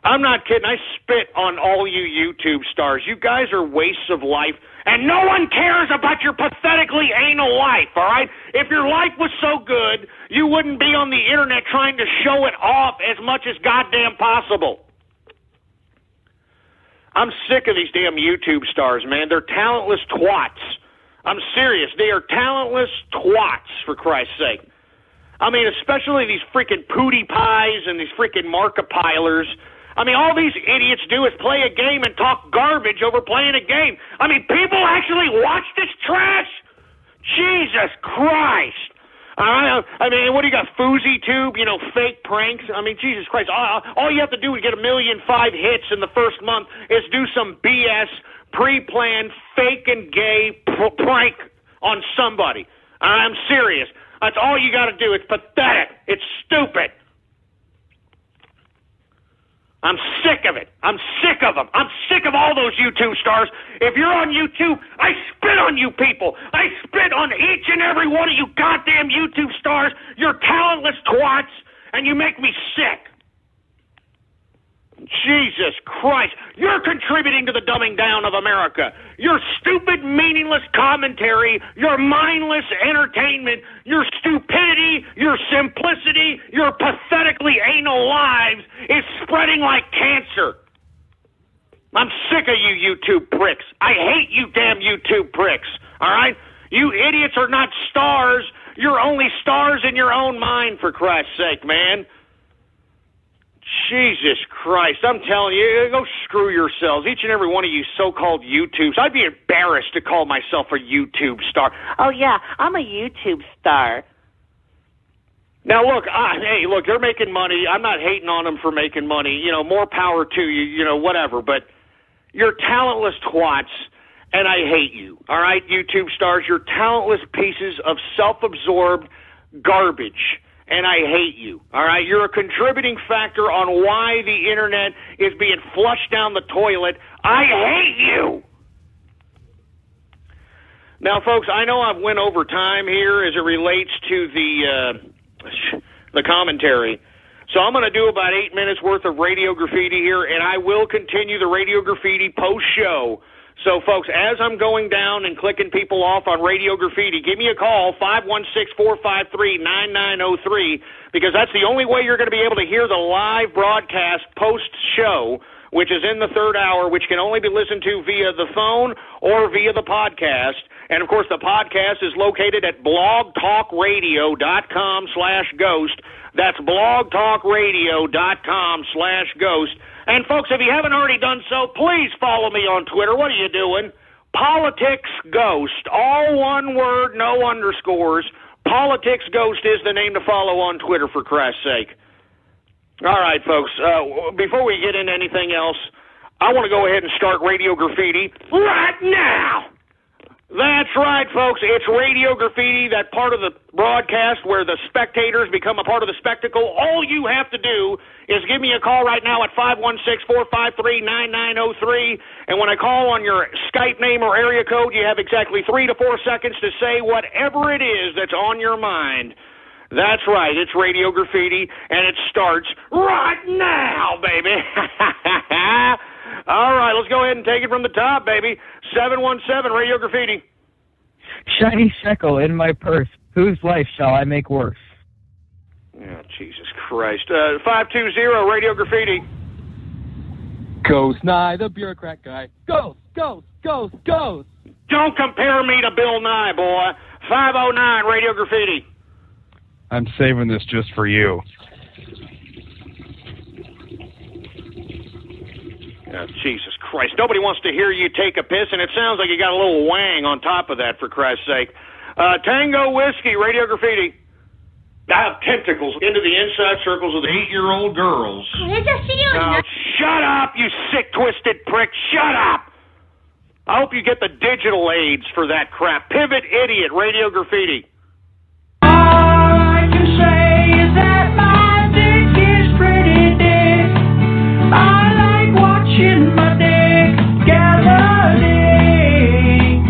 I'm not kidding. I spit on all you YouTube stars. You guys are wastes of life, and no one cares about your pathetically anal life, all right? If your life was so good, you wouldn't be on the internet trying to show it off as much as goddamn possible. I'm sick of these damn YouTube stars, man. They're talentless twats. I'm serious. They are talentless twats, for Christ's sake. I mean, especially these freaking pootie pies and these freaking Markipliers. I mean, all these idiots do is play a game and talk garbage over playing a game. I mean, people actually watch this trash? Jesus Christ. I mean, what do you got, FouseyTube, fake pranks? I mean, Jesus Christ, all you have to do is get 1.5 million hits in the first month is do some BS, pre-planned, fake and gay prank on somebody. I'm serious. That's all you got to do. It's pathetic. It's stupid. I'm sick of it. I'm sick of them. I'm sick of all those YouTube stars. If you're on YouTube, I spit on you people. I spit on each and every one of you goddamn YouTube stars. You're talentless twats, and you make me sick. Jesus Christ. You're contributing to the dumbing down of America. Your stupid, meaningless commentary, your mindless entertainment, your stupidity, your simplicity, your pathetically anal lives is spreading like cancer. I'm sick of you YouTube pricks. I hate you damn YouTube pricks, all right? You idiots are not stars. You're only stars in your own mind, for Christ's sake, man. Jesus Christ, I'm telling you, go screw yourselves, each and every one of you so-called YouTubes. I'd be embarrassed to call myself a YouTube star. Oh, yeah, I'm a YouTube star. Now, look, they're making money. I'm not hating on them for making money. More power to you, whatever. But you're talentless twats, and I hate you, all right, YouTube stars? You're talentless pieces of self-absorbed garbage. And I hate you, all right? You're a contributing factor on why the Internet is being flushed down the toilet. I hate you! Now, folks, I know I've went over time here as it relates to the commentary. So I'm going to do about 8 minutes worth of Radio Graffiti here, and I will continue the Radio Graffiti post-show. So, folks, as I'm going down and clicking people off on Radio Graffiti, give me a call, 516-453-9903, because that's the only way you're going to be able to hear the live broadcast post-show, which is in the third hour, which can only be listened to via the phone or via the podcast. And, of course, the podcast is located at blogtalkradio.com/ghost. That's blogtalkradio.com/ghost. And, folks, if you haven't already done so, please follow me on Twitter. What are you doing? Politics Ghost. All one word, no underscores. Politics Ghost is the name to follow on Twitter, for Christ's sake. All right, folks, before we get into anything else, I want to go ahead and start Radio Graffiti right now. That's right, folks. It's Radio Graffiti, that part of the broadcast where the spectators become a part of the spectacle. All you have to do is give me a call right now at 516-453-9903. And when I call on your Skype name or area code, you have exactly 3 to 4 seconds to say whatever it is that's on your mind. That's right. It's Radio Graffiti, and it starts right now, baby. All right, let's go ahead and take it from the top, baby. 717, Radio Graffiti. Shiny shekel in my purse. Whose life shall I make worse? Oh, Jesus Christ. 520, Radio Graffiti. Ghost Nye, the bureaucrat guy. Ghost, ghost, ghost, ghost. Don't compare me to Bill Nye, boy. 509, Radio Graffiti. I'm saving this just for you. Oh, Jesus Christ. Nobody wants to hear you take a piss, and it sounds like you got a little wang on top of that, for Christ's sake. Tango Whiskey, Radio Graffiti. Tentacles into the inside circles of the 8-year-old girls. Shut up, you sick, twisted prick. Shut up. I hope you get the digital aids for that crap. Pivot Idiot, Radio Graffiti. All I can say is that my dick is pretty dick. I like watching my dick gathering.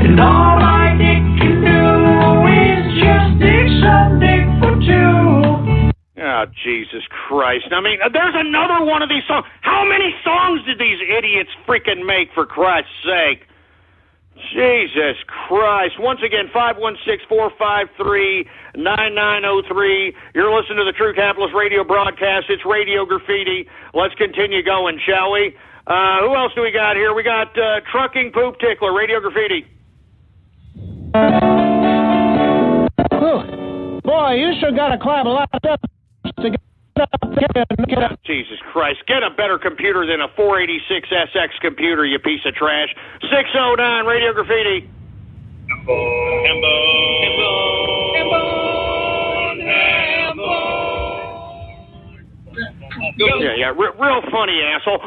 And all my dick can do is just dick some dick for two. Oh, Jesus Christ. I mean, there's another one of these songs. How many songs did these idiots freaking make, for Christ's sake? Jesus Christ. Once again, 516-453-9903. You're listening to the True Capitalist Radio broadcast. It's Radio Graffiti. Let's continue going, shall we? Who else do we got here? We got Trucking Poop Tickler, Radio Graffiti. Boy, you sure got to climb a lot of steps to get Jesus Christ. Get a better computer than a 486SX computer, you piece of trash. 609 Radio Graffiti. Yeah, real funny, asshole.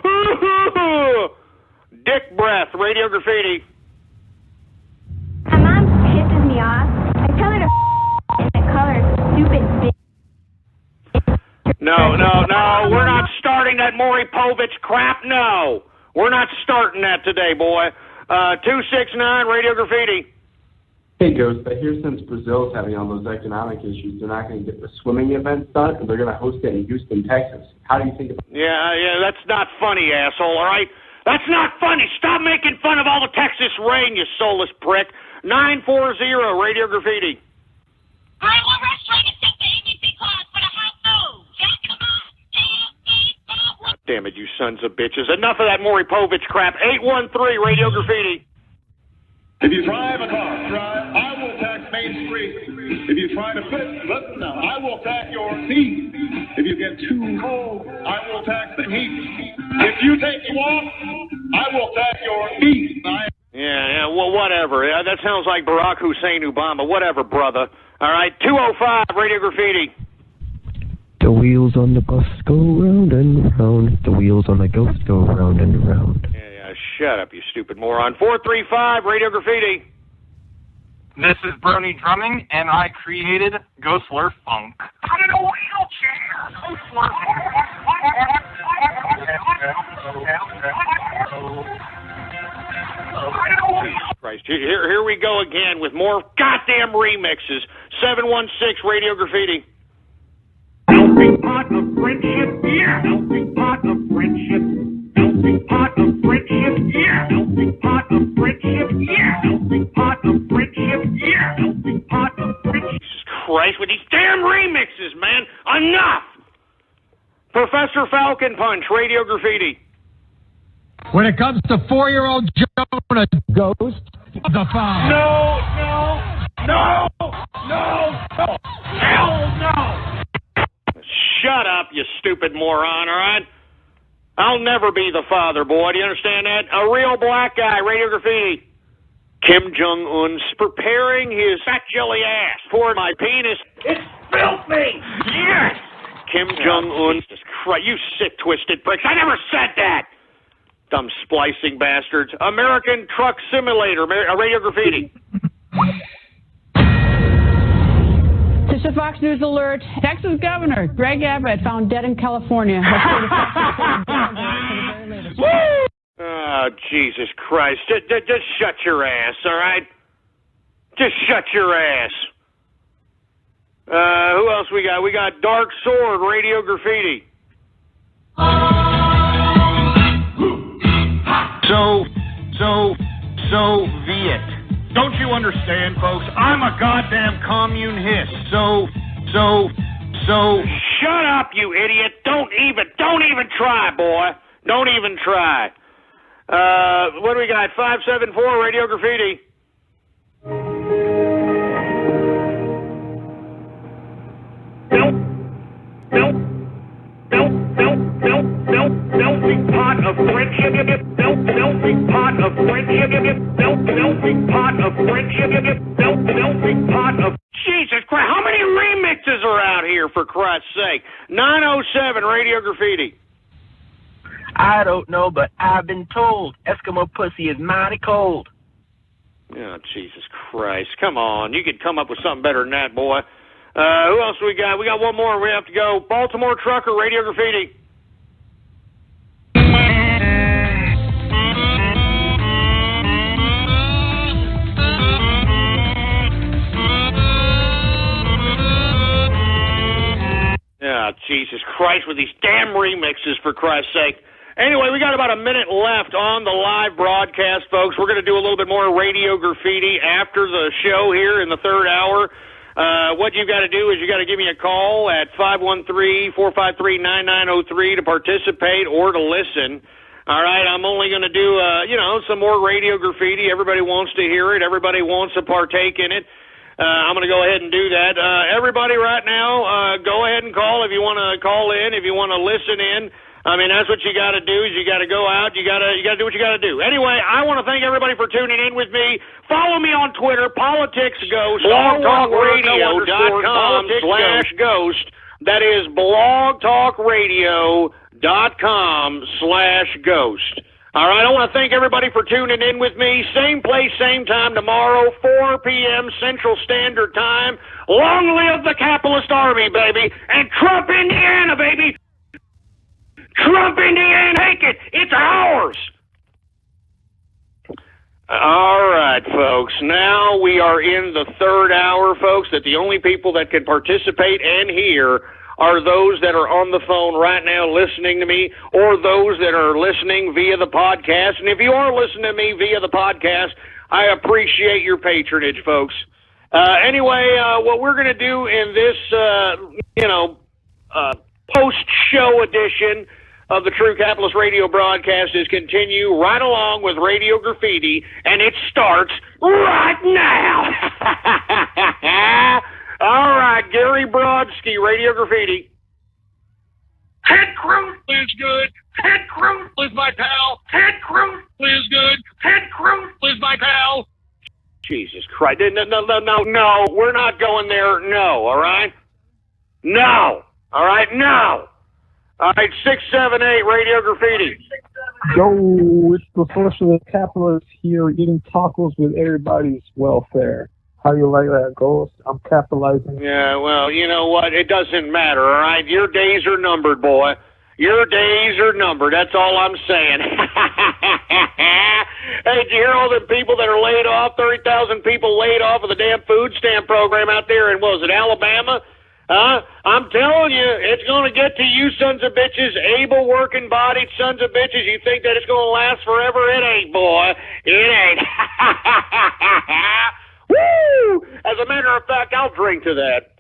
Dick Breath, Radio Graffiti. My mom pisses me off. I tell her to in the color, stupid bitch. No, we're not starting that Maury Povich crap, no. We're not starting that today, boy. 269, Radio Graffiti. Hey, Ghost, I hear since Brazil's having all those economic issues, they're not going to get the swimming events done, and they're going to host it in Houston, Texas. How do you think about it? Yeah, that's not funny, asshole, all right? That's not funny. Stop making fun of all the Texas rain, you soulless prick. 940, Radio Graffiti. All right, what restaurant is set the ABC class for the hot news? Jack, come on. Damn it, you sons of bitches. Enough of that Maury Povich crap. 813, Radio Graffiti. If you drive a car, I will tax Main Street. If you try to listen now, I will tax your seat. If you get too cold, I will tax the heat. If you take a walk, I will tax your feet. Yeah, well, whatever. That sounds like Barack Hussein Obama. Whatever, brother. All right, 205, Radio Graffiti. The wheels on the bus go round and round. The wheels on the ghost go round and round. Yeah, shut up, you stupid moron. 435, Radio Graffiti. This is Brony Drumming, and I created Ghostler Funk. Out of the wheelchair. Ghostler Christ, here we go again with more goddamn remixes. 716, Radio Graffiti. Melting pot of friendship, yeah. Melting pot of friendship. Melting pot of friendship, yeah. Melting pot of friendship, yeah. Melting pot of friendship, yeah. Melting pot of friendship. Jesus Christ, with these damn remixes, man. Enough! Professor Falcon Punch, Radio Graffiti. When it comes to 4-year-old Jonah Ghost, the father. No. Hell no. Shut up, you stupid moron, all right? I'll never be the father, boy. Do you understand that? A real black guy, Radio Graffiti. Kim Jong-un's preparing his fat jelly ass for my penis. It's filthy. Yes! Kim Jong-un. Jesus Christ, you sick, twisted pricks. I never said that! Dumb splicing bastards. American Truck Simulator, Radio Graffiti. This is a Fox News alert. Texas Governor Greg Abbott found dead in California. Oh, Jesus Christ. Just shut your ass, all right? Just shut your ass. Who else we got? We got Dark Sword, Radio Graffiti. Soviet. Don't you understand, folks? I'm a goddamn communist. Shut up, you idiot. Don't even try, boy. Don't even try. What do we got? 574, Radio Graffiti. Melting pot of friendship. Melting pot of friendship. Melting pot of friendship. Melting pot of. Jesus Christ! How many remixes are out here, for Christ's sake? 907, Radio Graffiti. I don't know, but I've been told Eskimo pussy is mighty cold. Oh, Jesus Christ. Come on. You could come up with something better than that, boy. Who else we got? We got one more. We have to go. Baltimore Trucker, Radio Graffiti. Oh, Jesus Christ, with these damn remixes, for Christ's sake. Anyway, we got about a minute left on the live broadcast, folks. We're going to do a little bit more Radio Graffiti after the show here in the third hour. What you've got to do is you got to give me a call at 513-453-9903 to participate or to listen. All right, I'm only going to do, some more Radio Graffiti. Everybody wants to hear it. Everybody wants to partake in it. I'm going to go ahead and do that. Everybody right now, go ahead and call if you want to call in, if you want to listen in. I mean, that's what you got to do. Is you got to go out. You got to do what you got to do. Anyway, I want to thank everybody for tuning in with me. Follow me on Twitter, PoliticsGhost, blogtalkradio.com/ghost. That is blogtalkradio.com/ghost. All right, I want to thank everybody for tuning in with me. Same place, same time tomorrow, 4 p.m. Central Standard Time. Long live the capitalist army, baby, and Trump, Indiana, baby. Trump, Indiana, take it. It's ours. All right, folks. Now we are in the third hour, folks, that the only people that can participate and hear are those that are on the phone right now listening to me, or those that are listening via the podcast. And if you are listening to me via the podcast, I appreciate your patronage, folks. Anyway, what we're going to do in this, post-show edition of the True Capitalist Radio broadcast is continue right along with Radio Graffiti, and it starts right now. All right, Gary Brodsky, Radio Graffiti. Ted Cruz is good. Ted Cruz is my pal. Ted Cruz is good. Ted Cruz is my pal. Jesus Christ. No, we're not going there. No, all right? No. All right, no. All right, 678 Radio Graffiti. Yo, it's the socialist capitalist here eating tacos with everybody's welfare. How you like that, Ghost? I'm capitalizing. Yeah, well, you know what? It doesn't matter, all right? Your days are numbered, boy. Your days are numbered. That's all I'm saying. Hey, did you hear all the people that are laid off? 30,000 people laid off of the damn food stamp program out there in, what was it, Alabama? I'm telling you, it's going to get to you sons of bitches, able working-bodied sons of bitches. You think that it's going to last forever? It ain't, boy. It ain't. Woo! As a matter of fact, I'll drink to that.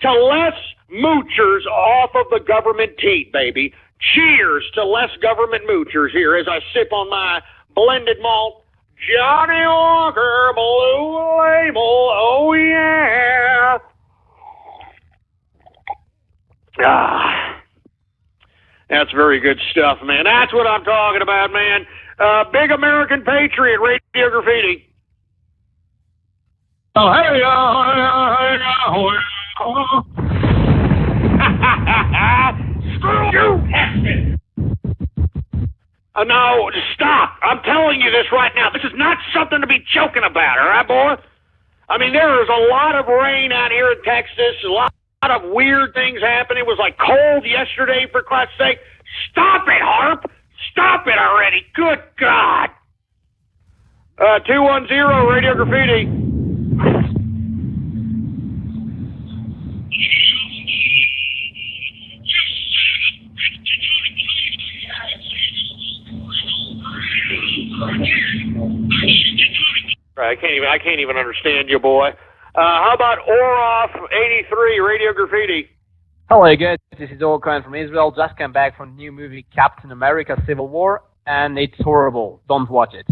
To less moochers off of the government teat, baby. Cheers to less government moochers here as I sip on my blended malt Johnny Walker Blue Label. Oh, yeah. That's very good stuff, man. That's what I'm talking about, man. Big American Patriot, Radio Graffiti. Oh, hey, screw you, Texas. No, stop. I'm telling you this right now. This is not something to be joking about, all right, boy? I mean, there is a lot of rain out here in Texas, a lot of weird things happening. It was like cold yesterday, for Christ's sake. Stop it, Harp. Stop it already. Good God. 210, Radio Graffiti. I can't even understand you, boy. How about Orof 83, Radio Graffiti? Hello guys, this is Orkan from Israel. Just came back from the new movie Captain America Civil War, and it's horrible. Don't watch it.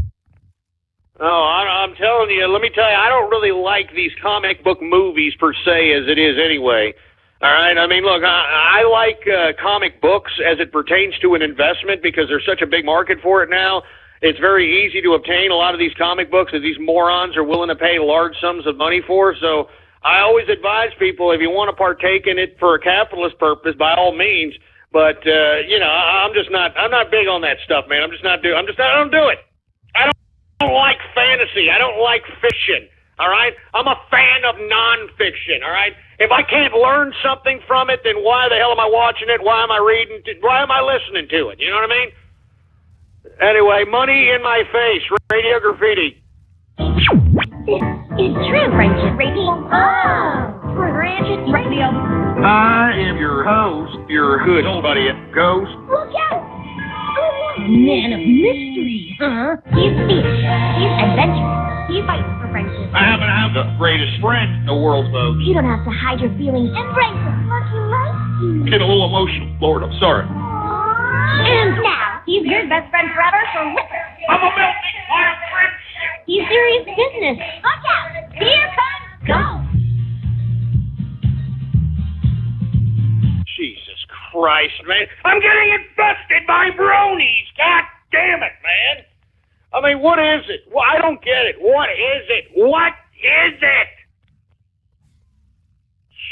Oh, I'm telling you, let me tell you, I don't really like these comic book movies per se as it is anyway. All right, I mean, look, I like comic books as it pertains to an investment because there's such a big market for it now. It's very easy to obtain a lot of these comic books that these morons are willing to pay large sums of money for. So I always advise people, if you want to partake in it for a capitalist purpose, by all means. But I'm not big on that stuff, man. I don't do it. I don't like fantasy. I don't like fiction. All right, I'm a fan of nonfiction. All right, if I can't learn something from it, then why the hell am I watching it? Why am I reading? Why am I listening to it? You know what I mean? Anyway, money in my face, Radio Graffiti. It's True Friendship Radio. Oh, Friendship Radio. I am your host, your hood buddy, Ghost. Look out! Man of mystery, huh? He's fierce. He's adventurous. He fights for friendship. I happen to have the greatest friend in the world, folks. You don't have to hide your feelings. Embrace them. Look, he likes you. Get a little emotional, Lord. I'm sorry. And now, he's your best friend forever for Whipper. I'm a melting pot of friendship. He's serious business. Look out! Here comes Ghost! Jesus Christ, man. I'm getting infested by bronies. God damn it, man. I mean, what is it? Well, I don't get it. What is it? What is it?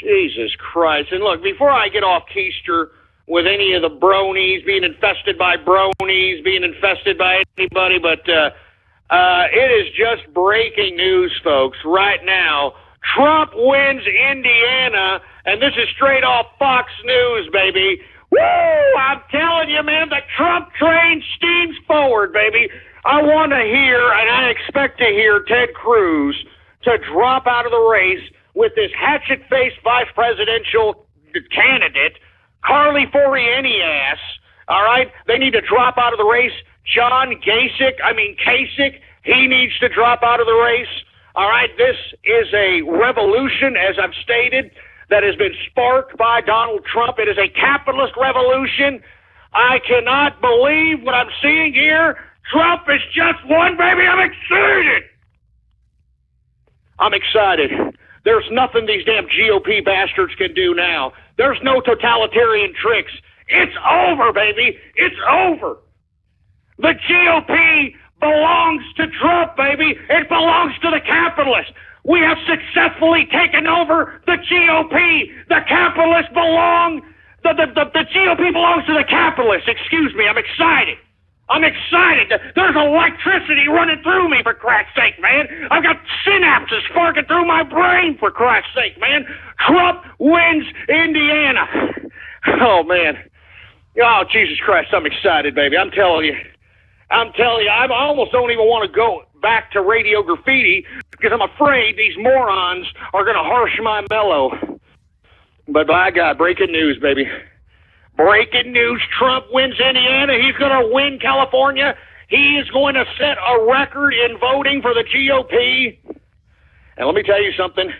Jesus Christ. And look, before I get off keister with any of the bronies, being infested by bronies, being infested by anybody, but it is just breaking news, folks, right now. Trump wins Indiana, and this is straight off Fox News, baby. Woo! I'm telling you, man, the Trump train steams forward, baby. I want to hear, and I expect to hear, Ted Cruz to drop out of the race with this hatchet-faced vice presidential candidate, Carly Fiorina-ass, all right? They need to drop out of the race. John Kasich, he needs to drop out of the race. All right, this is a revolution, as I've stated, that has been sparked by Donald Trump. It is a capitalist revolution. I cannot believe what I'm seeing here. Trump is just won, baby. I'm excited. I'm excited. There's nothing these damn GOP bastards can do now. There's no totalitarian tricks. It's over, baby. It's over. The GOP belongs to Trump, baby. It belongs to the capitalists. We have successfully taken over the GOP. The capitalists belong. The GOP belongs to the capitalists. Excuse me. I'm excited. I'm excited. There's electricity running through me, for Christ's sake, man. I've got synapses sparking through my brain, for Christ's sake, man. Trump wins Indiana. Oh, man. Oh, Jesus Christ, I'm excited, baby. I'm telling you, I almost don't even want to go back to Radio Graffiti because I'm afraid these morons are going to harsh my mellow. But by God, breaking news, baby. Breaking news, Trump wins Indiana. He's going to win California. He is going to set a record in voting for the GOP. And let me tell you something.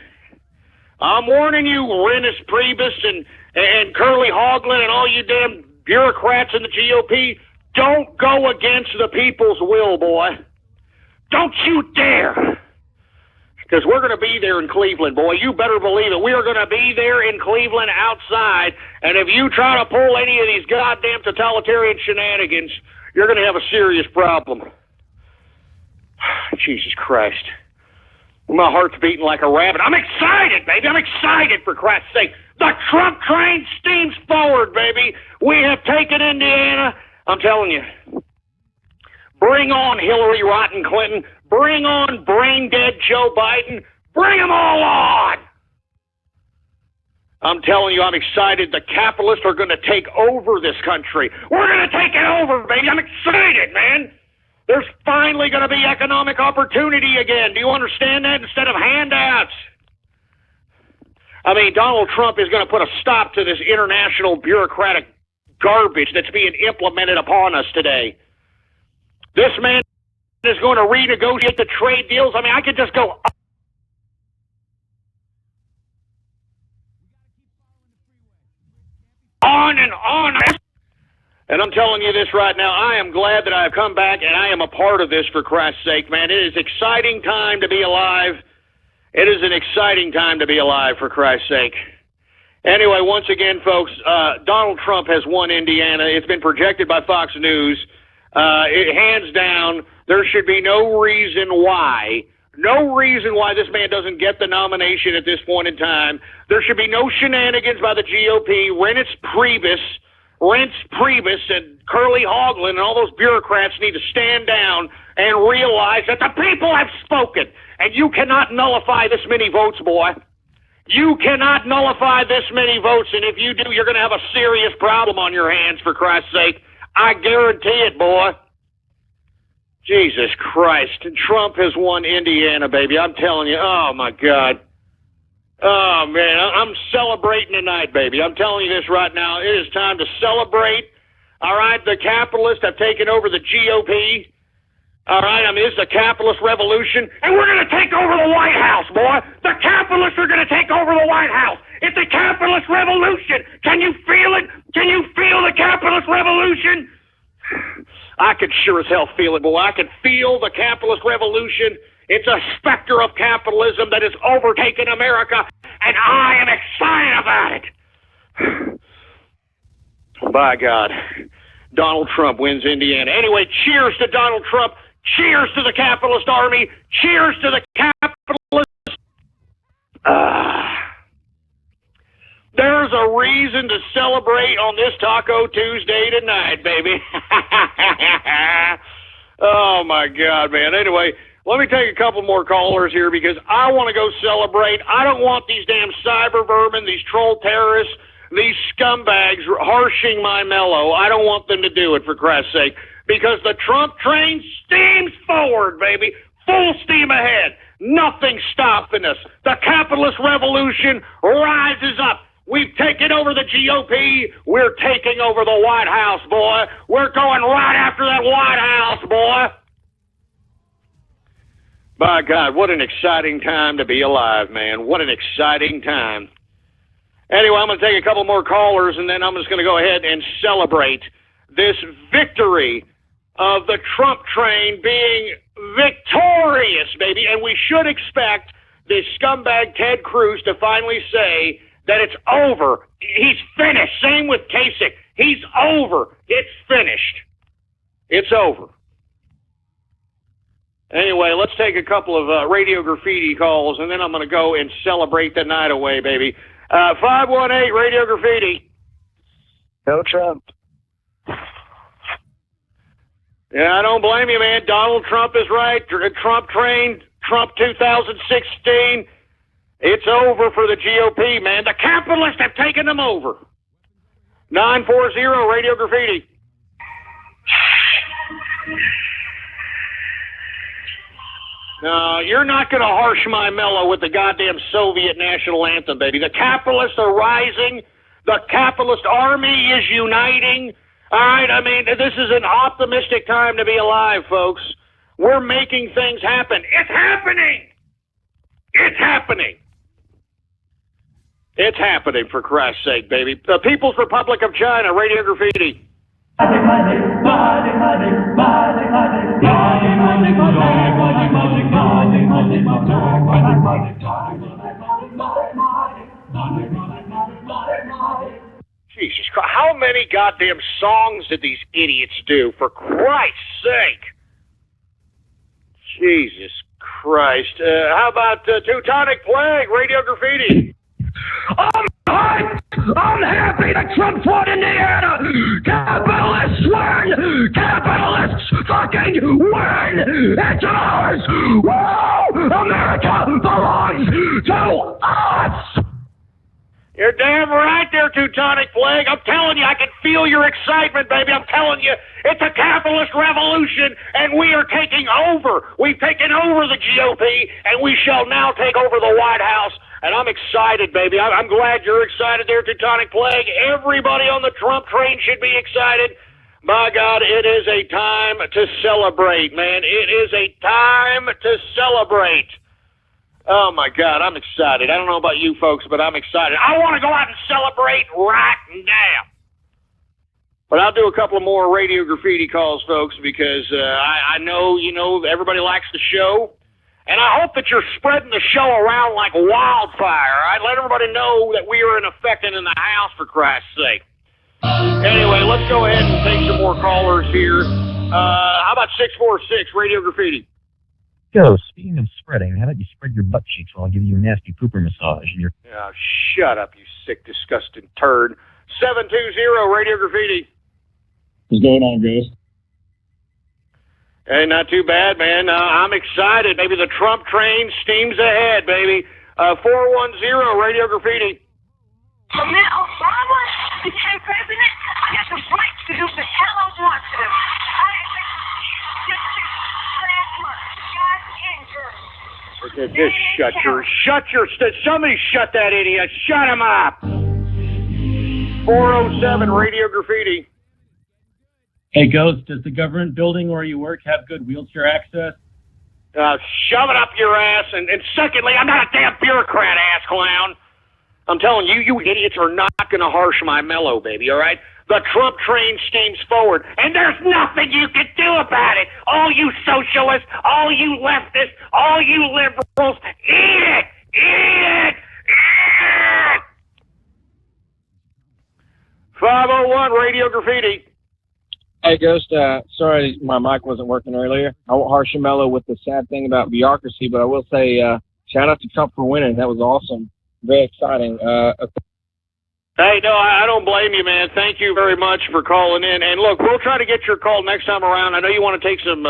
I'm warning you, Renus Priebus and Curly Hoagland and all you damn bureaucrats in the GOP, don't go against the people's will, boy. Don't you dare. Because we're going to be there in Cleveland, boy. You better believe it. We are going to be there in Cleveland outside. And if you try to pull any of these goddamn totalitarian shenanigans, you're going to have a serious problem. Jesus Christ. My heart's beating like a rabbit. I'm excited, baby. I'm excited, for Christ's sake. The Trump train steams forward, baby. We have taken Indiana. I'm telling you. Bring on Hillary Rotten Clinton. Bring on brain-dead Joe Biden. Bring them all on. I'm telling you, I'm excited. The capitalists are going to take over this country. We're going to take it over, baby. I'm excited, man. There's finally going to be economic opportunity again. Do you understand that? Instead of handouts. I mean, Donald Trump is going to put a stop to this international bureaucratic garbage that's being implemented upon us today. This man is going to renegotiate the trade deals. I mean, I could just go on and on. And I'm telling you this right now, I am glad that I have come back and I am a part of this, for Christ's sake, man. It is an exciting time to be alive. It is an exciting time to be alive, for Christ's sake. Anyway, once again, folks, Donald Trump has won Indiana. It's been projected by Fox News. Hands down, there should be no reason why this man doesn't get the nomination at this point in time. There should be no shenanigans by the GOP. Renus Priebus and Curly Hoagland and all those bureaucrats need to stand down and realize that the people have spoken. And you cannot nullify this many votes, boy. You cannot nullify this many votes, and if you do, you're going to have a serious problem on your hands, for Christ's sake. I guarantee it, boy. Jesus Christ. Trump has won Indiana, baby. I'm telling you. Oh, my God. Oh, man. I'm celebrating tonight, baby. I'm telling you this right now. It is time to celebrate. All right? The capitalists have taken over the GOP. All right? I mean, this is a capitalist revolution, and we're going to take over the White House, boy. The capitalists are going to take over the White House. It's a capitalist revolution. Can you feel it? Can you feel the capitalist revolution? I could sure as hell feel it, boy. I could feel the capitalist revolution. It's a specter of capitalism that has overtaken America, and I am excited about it. By God, Donald Trump wins Indiana. Anyway, cheers to Donald Trump. Cheers to the capitalist army. Cheers to the capitalists. There's a reason to celebrate on this Taco Tuesday tonight, baby. Oh, my God, man. Anyway, let me take a couple more callers here because I want to go celebrate. I don't want these damn cyber vermin, these troll terrorists, these scumbags harshing my mellow. I don't want them to do it, for Christ's sake, because the Trump train steams forward, baby, full steam ahead. Nothing's stopping us. The capitalist revolution rises up. We've taken over the GOP. We're taking over the White House, boy. We're going right after that White House, boy. By God, what an exciting time to be alive, man. What an exciting time. Anyway, I'm going to take a couple more callers, and then I'm just going to go ahead and celebrate this victory of the Trump train being victorious, baby. And we should expect this scumbag Ted Cruz to finally say that it's over. He's finished. Same with Kasich. He's over. It's finished. It's over. Anyway, let's take a couple of Radio Graffiti calls, and then I'm going to go and celebrate the night away, baby. 518 Radio Graffiti. Go Trump. Yeah, I don't blame you, man. Donald Trump is right. Trump train, Trump 2016. It's over for the GOP, man. The capitalists have taken them over. 940 Radio Graffiti. No, you're not going to harsh my mellow with the goddamn Soviet national anthem, baby. The capitalists are rising. The capitalist army is uniting. All right, I mean, this is an optimistic time to be alive, folks. We're making things happen. It's happening. It's happening. It's happening, for Christ's sake, baby. The People's Republic of China, Radio Graffiti. Jesus Christ, how many goddamn songs did these idiots do, for Christ's sake? Jesus Christ. How about Teutonic Plague, Radio Graffiti? I'm hyped! I'm happy that Trump won Indiana! Capitalists win! Capitalists fucking win! It's ours! Woo! America belongs to us! You're damn right there, Teutonic Plague. I'm telling you, I can feel your excitement, baby. I'm telling you, it's a capitalist revolution, and we are taking over. We've taken over the GOP, and we shall now take over the White House. And I'm excited, baby. I'm glad you're excited there, Teutonic Plague. Everybody on the Trump train should be excited. By God, it is a time to celebrate, man. It is a time to celebrate. Oh, my God, I'm excited. I don't know about you folks, but I'm excited. I want to go out and celebrate right now. But I'll do a couple of more Radio Graffiti calls, folks, because I know, everybody likes the show. And I hope that you're spreading the show around like wildfire. I'd let everybody know that we are in effect and in the house, for Christ's sake. Anyway, let's go ahead and take some more callers here. How about 646 Radio Graffiti? Go. Speaking of spreading, how about you spread your butt cheeks while I give you a nasty pooper massage? And Oh, shut up, you sick, disgusting turd. 720 Radio Graffiti. What's going on, Ghost? Hey, not too bad, man. I'm excited. Maybe the Trump train steams ahead, baby. 410 Radio Graffiti. When Obama became president, I got the right to do the hell I want to. I somebody shut that idiot. Shut him up. 407 Radio Graffiti. Hey, Ghost, does the government building where you work have good wheelchair access? Shove it up your ass. And secondly, I'm not a damn bureaucrat, ass clown. I'm telling you, you idiots are not going to harsh my mellow, baby, all right? The Trump train steams forward, and there's nothing you can do about it. All you socialists, all you leftists, all you liberals, eat it! Eat it! Eat it! 501 Radio Graffiti. Hey, Ghost, sorry my mic wasn't working earlier. I won't harsh your mellow with the sad thing about bureaucracy, but I will say shout out to Trump for winning. That was awesome. Very exciting. Hey, no, I don't blame you, man. Thank you very much for calling in. And look, we'll try to get your call next time around. I know you want to take some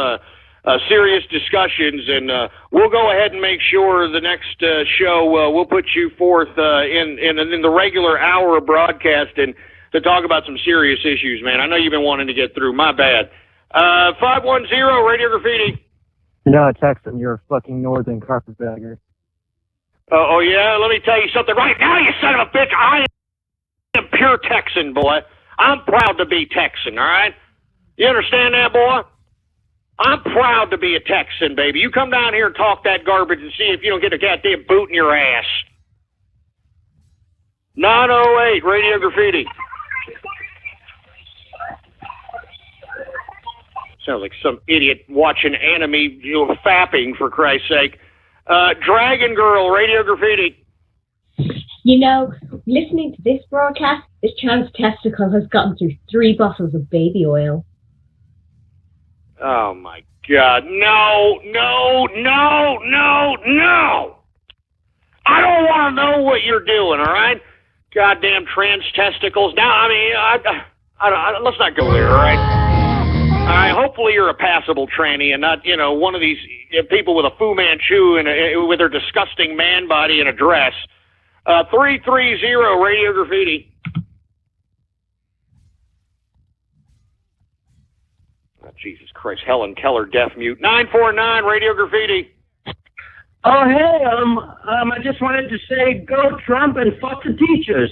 serious discussions, and we'll go ahead and make sure the next show we'll put you forth in the regular hour of broadcasting to talk about some serious issues, man. I know you've been wanting to get through. My bad. 510 Radio Graffiti. No, Texan, you're a fucking northern carpetbagger. Oh, yeah? Let me tell you something right now, you son of a bitch. I am pure Texan, boy. I'm proud to be Texan, all right? You understand that, boy? I'm proud to be a Texan, baby. You come down here and talk that garbage and see if you don't get a goddamn boot in your ass. 908 Radio Graffiti. Sounds like some idiot watching anime, fapping, for Christ's sake. Dragon Girl, Radio Graffiti. You know, listening to this broadcast, this trans testicle has gotten through 3 bottles of baby oil. Oh, my God. No, no, no, no, no. I don't want to know what you're doing, all right? Goddamn trans testicles. Now, I mean, I let's not go there, all right? All right, hopefully you're a passable tranny and not, one of these people with a Fu Manchu and with their disgusting man body and a dress. 330 Radio Graffiti. Oh, Jesus Christ, Helen Keller, deaf mute. 949 Radio Graffiti. Oh, hey, I just wanted to say go Trump and fuck the teachers.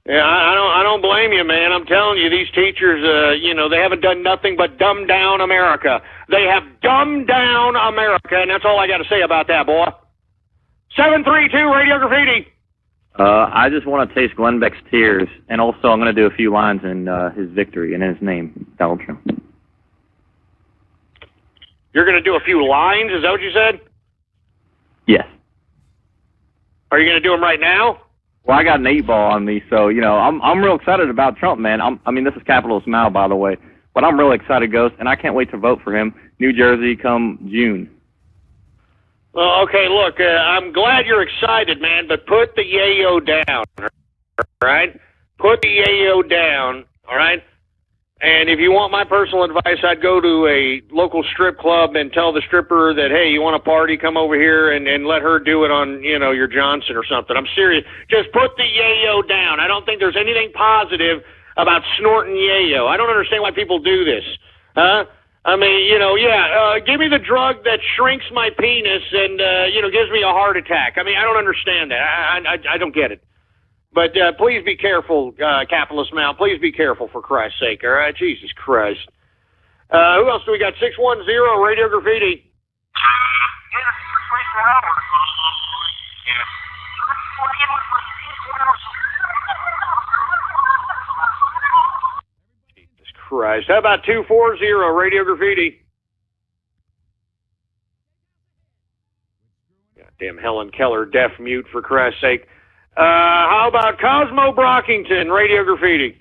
Yeah, I don't blame you, man. I'm telling you, these teachers, they haven't done nothing but dumb down America. They have dumbed down America, and that's all I got to say about that, boy. 732 Radio Graffiti. I just want to taste Glenn Beck's tears, and also I'm going to do a few lines in his victory and in his name, Donald Trump. You're going to do a few lines? Is that what you said? Yes. Are you going to do them right now? Well, I got an 8-ball on me, so, I'm real excited about Trump, man. This is Capitalist Mao, by the way, but I'm really excited, Ghost, and I can't wait to vote for him. New Jersey come June. Well, okay, look, I'm glad you're excited, man, but put the yayo down, all right? Put the yayo down, all right? And if you want my personal advice, I'd go to a local strip club and tell the stripper that, hey, you want a party, come over here and let her do it on, your Johnson or something. I'm serious. Just put the yayo down. I don't think there's anything positive about snorting yayo. I don't understand why people do this. Huh? I mean, give me the drug that shrinks my penis and, gives me a heart attack. I mean, I don't understand that. I don't get it. But please be careful, Capitalist Mal. Please be careful, for Christ's sake, all right? Jesus Christ. Who else do we got? 610 Radio Graffiti. Jesus Christ. How about 240 Radio Graffiti? Goddamn Helen Keller, deaf mute, for Christ's sake. How about Cosmo Brockington, Radio Graffiti?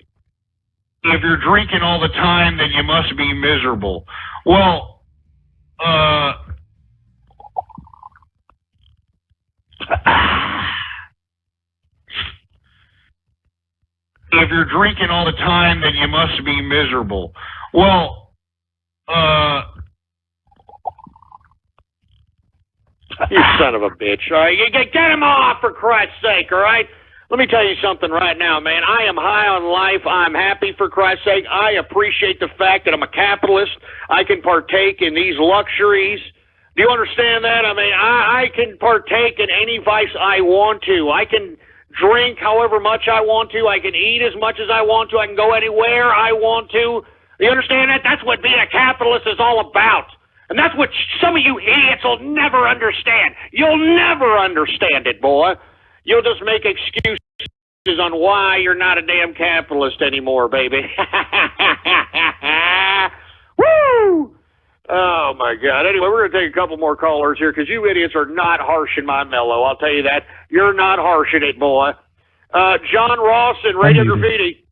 If you're drinking all the time, then you must be miserable. Well, if you're drinking all the time, then you must be miserable. Well, you son of a bitch. All right, you get him off, for Christ's sake, all right? Let me tell you something right now, man. I am high on life. I'm happy, for Christ's sake. I appreciate the fact that I'm a capitalist. I can partake in these luxuries. Do you understand that? I mean, I can partake in any vice I want to. I can drink however much I want to. I can eat as much as I want to. I can go anywhere I want to. You understand that? That's what being a capitalist is all about. And that's what some of you idiots will never understand. You'll never understand it, boy. You'll just make excuses on why you're not a damn capitalist anymore, baby. Woo! Oh, my God. Anyway, we're going to take a couple more callers here because you idiots are not harshing my mellow. I'll tell you that. You're not harshing it, boy. John Ross and Radio Graffiti.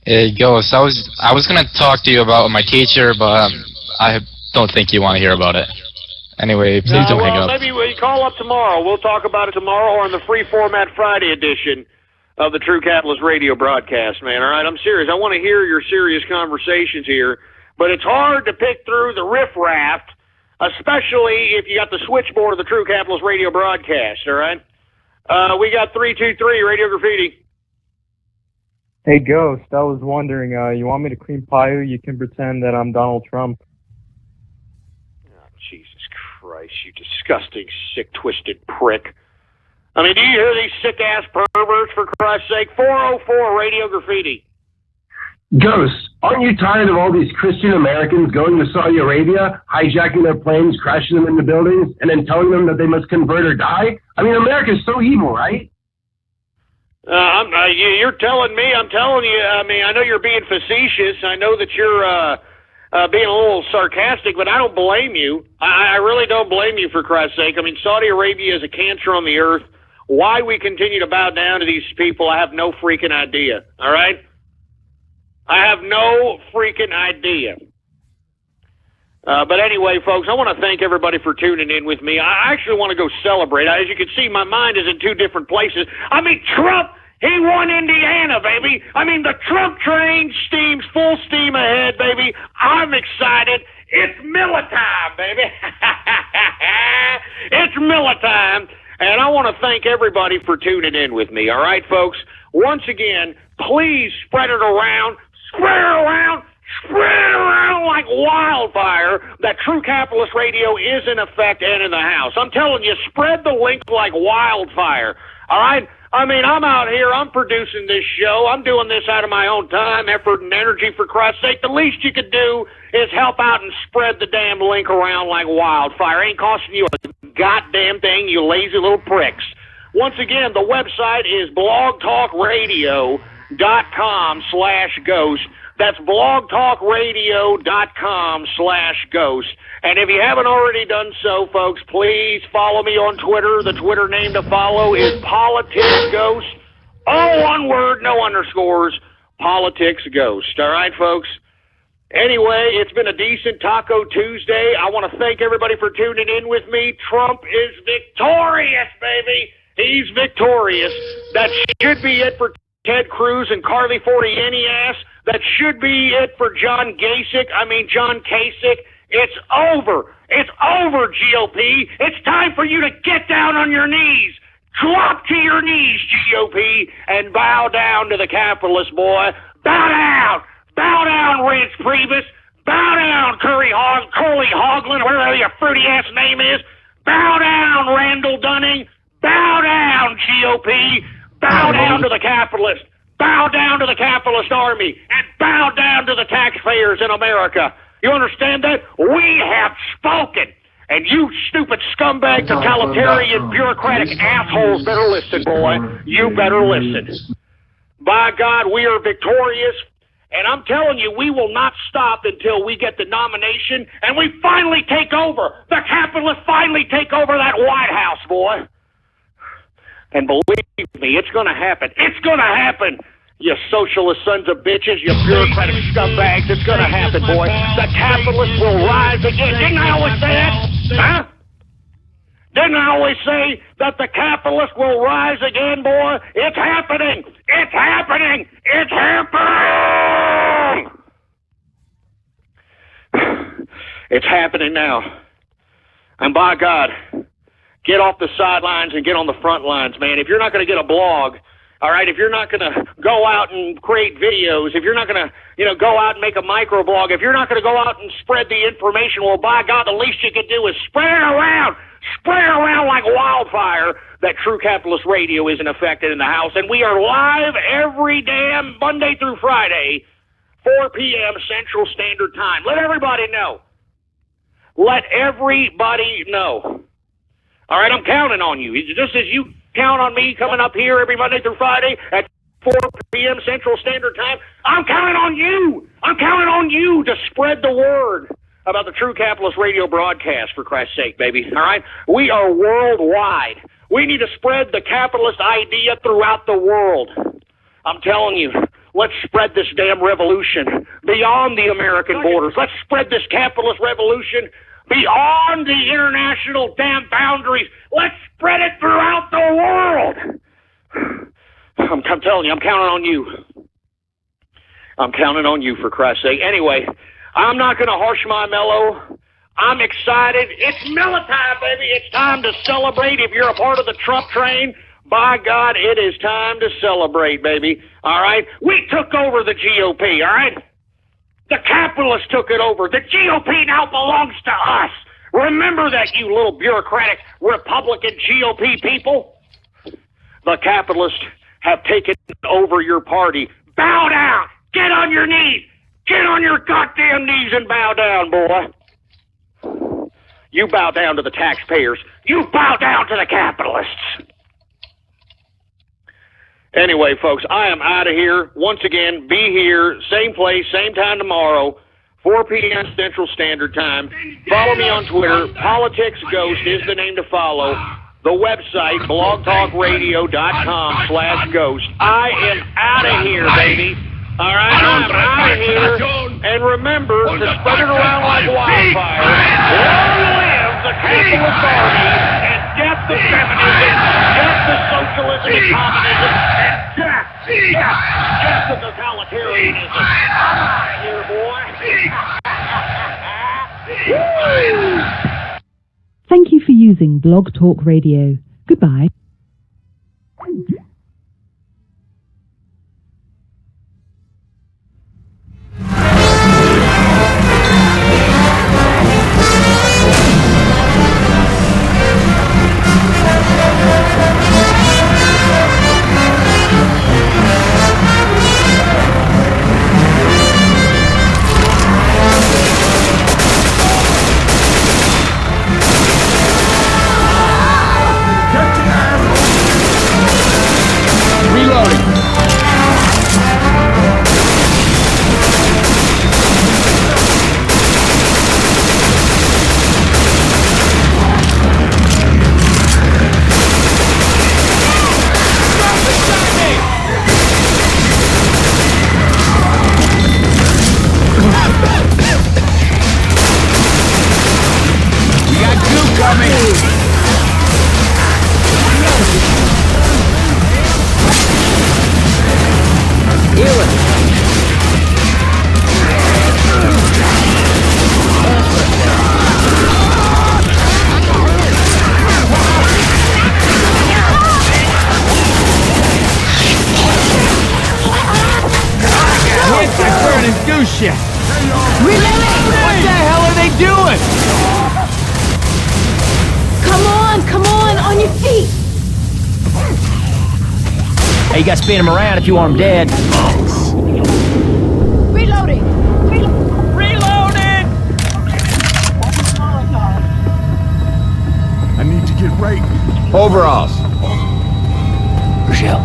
Hey, Ghost, I was going to talk to you about my teacher, but I don't think you want to hear about it. Anyway, please don't hang up. Maybe we call up tomorrow. We'll talk about it tomorrow or on the Free Format Friday edition of the True Capitalist Radio broadcast, man. All right, I'm serious. I want to hear your serious conversations here. But it's hard to pick through the riffraff, especially if you got the switchboard of the True Capitalist Radio broadcast, all right? We got 323, Radio Graffiti. Hey, Ghost, I was wondering, you want me to cream pie you? You can pretend that I'm Donald Trump. Oh, Jesus Christ, you disgusting, sick, twisted prick. I mean, do you hear these sick-ass perverts, for Christ's sake? 404, Radio Graffiti. Ghost, aren't you tired of all these Christian Americans going to Saudi Arabia, hijacking their planes, crashing them into buildings, and then telling them that they must convert or die? I mean, America's so evil, right? You're telling me, I'm telling you, I mean, I know you're being facetious. I know that you're being a little sarcastic, but I don't blame you. I really don't blame you, for Christ's sake. I mean, Saudi Arabia is a cancer on the earth. Why we continue to bow down to these people, I have no freaking idea, all right? I have no freaking idea. But anyway, folks, I want to thank everybody for tuning in with me. I actually want to go celebrate. As you can see, my mind is in two different places. I mean, Trump, he won Indiana, baby. I mean, the Trump train steams full steam ahead, baby. I'm excited. It's Miller time, baby. It's Miller time. And I want to thank everybody for tuning in with me, all right, folks? Once again, please spread it around. Spread it around like wildfire that True Capitalist Radio is in effect and in the house. I'm telling you, spread the link like wildfire, all right? I mean, I'm out here, I'm producing this show, I'm doing this out of my own time, effort, and energy, for Christ's sake. The least you could do is help out and spread the damn link around like wildfire. Ain't costing you a goddamn thing, you lazy little pricks. Once again, the website is blogtalkradio.com/ghost. That's blogtalkradio.com/ghost. And if you haven't already done so, folks, please follow me on Twitter. The Twitter name to follow is PoliticsGhost. All one word, no underscores. PoliticsGhost. All right, folks? Anyway, it's been a decent Taco Tuesday. I want to thank everybody for tuning in with me. Trump is victorious, baby. He's victorious. That should be it for Ted Cruz and Carly Fortiani ass. That should be it for John Kasich. It's over. It's over, GOP. It's time for you to get down on your knees. Drop to your knees, GOP, and bow down to the capitalist, boy. Bow down. Bow down, Rance Priebus. Bow down, Curly Hoagland, whatever your fruity-ass name is. Bow down, Randall Dunning. Bow down, GOP. Bow down to the capitalist. Bow down to the capitalist army. And bow down to the taxpayers in America. You understand that? We have spoken. And you stupid scumbag, totalitarian, bureaucratic assholes better listen, boy. You better listen. By God, we are victorious. And I'm telling you, we will not stop until we get the nomination and we finally take over. The capitalists finally take over that White House, boy. And believe me, it's going to happen. It's going to happen, you socialist sons of bitches, you bureaucratic scumbags. It's going to happen, boy. The capitalists will rise again. Didn't I always say that? Huh? Didn't I always say that the capitalists will rise again, boy? It's happening. It's happening. It's happening. It's happening now. And by God, get off the sidelines and get on the front lines, man. If you're not going to get a blog, all right, if you're not going to go out and create videos, if you're not going to, go out and make a microblog, if you're not going to go out and spread the information, well, by God, the least you can do is spread it around like wildfire that True Capitalist Radio is in effect in the house. And we are live every damn Monday through Friday, 4 p.m. Central Standard Time. Let everybody know. Let everybody know. All right, I'm counting on you. Just as you count on me coming up here every Monday through Friday at 4 p.m. Central Standard Time. I'm counting on you. I'm counting on you to spread the word about the True Capitalist Radio broadcast, for Christ's sake, baby. All right? We are worldwide. We need to spread the capitalist idea throughout the world. I'm telling you, let's spread this damn revolution beyond the American borders. Let's spread this capitalist revolution beyond the international damn boundaries. Let's spread it throughout the world. I'm telling you, I'm counting on you. I'm counting on you, for Christ's sake. Anyway, I'm not going to harsh my mellow. I'm excited. It's mellow time, baby. It's time to celebrate. If you're a part of the Trump train, by God, it is time to celebrate, baby. All right? We took over the GOP, all right? The capitalists took it over. The GOP now belongs to us. Remember that, you little bureaucratic Republican GOP people. The capitalists have taken over your party. Bow down. Get on your knees. Get on your goddamn knees and bow down, boy. You bow down to the taxpayers. You bow down to the capitalists. Anyway, folks, I am out of here. Once again, be here, same place, same time tomorrow, 4 p.m. Central Standard Time. Follow me on Twitter. Politics Ghost is the name to follow. The website, blogtalkradio.com/ghost. I am out of here, baby. All right, I'm out of here. And remember to spread it around like wildfire. Long live the capitalist army, and death to feminism, death to socialism and communism, and death to totalitarianism. I'm out of here, boy. Thank you for using Blog Talk Radio. Goodbye. You gotta spin him around if you want him dead. Reloading! Reloading! I need to get right. Overalls. Rochelle.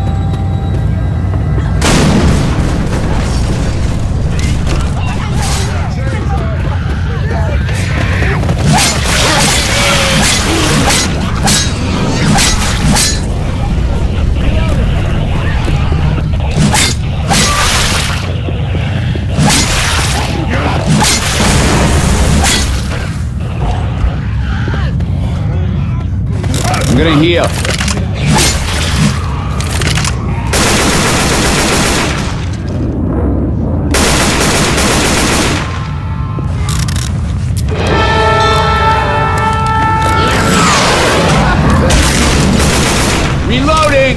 I'm gonna heal. Reloading!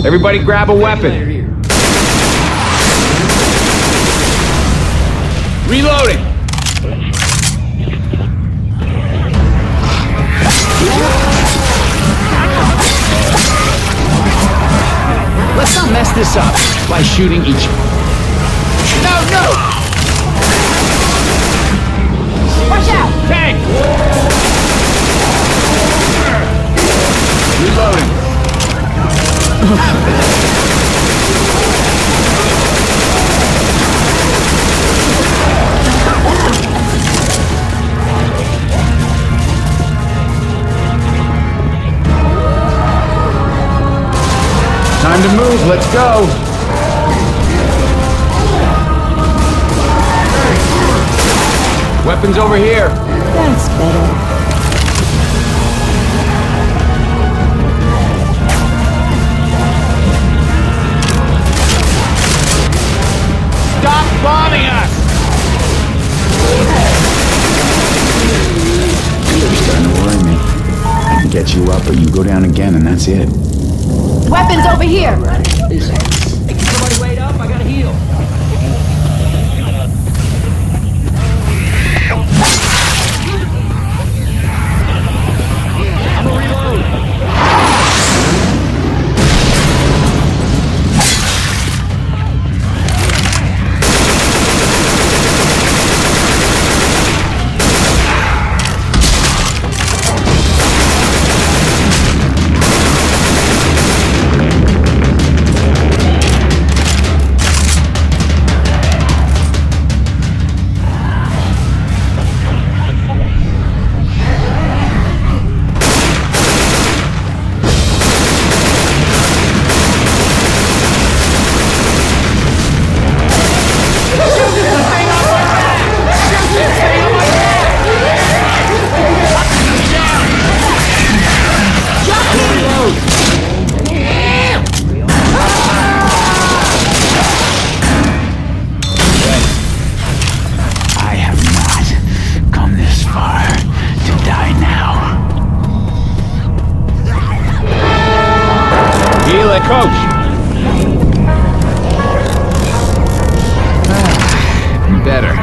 Everybody grab a weapon. Reloading. Let's not mess this up by shooting each... No, no! Watch out! Tank! Reloading. Time to move, let's go! Weapons over here! That's better. Stop bombing us! You're starting to worry me. I can get you up, but you go down again, and that's it. Weapons over here! Somebody wait up, I gotta heal. Coach! Better.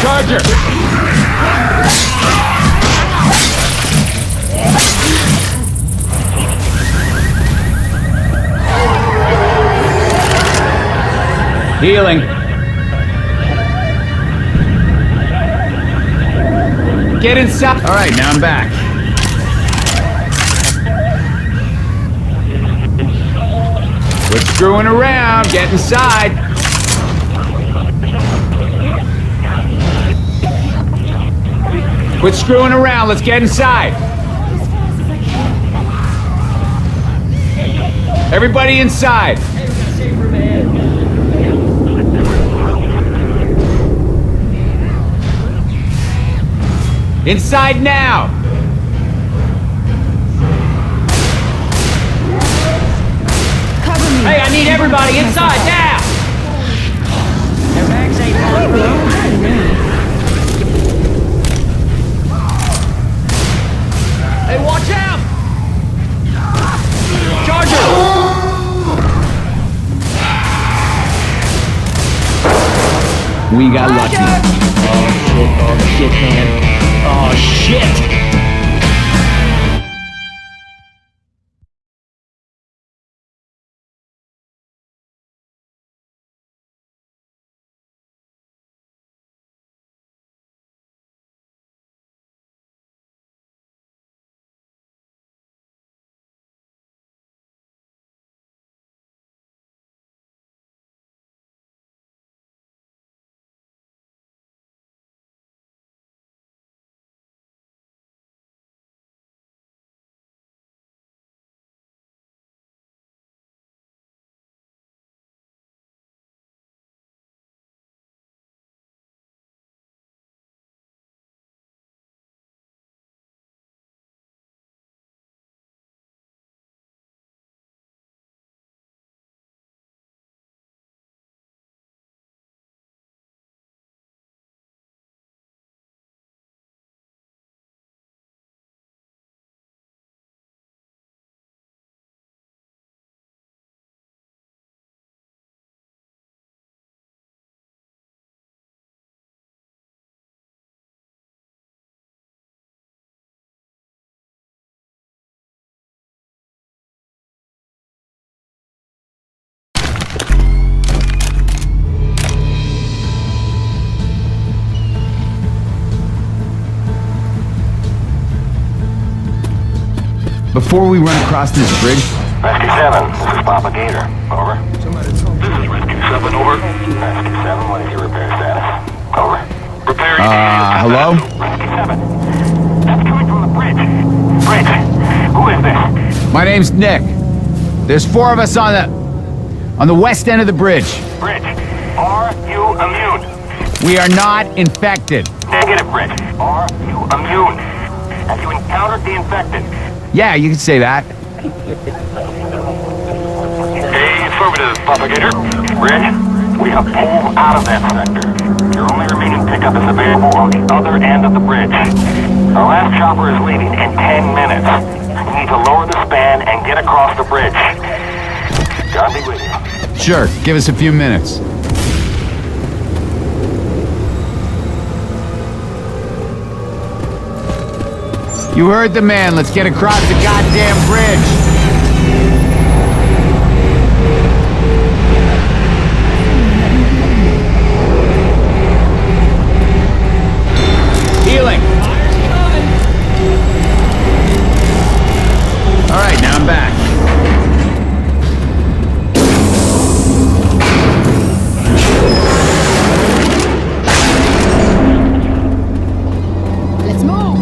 Charger! Healing. Get inside. All right, now I'm back. Quit screwing around. Get inside. Quit screwing around, let's get inside. Everybody inside. Inside now. Cover me. Hey, I need everybody inside now. Their bags ain't long below. Hey, watch out! Charger! We got lucky. Oh shit, man. Oh shit! Before we run across this bridge... Rescue 7, this is Papa Gator. Over. This is Rescue 7, over. Rescue 7, what is your repair status? Over. Repairing. Hello? Rescue 7. That's coming from the bridge. Bridge. Who is this? My name's Nick. There's 4 of us on the west end of the bridge. Bridge. Are you immune? We are not infected. Negative, Bridge. Are you immune? Have you encountered the infected? Yeah, you can say that. Affirmative, Propagator. Bridge, we have pulled out of that sector. Your only remaining pickup is available on the other end of the bridge. Our last chopper is leaving in 10 minutes. You need to lower the span and get across the bridge. God be with you. Sure, give us a few minutes. You heard the man. Let's get across the goddamn bridge. Healing. All right, now I'm back. Let's move.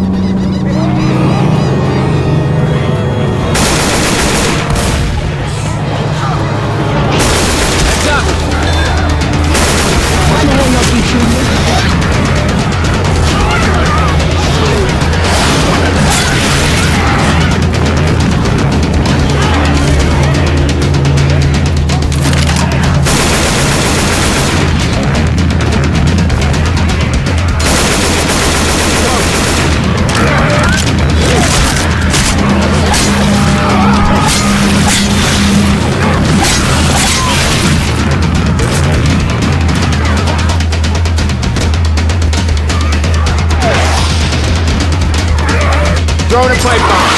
Throwing a pipe bomb.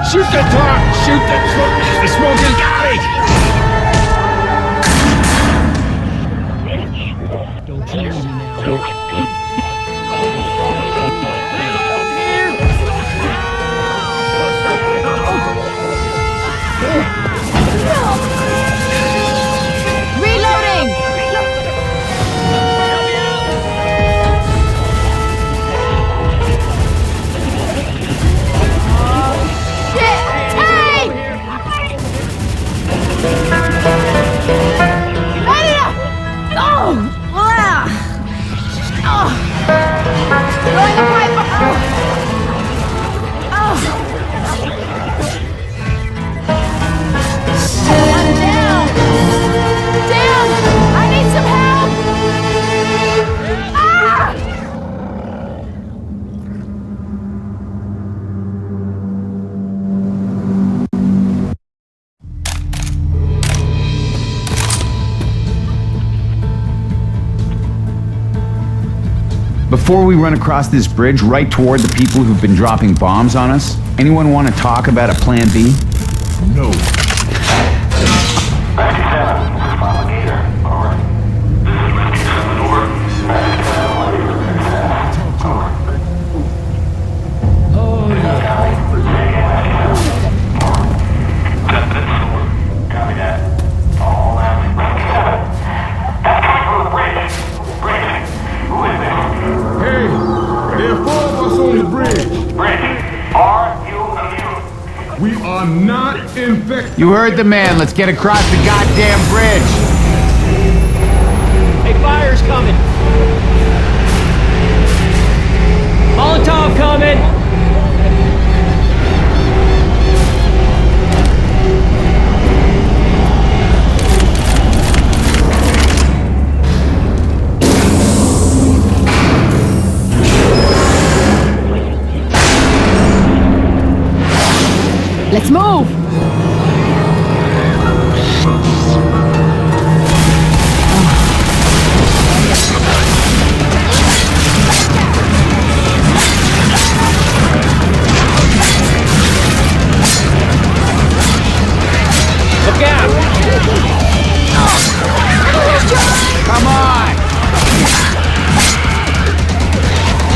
Shoot the talk! Shoot the smoke has got me! Don't you leave me now. Reloading! Before we run across this bridge right toward the people who've been dropping bombs on us, anyone want to talk about a plan B? No. Rescue 7, this is Papa Gator. Over. This is Rescue 7, over. Rescue 7, what is your repair status? Over. Oh, yeah. Copy that. All left. Rescue 7. That's coming from the bridge. Bridge. Who is this? Hey, there are 4 of us on the bridge. Bridge. Are you immune? We are not infected. You heard the man. Let's get across the goddamn bridge. Hey, fire's coming. Molotov coming. Let's move! Look out! Come on!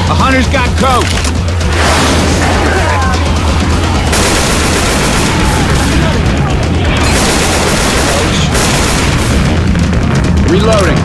The hunter's got coat! Reloading.